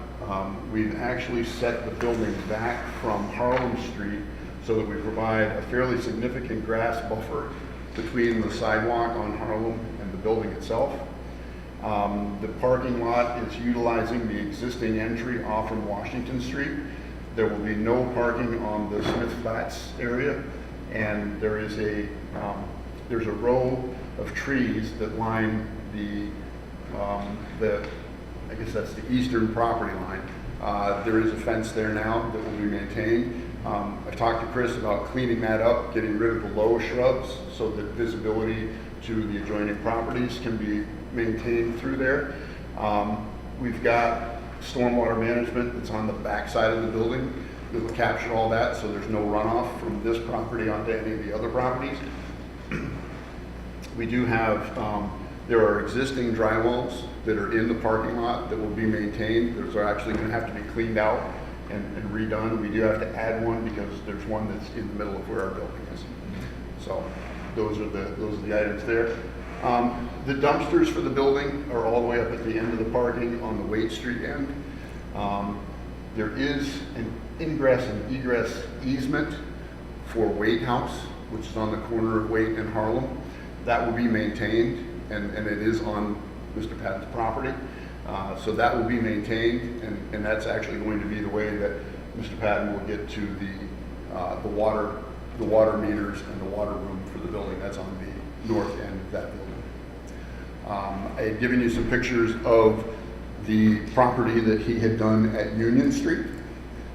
We've actually set the building back from Harlem Street so that we provide a fairly significant grass buffer between the sidewalk on Harlem and the building itself. The parking lot is utilizing the existing entry off from Washington Street. There will be no parking on the Smith Flats area, and there is there's a row of trees that line I guess that's the eastern property line. There is a fence there now that will be maintained. I've talked to Chris about cleaning that up, getting rid of the low shrubs so that visibility to the adjoining properties can be maintained through there. We've got stormwater management that's on the back side of the building that will capture all that so there's no runoff from this property onto any of the other properties. We do have, there are existing dry wells that are in the parking lot that will be maintained. Those are actually going to have to be cleaned out and redone. We do have to add one because there's one that's in the middle of where our building is. So those are the items there. The dumpsters for the building are all the way up at the end of the parking on the Waite Street end. There is an ingress and egress easement for Waite House, which is on the corner of Waite and Harlem. That will be maintained, and it is on Mr. Patton's property. So that will be maintained, and that's actually going to be the way that Mr. Patton will get to the water meters and the water room for the building. That's on the north end of that building. I had given you some pictures of the property that he had done at Union Street.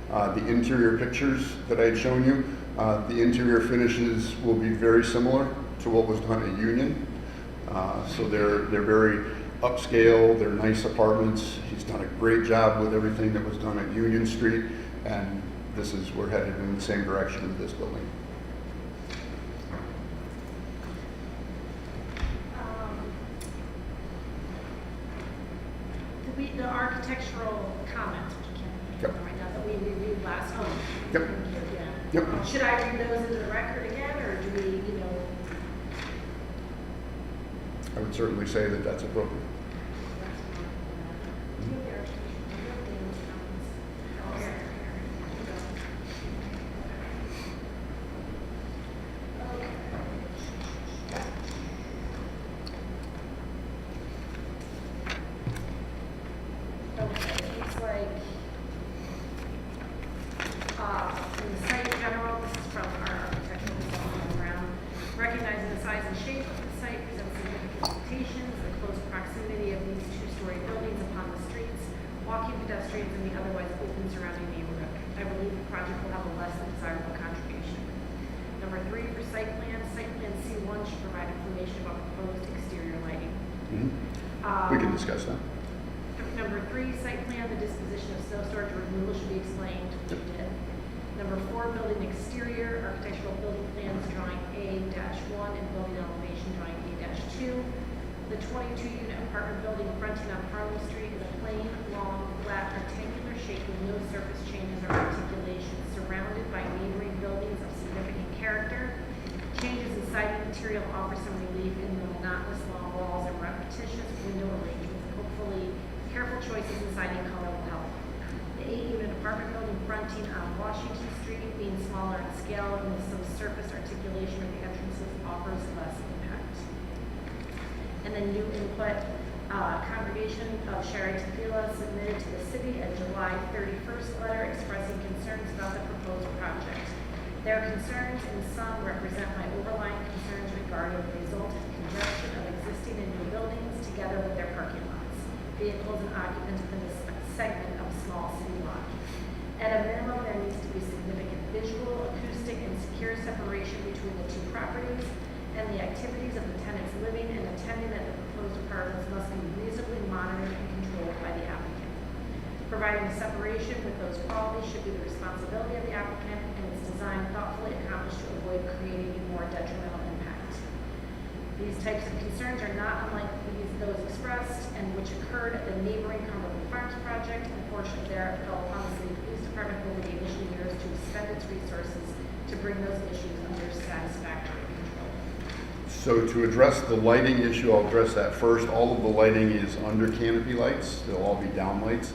The interior pictures that I had shown you, the interior finishes will be very similar to what was done at Union. So they're very upscale, they're nice apartments. He's done a great job with everything that was done at Union Street, and we're headed in the same direction with this building. The architectural comments, which I can't remember right now, that we reviewed last month. Yep. Yeah. Yep. Should I read those into the record again, or do we, I would certainly say that that's appropriate. in the site in general, this is from our architectural development around, recognizing the size and shape of the site presents significant limitations, the close proximity of these two-story buildings upon the streets, walking pedestrians, and the otherwise open surrounding neighborhood. I believe the project will have a less than desirable contribution. Number 3, for site plan C1 should provide information about proposed exterior lighting. We can discuss that. Number 3, site plan, the disposition of snow storage or removal should be explained, which we did. Number 4, building exterior, architectural building plans, drawing A-1, and building elevation, drawing A-2. The 22-unit apartment building fronting on Harlem Street is a plain, long, flat, rectangular shape with no surface changes or articulations, surrounded by neighboring buildings of significant character. Changes in siding material offer some relief in the monotonous long walls and repetitious window arrangements. Hopefully, careful choices in siding color will help. The 8-unit apartment building fronting on Washington Street, being smaller in scale and with some surface articulation of the entrances, offers less impact. And then new input, Congregation of Sherry Tefillah submitted to the city a July 31st letter expressing concerns about the proposed project. Their concerns in sum represent my overlying concerns regarding the resultant congestion of existing and new buildings together with their parking lots, vehicles and occupants within this segment of a small city lot. At a minimum, there needs to be significant visual, acoustic, and secure separation properties, and the activities of the tenants living and attending at the proposed apartments must be reasonably monitored and controlled by the applicant. Providing a separation with those qualities should be the responsibility of the applicant, and its design thoughtfully accomplished to avoid creating a more detrimental impact. These types of concerns are not unlike those expressed and which occurred at the neighboring Cumberland Farms project. Unfortunately, there fell upon the city police department over the initial years to expend its resources to bring those issues under satisfactory control. So to address the lighting issue, I'll address that first. All of the lighting is under canopy lights. They'll all be down lights.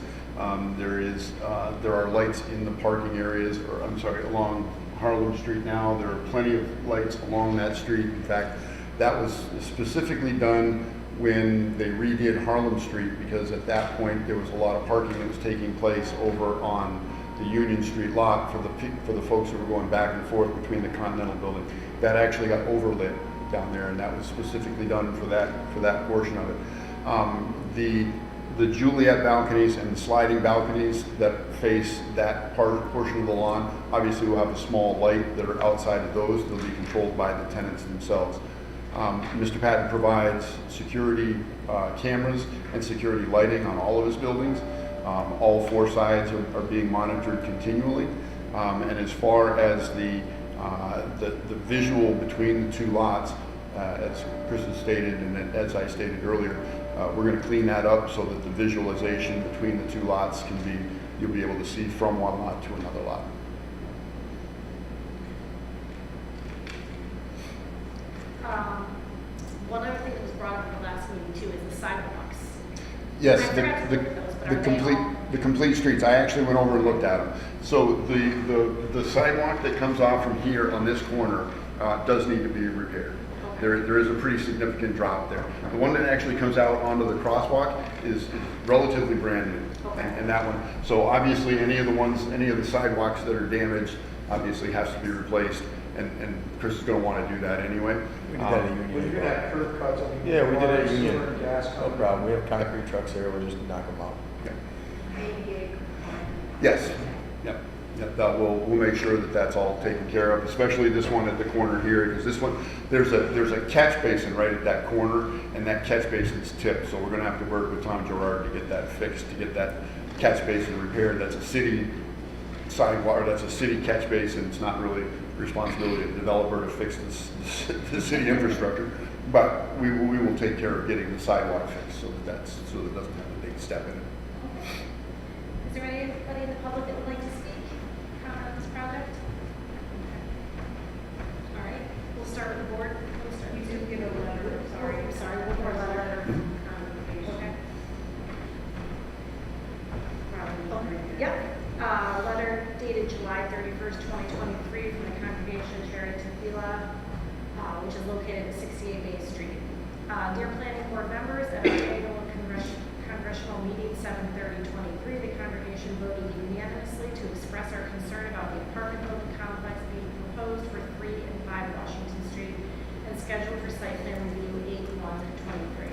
There are lights in the parking areas, or I'm sorry, along Harlem Street now. There are plenty of lights along that street. In fact, that was specifically done when they redid Harlem Street, because at that point there was a lot of parking that was taking place over on the Union Street lot for the folks who were going back and forth between the Continental Building. That actually got overlit down there, and that was specifically done for that portion of it. The Juliet balconies and the sliding balconies that face that portion of the lawn, obviously will have a small light that are outside of those. They'll be controlled by the tenants themselves. Mr. Patton provides security cameras and security lighting on all of his buildings. All four sides are being monitored continually. And as far as the visual between the two lots, as Chris has stated and as I stated earlier, we're going to clean that up so that the visualization between the two lots you'll be able to see from one lot to another lot. One other thing that was brought up at the last meeting too is the sidewalks. Yes, I forgot to look at those, but are they all- the complete streets. I actually went over and looked at them. So the sidewalk that comes off from here on this corner does need to be repaired. There is a pretty significant drop there. The one that actually comes out onto the crosswalk is relatively brand new, and that one. So obviously any of the sidewalks that are damaged obviously has to be replaced, and Chris is going to want to do that anyway. We did that at Union. When you're gonna have curb cuts, I mean. Yeah, we did it at water, Union. sewer, and gas No coming. problem. We have concrete trucks there. We'll just knock them out. Yes, yep. We'll make sure that that's all taken care of, especially this one at the corner here, because this one, there's a catch basin right at that corner, and that catch basin's tipped, so we're gonna have to work with Tom Gerard to get that fixed, to get that catch basin repaired. That's a city sidewalk, that's a city catch basin. It's not really responsibility of the developer to fix the city infrastructure, but we will take care of getting the sidewalk fixed so that it doesn't have a big step in it. Is there anybody in the public that would like to speak on this project? All right, we'll start with the board. You do give a letter, I'm sorry, one more letter. Okay. Yep, letter dated July 31st, 2023 from the Congregation of Charity Tefillah, which is located at 68 Bay Street. Dear Planning Board members, at our annual congressional meeting 7/30/23, the congregation voted unanimously to express our concern about the apartment building complex being proposed for 3 and 5 Washington Street and scheduled for site plan review 8/1/23.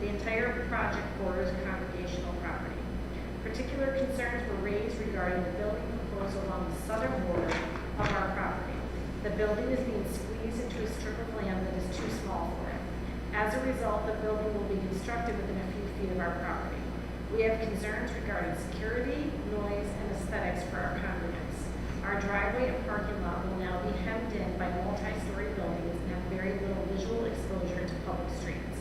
The entire project borders congregational property. Particular concerns were raised regarding the building proposal along the southern border of our property. The building is being squeezed into a strip of land that is too small for it. As a result, the building will be constructed within a few feet of our property. We have concerns regarding security, noise, and aesthetics for our congregants. Our driveway and parking lot will now be hemmed in by multi-story buildings and have very little visual exposure to public streets.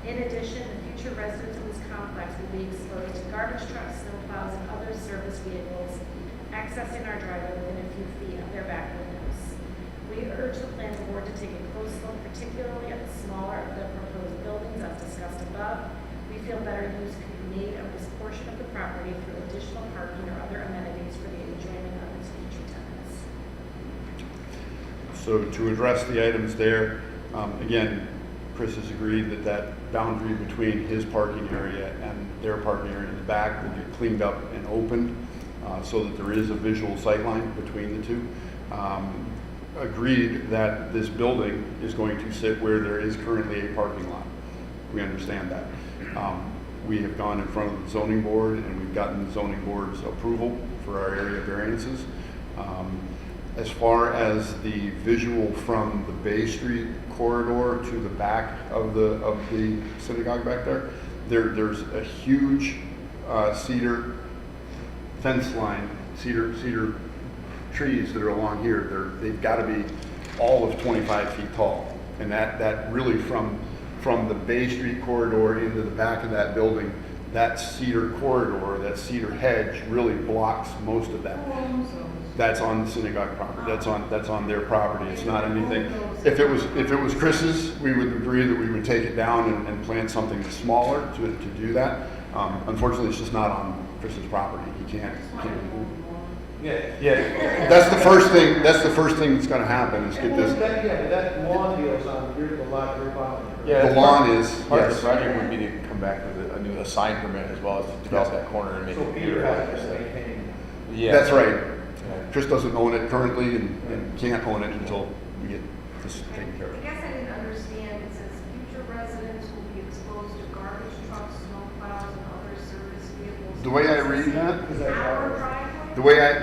In addition, the future residents of this complex will be exposed to garbage trucks, snowplows, and other service vehicles accessing our driveway within a few feet of their back windows. We urge the planning board to take a close look, particularly at the smaller of the proposed buildings as discussed above. We feel better use could be made of this portion of the property through additional parking or other amenities for the enjoyment of its future tenants. So to address the items there, again, Chris has agreed that boundary between his parking area and their parking area in the back will get cleaned up and opened so that there is a visual sightline between the two. Agreed that this building is going to sit where there is currently a parking lot. We understand that. We have gone in front of the zoning board and we've gotten the zoning board's approval for our area variances. As far as the visual from the Bay Street corridor to the back of the synagogue back there, there's a huge cedar fence line, cedar trees that are along here. They've got to be all of 25 feet tall, and that really from the Bay Street corridor into the back of that building, that cedar corridor, that cedar hedge really blocks most of that. That's on the synagogue property. That's on their property. It's not anything. If it was Chris's, we would agree that we would take it down and plant something smaller to do that. Unfortunately, it's just not on Chris's property. He can't. Yeah. That's the first thing. That's the first thing that's going to happen is get this. Yeah, but that lawn deal's on the lot you're buying. Yeah, The lawn is part of yes. the project would be to come back with a new sign permit as well as to develop that corner and make So it Peter beautiful. has to maintain. Yeah. That's right. Yeah. Chris doesn't own it currently and can't own it until we get this taken care I of. guess I didn't understand, it says future residents will be exposed to garbage trucks, snowplows, and other service vehicles. The way I read that, Our driveway? the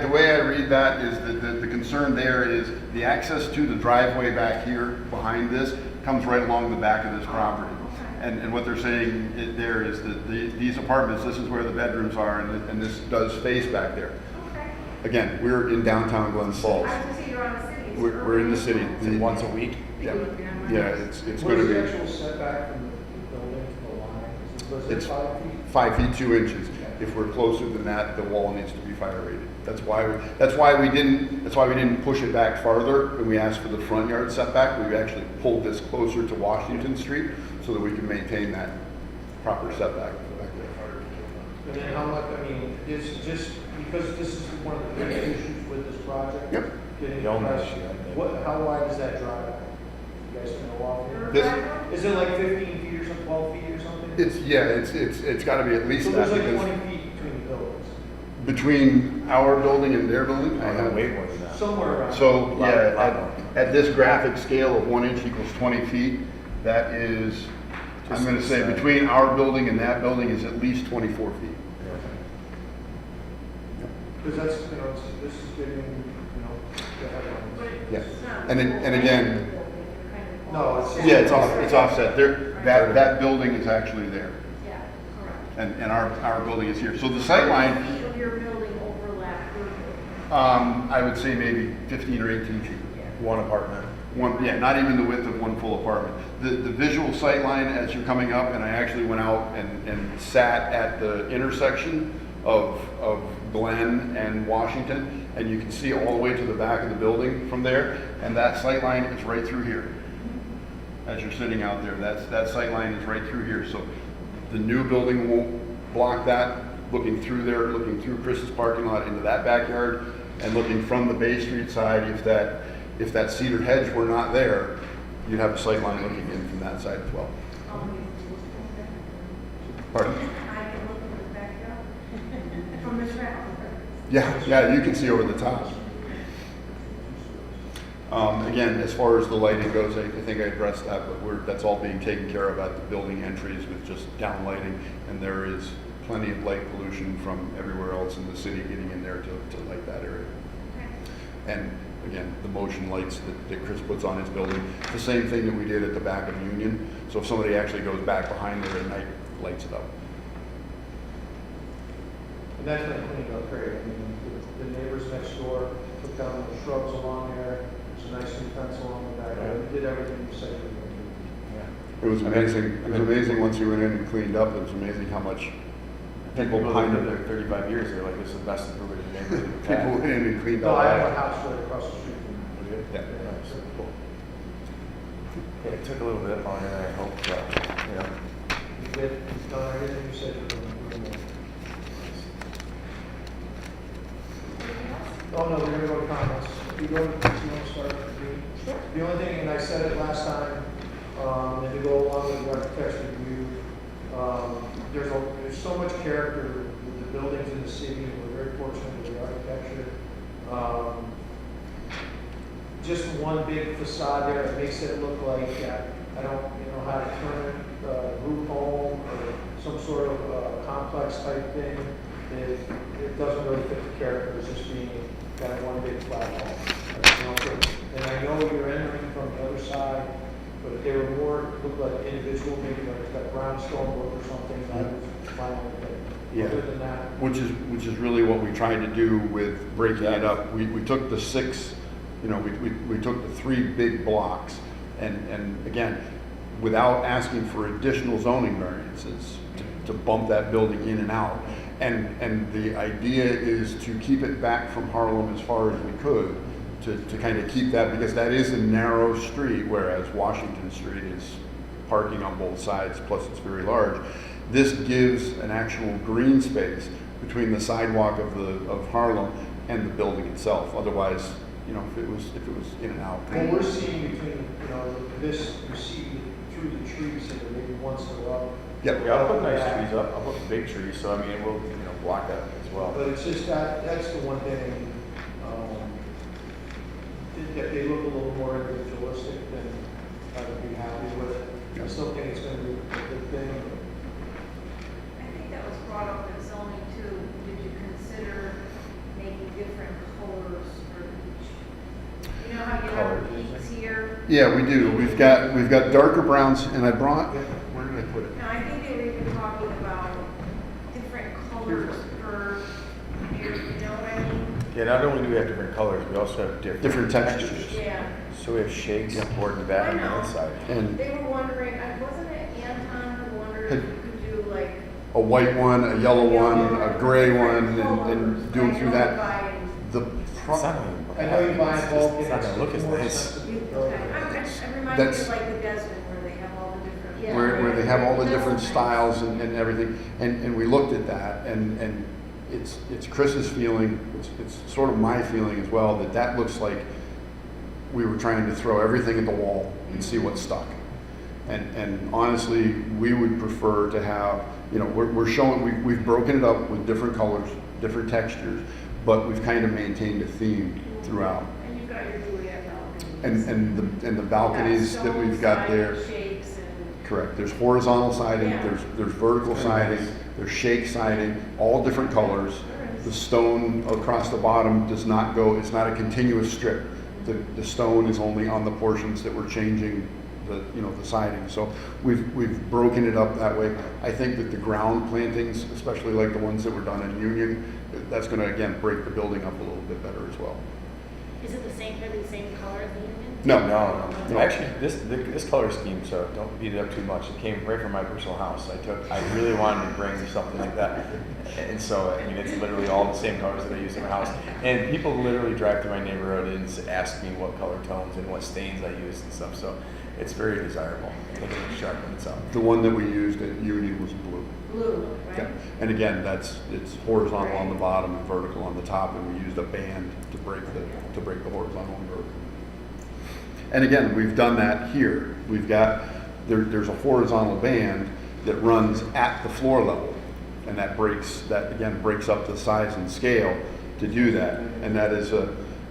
way I read that is that the concern there is the access to the driveway back here behind this comes right along the back of this property. And what they're saying there is that these apartments, this is where the bedrooms are, and this does face back there. Okay. Again, we're in downtown Glens Falls. I was gonna say you're on the city. It's We're in the city. Is it once a week? Yeah, it's What going is to the be. actual setback from the building to the line? Was it It's 5 feet? 5 feet 2 inches. If we're closer than that, the wall needs to be fire rated. That's why we didn't push it back farther when we asked for the front yard setback. We actually pulled this closer to Washington Street so that we can maintain that proper setback back there. And then how much, I mean, just because this is one of the big issues with this project. Yep. getting The only across- issue, I think. How wide is that drive? You guys know off here? This, Is it like 15 feet or something, 12 feet or something? it's got to be at least So that there's like because 20 feet between the buildings, between our building and their building, I I have. way more than that. somewhere around. So, Lot- yeah, lot more. at this graphic scale of 1 inch equals 20 feet, that is, I'm going to say between our building and that building is at least 24 feet. Because that's, this is getting, the headlines. Yeah, and again, No, it's just. yeah, it's offset. That building is actually there, Yeah, correct. and our building is here. So the sight line, Feet of your building overlap your building. I would say maybe 15 or 18 feet. One apartment. Not even the width of one full apartment. The visual sight line as you're coming up, and I actually went out and sat at the intersection of Glen and Washington, and you can see all the way to the back of the building from there, and that sight line is right through here. As you're sitting out there, that sight line is right through here, so the new building won't block that. Looking through there, looking through Chris's parking lot into that backyard, and looking from the Bay Street side, if that cedar hedge were not there, you'd have a sight line looking in from that side as well. Pardon? I can look in the backyard from the track. Yeah, you can see over the top. Again, as far as the lighting goes, I think I addressed that, but that's all being taken care of at the building entries with just down lighting, and there is plenty of light pollution from everywhere else in the city getting in there to light that area. And again, the motion lights that Chris puts on his building, the same thing that we did at the back of Union. So if somebody actually goes back behind there at night, lights it up. And that's been cleaned up great. I mean, the neighbors next door took down the shrubs along there. There's a nice new fence along the back. We did everything you said we were going to do. It was amazing. It was amazing once you went in and cleaned up. It was amazing how much people behind lived it. there 35 years. They're like, this is the best improvement in the neighborhood. we've had." People went in and cleaned No, up. I have a house right across the street from Was it? Yeah. Nice. Cool. Yeah, it took a little bit longer than I hoped, but, you. You did, you've done everything you said you were going to do. Oh, no, we're going to go to comments. You want to start with me? The only thing, and I said it last time, and to go along with the architect's review, there's so much character with the buildings in the city, and we're very fortunate with the architecture. Just one big facade there, it makes it look like, I don't know how to term it, group home or some sort of complex type thing. It doesn't really fit the character, it's just being kind of one big flat home. like individual, maybe like a brownstone look or something, that was fine with it. Yeah. Other than that, Which is really what we tried to do with breaking it up. We took the six, we took the three big blocks, and again, without asking for additional zoning variances to bump that building in and out. And the idea is to keep it back from Harlem as far as we could, to kind of keep that, because that is a narrow street, whereas Washington Street is parking on both sides, plus it's very large. This gives an actual green space between the sidewalk of Harlem and the building itself. Otherwise, if it was in and out. what we're seeing between, this, you see through the trees, and maybe once they're up. Yep. Yeah, I'll put nice trees up, I'll put big trees, so I mean, we'll, block that as well. But it's just that's the one thing, if they look a little more individualistic, then I would be happy with it. I still think it's gonna be a good thing. I think that was brought up in zoning too. Did you consider making different colors for each? You know how you have peaks here? Yeah, we do. We've got darker browns, and I brought. Where did I put it? And I think they were even talking about different colors per year, you know what I mean? Yeah, not only do we have different colors, we also have Different textures. Yeah. So we have shakes, board in the back and the inside. And They were wondering, wasn't it Anton who wondered if you could do like a white one, a yellow one, a gray one, and do them through that. The It's not gonna, I know you buy bulk. it's not gonna look as nice. Okay, it reminds me of like the Desmond where they have all the different. where they have all the different styles and everything, and we looked at that, and it's Chris's feeling, it's sort of my feeling as well, that looks like we were trying to throw everything at the wall and see what stuck. And honestly, we would prefer to have, we're showing, we've broken it up with different colors, different textures, but we've kind of maintained a theme throughout. And you've got your Juliet balconies. And the balconies that we've got there. Shakes and. Correct. There's horizontal siding, Yeah. there's vertical siding, there's shake siding, all different colors. The stone across the bottom does not go, it's not a continuous strip. The stone is only on the portions that we're changing the siding. So we've broken it up that way. I think that the ground plantings, especially like the ones that were done in Union, that's gonna again break the building up a little bit better as well. Is it the same color as the Union? No. Actually, this color scheme, so don't beat it up too much. It came right from my personal house. I really wanted to bring something like that. And so, I mean, it's literally all the same colors that I use in my house. And people literally drive through my neighborhood and ask me what color tones and what stains I use and stuff. So it's very desirable. I think it's sharp when it's up. The one that we used at Union was blue. Blue, right? Okay. And again, it's horizontal on the bottom and vertical on the top, and we used a band to break the horizontal and vertical. And again, we've done that here. We've got there's a horizontal band that runs at the floor level, and that breaks up the size and scale to do that. And that is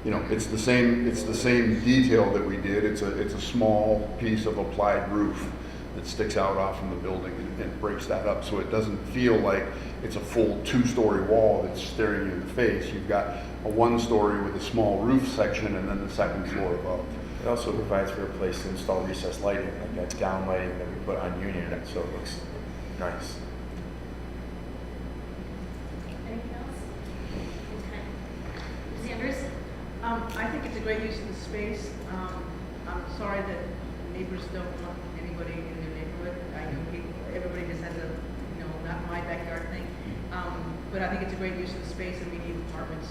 it's the same detail that we did. It's a small piece of applied roof that sticks out off from the building and breaks that up, so it doesn't feel like it's a full 2-story wall that's staring you in the face. You've got a 1-story with a small roof section and then the second floor above. It also provides for a place to install recessed lighting, like that down lighting that we put on Union, so it looks nice. Anything else? Okay. Ms. Andrews? I think it's a great use of the space. I'm sorry that neighbors don't want anybody in their neighborhood. I know everybody just has a, not my backyard thing. But I think it's a great use of the space, and we need apartments.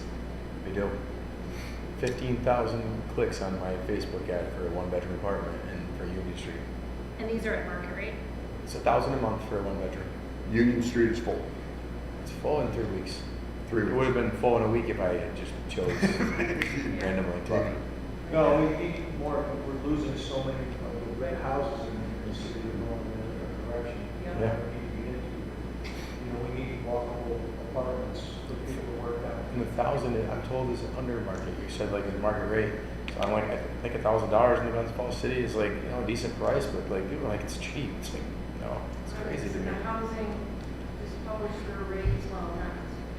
We do. 15,000 clicks on my Facebook ad for a 1-bedroom apartment and for Union Street. And these are at market rate? It's $1,000 a month for a 1-bedroom. Union Street is full. It's full in 3 weeks. 3 weeks. It would have been full in a week if I had just chose randomly. No, we need more, we're losing so many of the red houses in the city, we're going in a different direction. Yeah. We need walkable apartments for people to work out. And 1,000, I'm told, is under market. You said like the market rate. So I'm like, I think $1,000 in the Glens Falls City is like, a decent price, but like people are like it's cheap. It's like, no, it's crazy to me. The housing just published their rates, well, not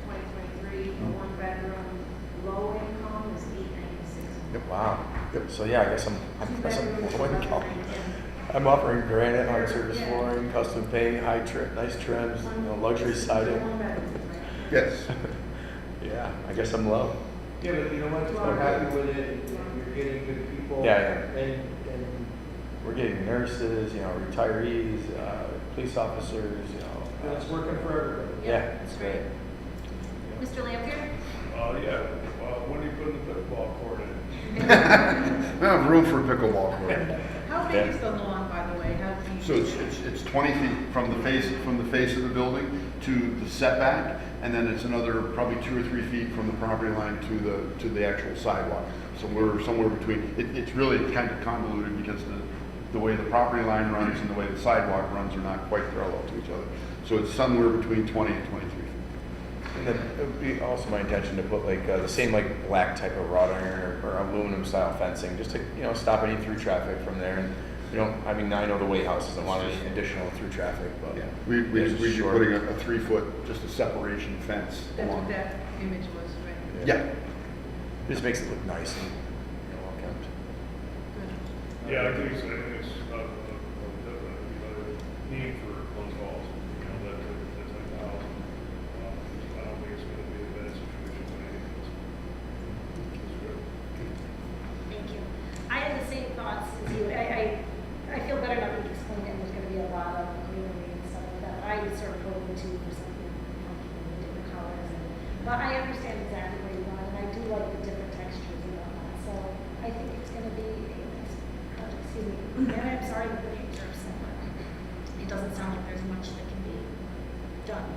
2023, a 1-bedroom, low income is $896. Wow. Yep. So yeah, I guess I'm low income. I'm offering granite, hard surface flooring, custom paint, nice trims, luxury siding. Yes. Yeah, I guess I'm low. Yeah, but you know what, we're happy with it, you're getting good people. Yeah, And We're getting nurses, retirees, police officers, it's working for everybody. Yeah, it's great. Mr. Lampier? Yeah, when are you putting the pickleball court in? We have room for a pickleball court. How big is the lawn, by the way? How deep? So it's 20 feet from the face of the building to the setback, and then it's another probably 2 or 3 feet from the property line to the actual sidewalk. So we're somewhere between. It's really kind of convoluted because the way the property line runs and the way the sidewalk runs are not quite parallel to each other. So it's somewhere between 20 and 23 feet. And then it would be also my intention to put the same black type of wrought iron or aluminum style fencing, just to stop any through traffic from there. And I know the Way House doesn't want any additional through traffic, but Yeah, we'd be sure. putting a 3 foot, just a separation fence That's what along. that image was, right? Yeah. Just makes it look nice and well kept. Yeah, I think it's a need for Glens Falls, that type of house. I don't think it's gonna be a bad situation by any means. It's good. Thank you. I had the same thoughts as you. I feel better now that you explained it. There's going to be a lot of greenery and stuff like that. I was sort of hoping to for something funky with different colors. But I understand exactly where you're going, and I do like the different textures and all that. So I think it's going to be a nice project. Excuse me. And I'm sorry that the neighbors are upset, but it doesn't sound like there's much that can be done.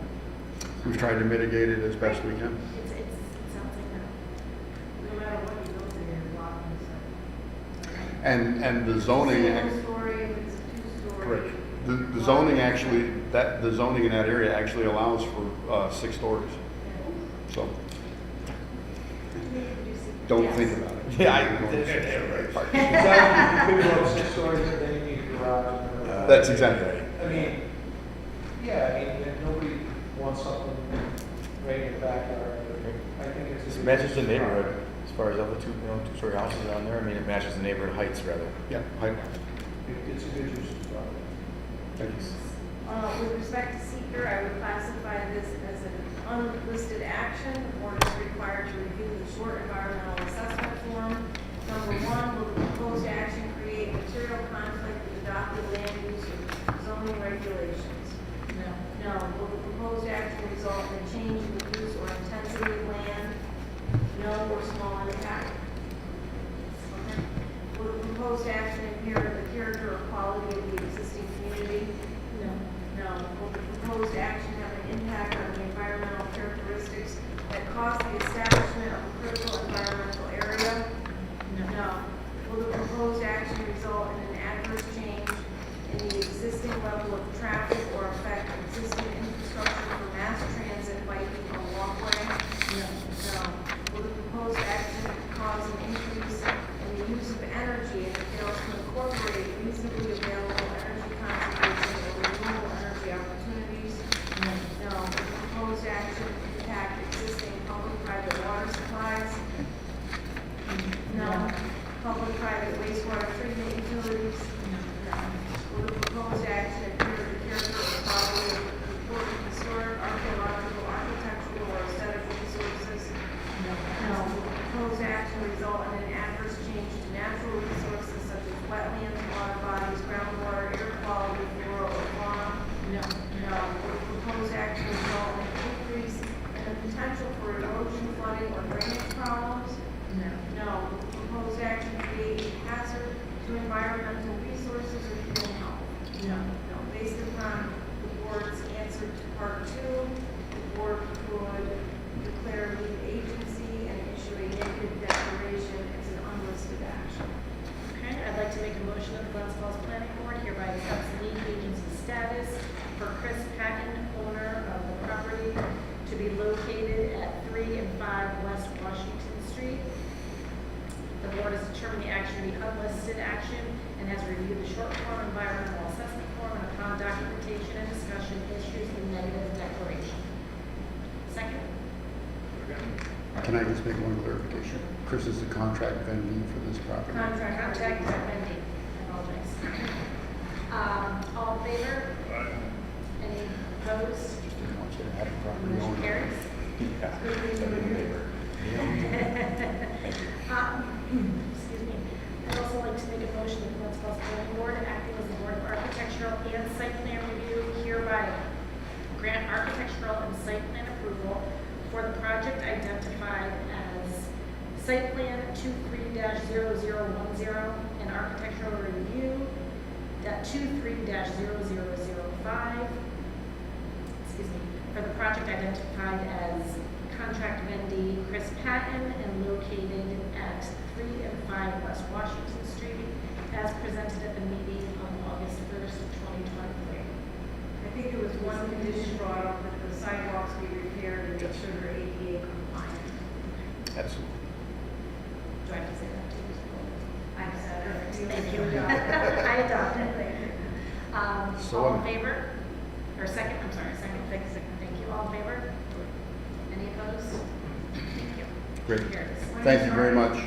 We've tried to mitigate it as best we can. It sounds like that. No matter what you build in your block, And the zoning. Single story, if it's a two-story. Correct. The zoning actually, the zoning in that area actually allows for 6 stories. So, don't think about it. Exactly, you could go up 6 stories and then you need a garage. That's exactly right. I mean, nobody wants something right in the backyard. I think it's. It matches the neighborhood as far as other two-story houses down there. I mean, it matches the neighborhood heights rather. Yeah, It's a good use of the property. Thanks. With respect to seeker, I would classify this as an unlisted action. The board is required to review the short environmental assessment form. Number 1, will the proposed action create material conflict with adopted land use or zoning regulations? No. No. Will the proposed action result in a change in the use or intensity of land? No or small impact. Okay. Will the proposed action impair the character or quality of the existing community? No. No. Will the proposed action have an impact on the environmental characteristics that cause the establishment of a critical environmental area? No. Will the proposed action result in an adverse change in the existing level of traffic or affect existing infrastructure for mass transit, biking, or walkway? No. Will the proposed action cause an increase in the use of energy and fails to incorporate reasonably available energy conservation or renewable energy opportunities? No. Will the proposed action impact existing public-private water supplies? No. Public-private wastewater treatment utilities? No. Will the proposed action impair the character or quality of important historic, archaeological, architectural, or aesthetic resources? No. Will the proposed action result in an adverse change to natural resources such as wetlands, water bodies, groundwater, air quality, flora, or fauna? No. Will the proposed action result in an increase in the potential for erosion, flooding, or drainage problems? No. Will the proposed action create a hazard to environmental resources or human health? No. Based upon the board's answer to part 2, the board could declare lead agency and issue a negative declaration as an unlisted action. Okay, I'd like to make a motion that the Glens Falls Planning Board hereby accepts lead agency status for Chris Patton, owner of the property to be located at 3 and 5 West Washington Street. The board has determined the action to be unlisted action and has reviewed the short form environmental assessment form, and upon documentation and discussion issues the negative declaration. Second? Can I just make one clarification? Chris is the contract vending for this property. Contact vending. I apologize. All in favor? Any opposed? Motion carries. Yeah. Thank you. Excuse me. I'd also like to make a motion that the Glens Falls Planning Board, acting as the Board of Architectural and Site Plan Review, hereby grant architectural and site plan approval for the project identified as Site Plan 23-0010 and Architectural Review .23-0005. Excuse me, for the project identified as contract vendee Chris Patton and located at 3 and 5 West Washington Street, as presented at the meeting on August 1st, 2023. I think there was one condition brought up that the sidewalks be repaired and make sure they're ADA compliant. Absolutely. Do I have to say that too? I said it. Thank you. I adopted. Thank you. All in favor? Or second, I'm sorry, second, thank you. All in favor? Any opposed? Thank you. Great. Carries. Thank you very much.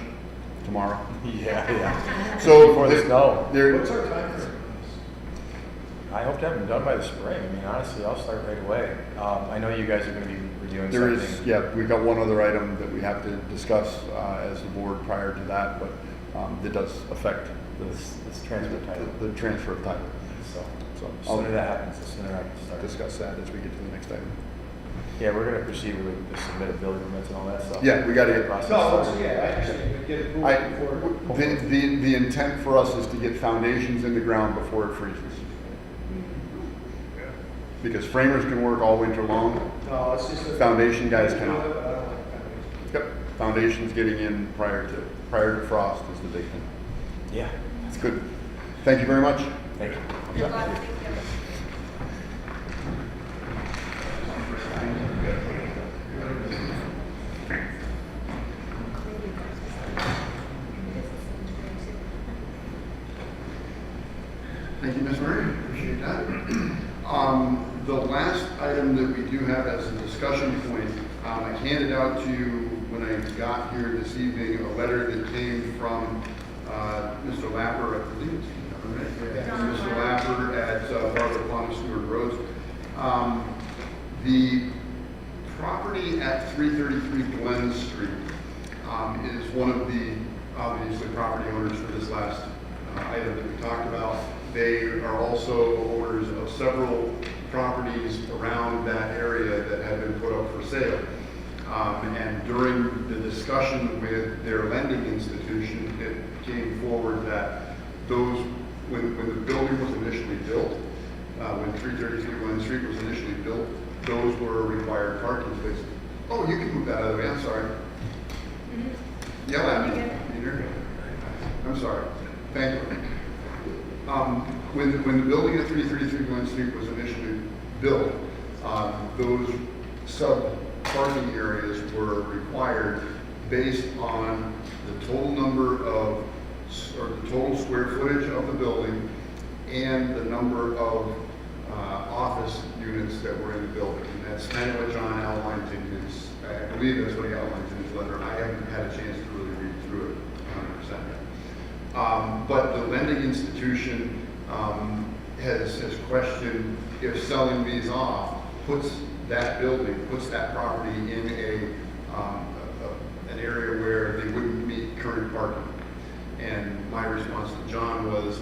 Tomorrow. Yeah. So Before the snow. What's our time frame? I hope to have them done by the spring. I mean, honestly, I'll start right away. I know you guys are going to be reviewing There something. is, yeah, we've got one other item that we have to discuss as the board prior to that, but it does affect This transfer title. the transfer of title. So, So the I'll sooner that happens, the sooner I can start. discuss that as we get to the next item. Yeah, we're going to proceed with the submitted building permits and all that stuff. Yeah, we got to get, Process No, started. yeah, I understand, but get approval I, before. the intent for us is to get foundations in the ground before it freezes. Because framers can work all winter long. No, it's just. Foundation guys I don't cannot. like foundations. Yep, foundations getting in prior to frost is the big thing. Yeah. It's good. Thank you very much. Thank you. Good luck. Thank you. Thank you, Ms. Murray, appreciate that. The last item that we do have as a discussion point, I handed out to you when I got here this evening, a letter that came from Mr. Lapper, I believe it's right? Mr. Lapper at Barbara Pond Stewart Roads. The property at 333 Glens Street is one of the, obviously, property owners for this last item that we talked about. They are also owners of several properties around that area that have been put up for sale. And during the discussion with their lending institution, it came forward that those, when the building was initially built, when 333 Glen Street was initially built, those were required parking spaces. Oh, you can move that out of the way, I'm sorry. Yell at me, Peter. I'm sorry. Thank you. When the building at 333 Glen Street was initially built, those sub-parking areas were required based on the total number of, or the total square footage of the building and the number of office units that were in the building. And that's kind of what John outlined in his, I believe that's what he outlined in his letter. I haven't had a chance to really read through it 100% yet. But the lending institution has questioned if selling these off puts that building, puts that property in an area where they wouldn't meet current parking. And my response to John was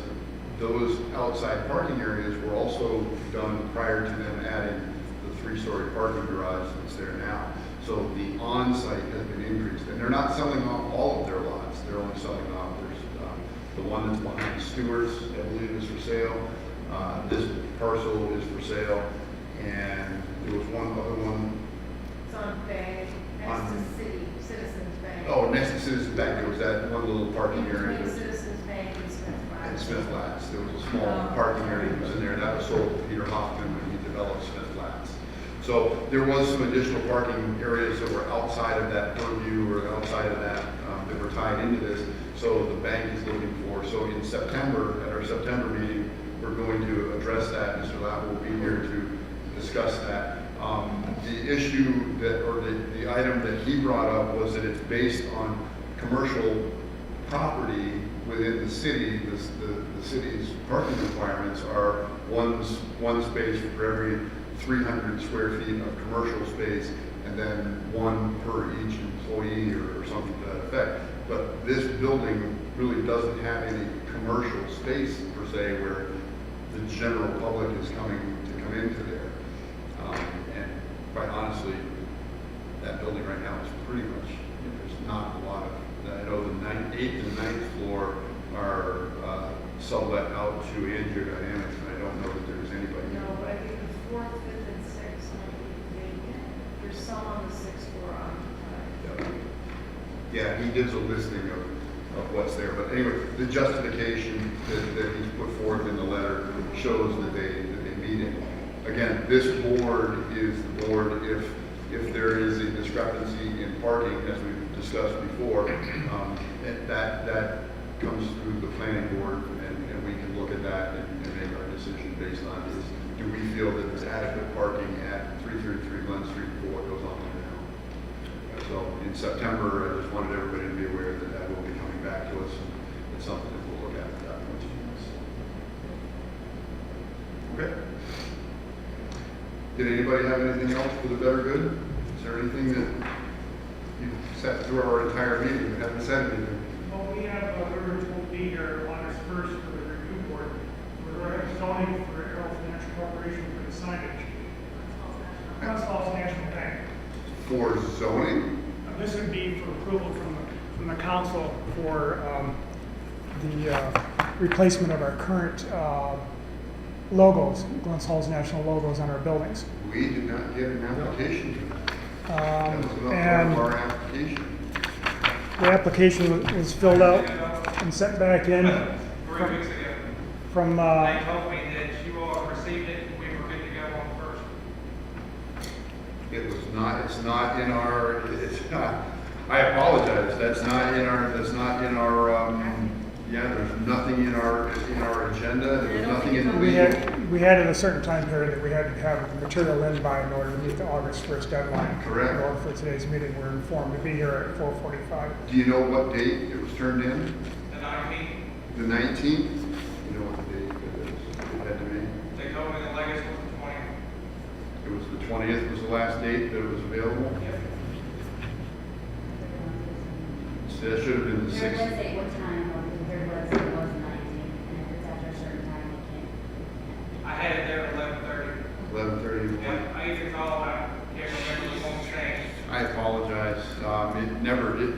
those outside parking areas were also done prior to them adding the 3-story parking garage that's there now. So the on-site has been increased. And they're not selling off all of their lots. They're only selling off the one that's behind Stewart's, I believe, is for sale. This parcel is for sale. And there was one other one. It's on Bay, next to Citizens Bank. Oh, next to Citizens Bank, there was that one little parking area. Between Citizens Bank and Smith Flats. And Smith Flats, there was a small parking area that was in there. That was sold to Peter Hoffman when he developed Smith Flats. So there was some additional parking areas that were outside of that purview or outside of that, that were tied into this. So the bank is looking for, so in September, at our September meeting, we're going to address that. Mr. Lapp will be here to discuss that. The issue that, or the item that he brought up was that it's based on commercial property within the city, the city's parking requirements are one space for every 300 square feet of commercial space, and then one per each employee or something to that effect. But this building really doesn't have any commercial space per se where the general public is coming to come into there. And quite honestly, that building right now is pretty much, there's not a lot of, I know the 8th and 9th floor are sublet out to Angiodynamics, and I don't know that there's anybody. No, but I think the 4th, 5th, and 6th might be vacant. There's some on the 6th floor occupied. Yeah, he gives a listing of what's there, but anyway, the justification that he's put forth in the letter shows that they meet it. Again, this board is the board if there is a discrepancy in parking, as we've discussed before, that comes through the planning board, and we can look at that and make our decision based on this. Do we feel that there's adequate parking at 333 Glen Street for what goes on there now? So in September, I just wanted everybody to be aware that that will be coming back to us, and it's something that we'll look at that point. Okay. Did anybody have anything else for the better good? Is there anything that you sat through our entire meeting and haven't said anything? Well, we have, we're told to be here August 1st for the review board. We're going to have zoning for Arrow Financial Corporation for the signage. Glens Falls National Bank. For zoning? This would be for approval from the council for the replacement of our current logos, Glens Falls National logos on our buildings. We did not get an application for that. That was not part And of our application. the application was filled out and sent back in 3 weeks ago. from They told me that you all received it and we were good to go on the 1st. It was not, it's not in our, it's not, I apologize, that's not in our, yeah, there's nothing in our agenda, there's nothing in the legal. we had at a certain time period that we had to have the material in by in order to meet the August 1st deadline. Correct. In order for today's meeting, we're informed to be here at 4:45. Do you know what date it was turned in? The 19th, The 19th? You know what the date it had to be? they told me the latest was the 20th. It was the 20th was the last date that it was available? Yep. So that should have been the 6th. say what time, or there was 19, and if it's after a certain time, it can't. I had it there at 11:30. 11:30. Yeah, I even called, I can't remember the one change. I apologize.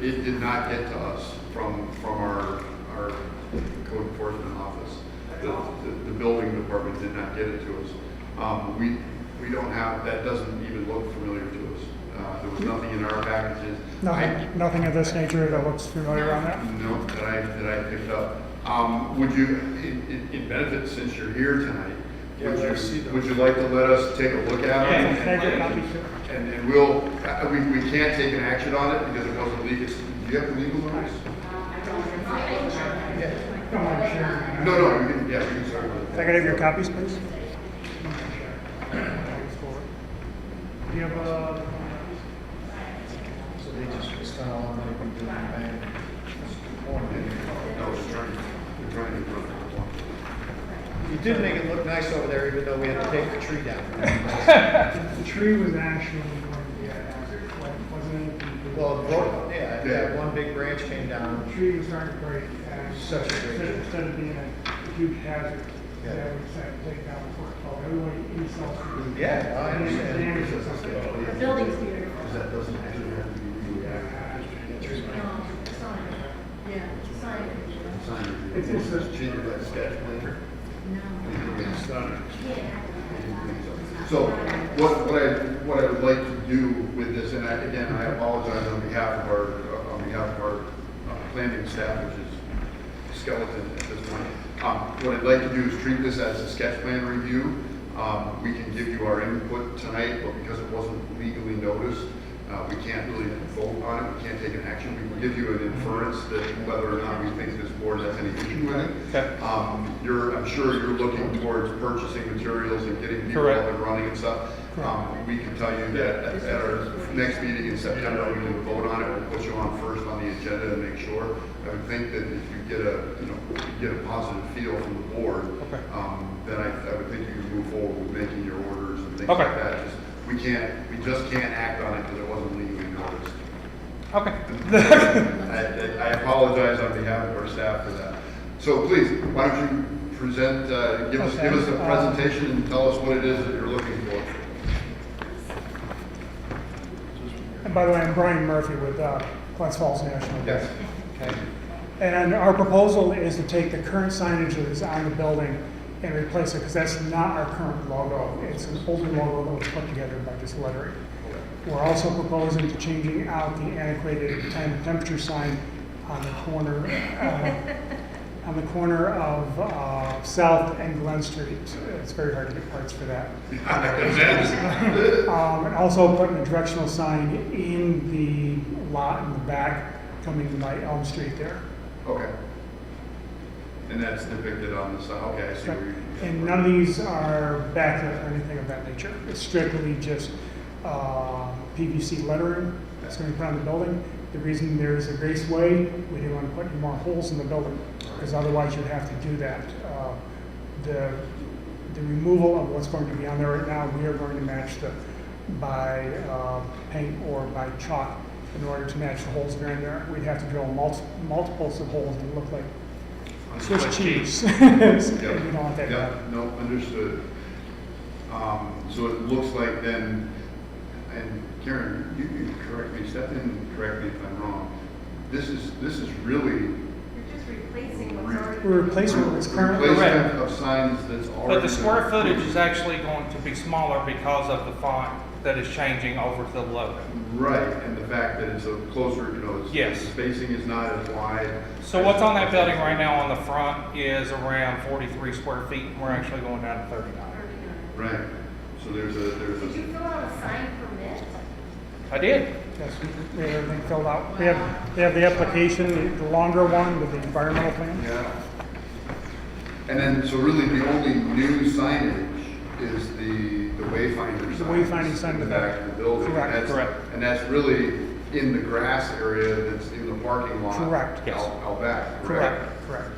It did not get to us from our code enforcement office. The building department did not get it to us. We don't have, that doesn't even look familiar to us. There was nothing in our packages. Nothing of this nature that looks familiar on that? No, that I picked up. Would you, in benefit, since you're here tonight, would you like to let us take a look at it? Can I get a copy too? And we'll, we can't take an action on it because it wasn't legal. Do you have the legal notice? Don't mind sharing. No, we can start with it. Can I get your copies, please? Do you have So they just kind of want to be doing the bank. No, we're trying to run it. You did make it look nice over there, even though we had to take the tree down. the tree was actually going to be wasn't it? Well, it broke, yeah, one big branch came down. The tree was starting to break. Such a great tree. Instead of being a huge hazard, Yeah. we decided to take down before it fell. Everybody in South Street. Yeah, I understand. Damage or something. The building's beautiful. Because that doesn't actually have to be legally active. Yeah, sign it. Sign it. It's just- cheaper than sketch plan. No. So what I would like to do with this, and again, I apologize on behalf of our planning staff, which is skeleton at this point. What I'd like to do is treat this as a sketch plan review. We can give you our input tonight, but because it wasn't legally noticed, we can't really vote on it. We can't take an action. We can give you an inference that whether or not we think this board has any issue with it. Okay. I'm sure you're looking towards purchasing materials and getting people up and running and stuff. We can tell you that at our next meeting in September, we can vote on it, we'll put you on first on the agenda to make sure. I would think that if you get a positive feel from the board, then I would think you could move forward with making your orders and things like that. We just can't act on it because it wasn't legally noticed. Okay. I apologize on behalf of our staff for that. So please, why don't you present, give us a presentation and tell us what it is that you're looking for. And by the way, I'm Brian Murphy with Glens Falls National. Yes. Okay. And our proposal is to take the current signage that is on the building and replace it, because that's not our current logo. It's an older logo that was put together by just lettering. We're also proposing to changing out the antiquated time and temperature sign on the corner of South and Glen Street. It's very hard to get parts for that. And also putting a directional sign in the lot in the back coming by Elm Street there. Okay. And that's depicted on the side. Okay, I see where you. And none of these are backlit or anything of that nature. It's strictly just PVC lettering that's going to be put on the building. The reason there's a raceway, we didn't want to put any more holes in the building, because otherwise you'd have to do that. The removal of what's going to be on there right now, we are going to match by paint or by chalk in order to match the holes that are in there. We'd have to drill multiples of holes and look like Swiss cheese. You don't want that. Yeah, no, understood. So it looks like then, and Karen, you can correct me, step in and correct me if I'm wrong. This is really You're just replacing what's already. We're replacing what's currently. replacement of signs that's already. But the square footage is actually going to be smaller because of the font that is changing over the logo. Right, and the fact that it's a closer, Yes. the spacing is not as wide. So what's on that building right now on the front is around 43 square feet, and we're actually going down to 39. Right, so there's Did you fill out a sign permit? I did. Yes, we have everything filled out. We have the application, the longer one with the environmental plan. Yeah. And then, so really the only new signage is the wayfinder sign. The wayfinding sign in the back of the building. Correct. And that's- Correct. And that's really in the grass area that's in the parking lot. Correct. Yes. Out back, Correct, correct.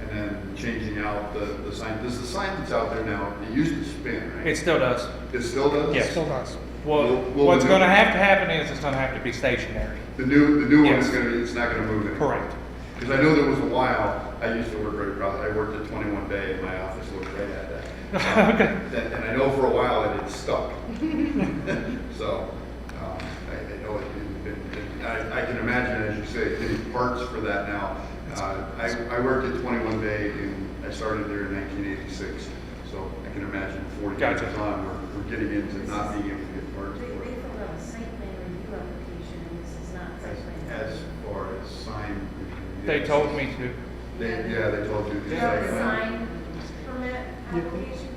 And then changing out the sign. Does the sign that's out there now, it used to spin, right? It still does. It still does? Yes. Still does. Well, Will what's the going to new- have to happen is it's going to have to be stationary. The new one Yes. is it's not gonna move anymore. Correct. Because I know there was a while, I used to work very proud, I worked at 21 Bay and my office looked right at that. And I know for a while it had stuck. So, I know I can imagine, as you say, getting parts for that now. I worked at 21 Bay I started there in 1986. So I can imagine 40 Gotcha. years on, we're getting into not being able to get parts They for it. filled out a site plan review application, and this is not site plan. As far as sign. They told me to. They told you. Do you have a sign permit application?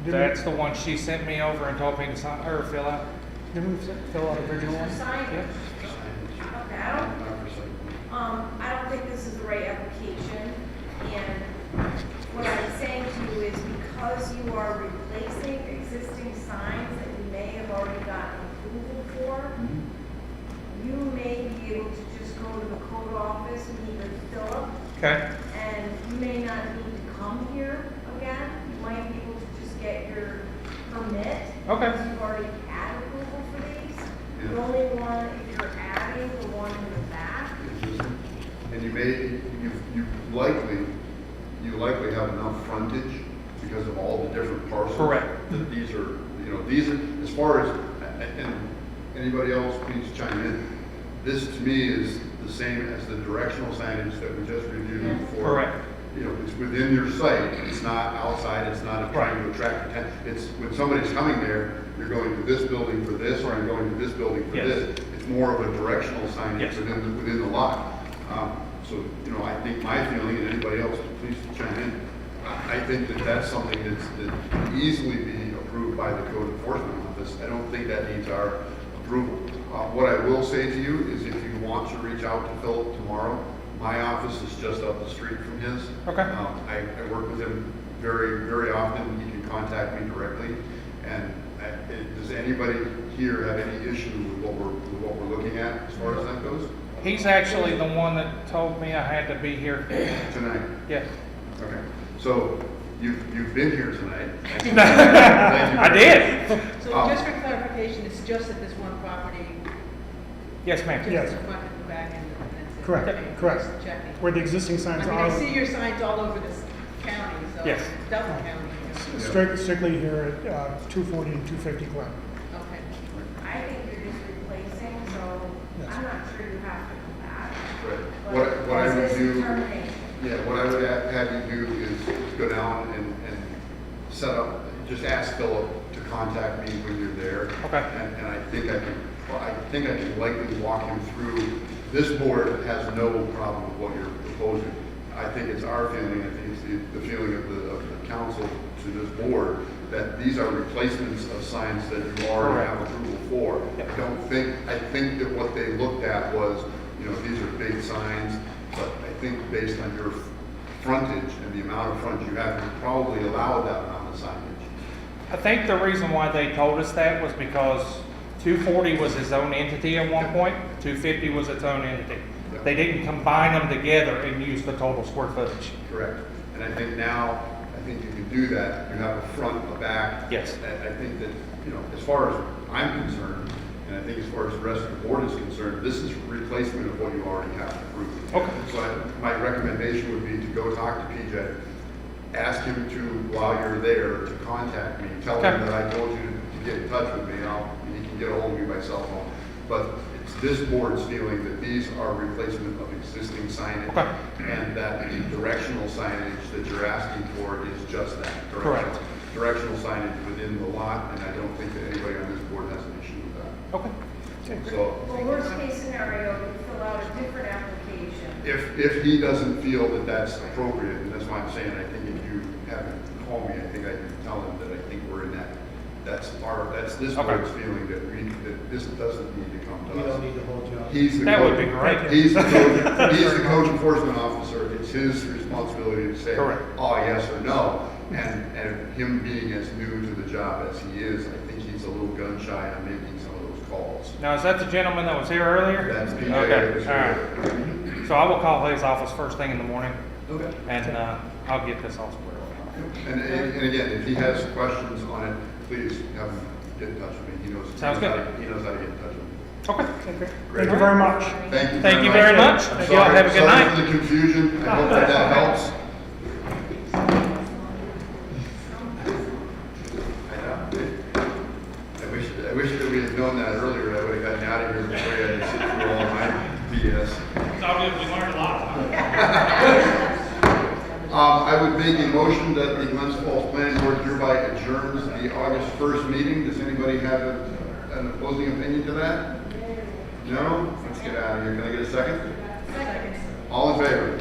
That's the one she sent me over and told me to sign or fill out. Didn't we fill out the original one? Sign? Yeah. Okay, I don't think this is the right application, and what I'm saying to you is because you are replacing existing signs that you may have already gotten approval for, you may be able to just go to the code office and meet with Philip, Okay. and you may not need to come here again. You might be able to just get your permit. Okay. Because you've already had approval for these. Yeah. The only one, if you're adding the one in the back, And you likely have enough frontage because of all the different parcels. Correct. That these are, as far as, and anybody else, please chime in. This to me is the same as the directional signage that we just reviewed for. Correct. It's within your site, it's not outside, it's not trying to attract attention. It's, when somebody's coming there, you're going to this building for this, or you're going to this building for Yes. this. It's more of a directional signage Yes. within the lot. So, I think my feeling, and anybody else, please chime in. I think that that's something that can easily be approved by the code enforcement office. I don't think that needs our approval. What I will say to you is if you want to reach out to Philip tomorrow, my office is just up the street from his. Okay. I work with him very, very often. He can contact me directly. And Does anybody here have any issue with what we're looking at as far as that goes? He's actually the one that told me I had to be here. Tonight? Yes. Okay, so you've been here tonight. I did. So just for clarification, it's just at this one property? Yes, ma'am. Just Yes. the front and the back and that's it? Correct, Okay, correct. just checking. Where the existing signs I mean, are. I see your signs all over this county, so. Yes. Dublin County. you know. Strictly here at 240 and 250 Glen. Okay. I think you're just replacing, so Yes. I'm not sure you have to come back. Right. What I would This is do, determination. yeah, what I would have you do is go down and set up, just ask Philip to contact me when you're there. Okay. And I think I can likely walk him through. This board has no problem with what you're proposing. I think it's our feeling, I think it's the feeling of the council to this board, that these are replacements of signs that you already have approval for. I think that what they looked at was, these are big signs, but I think based on your frontage and the amount of frontage you have, you probably allow that amount of signage. I think the reason why they told us that was because 240 was its own entity at one point, 250 was its own entity. They didn't combine them together and use the total square footage. Correct. And I think now, you can do that. You have a front, a back. Yes. I think that, as far as I'm concerned, and I think as far as the rest of the board is concerned, this is replacement of what you already have approved. Okay. So my recommendation would be to go talk to PJ, ask him to, while you're there, to contact me. Tell him that I told you to get in touch with me, and he can get a hold of me by cell phone. But it's this board's feeling that these are replacement of existing signage. Okay. And that the directional signage that you're asking for is just that. Correct. Directional signage within the lot, and I don't think that anybody on this board has an issue with that. Okay. So Well, worst case scenario, you fill out a different application. if he doesn't feel that that's appropriate, and that's why I'm saying, I think if you have him call me, I think I can tell him that I think we're in that. That's this board's feeling that this doesn't need to come to us. We don't need to hold you up. That would be great. He's the code enforcement officer. It's his responsibility to say, Correct. oh, yes or no. And him being as new to the job as he is, I think he's a little gun shy on making some of those calls. Now, is that the gentleman that was here earlier? That's PJ. Okay, all right. So I will call his office first thing in the morning, Okay. and I'll get this all squared away. And again, if he has questions on it, please have him get in touch with me. He knows. Sounds good. He knows how to get in touch with me. Okay. Great. Thank you very much. Thank you very much. I'm Thank you all. sorry- Have a good sorry night. for the confusion. I hope that helps. I wish that we had known that earlier. I would have gotten out of here before you had to sit through all my BS. It's all good. We learned a lot. I would make a motion that the Glens Falls Planning Board hereby adjourns the August 1st meeting. Does anybody have an opposing opinion to that? No? Let's get out of here. Can I get a second? Second. All in favor?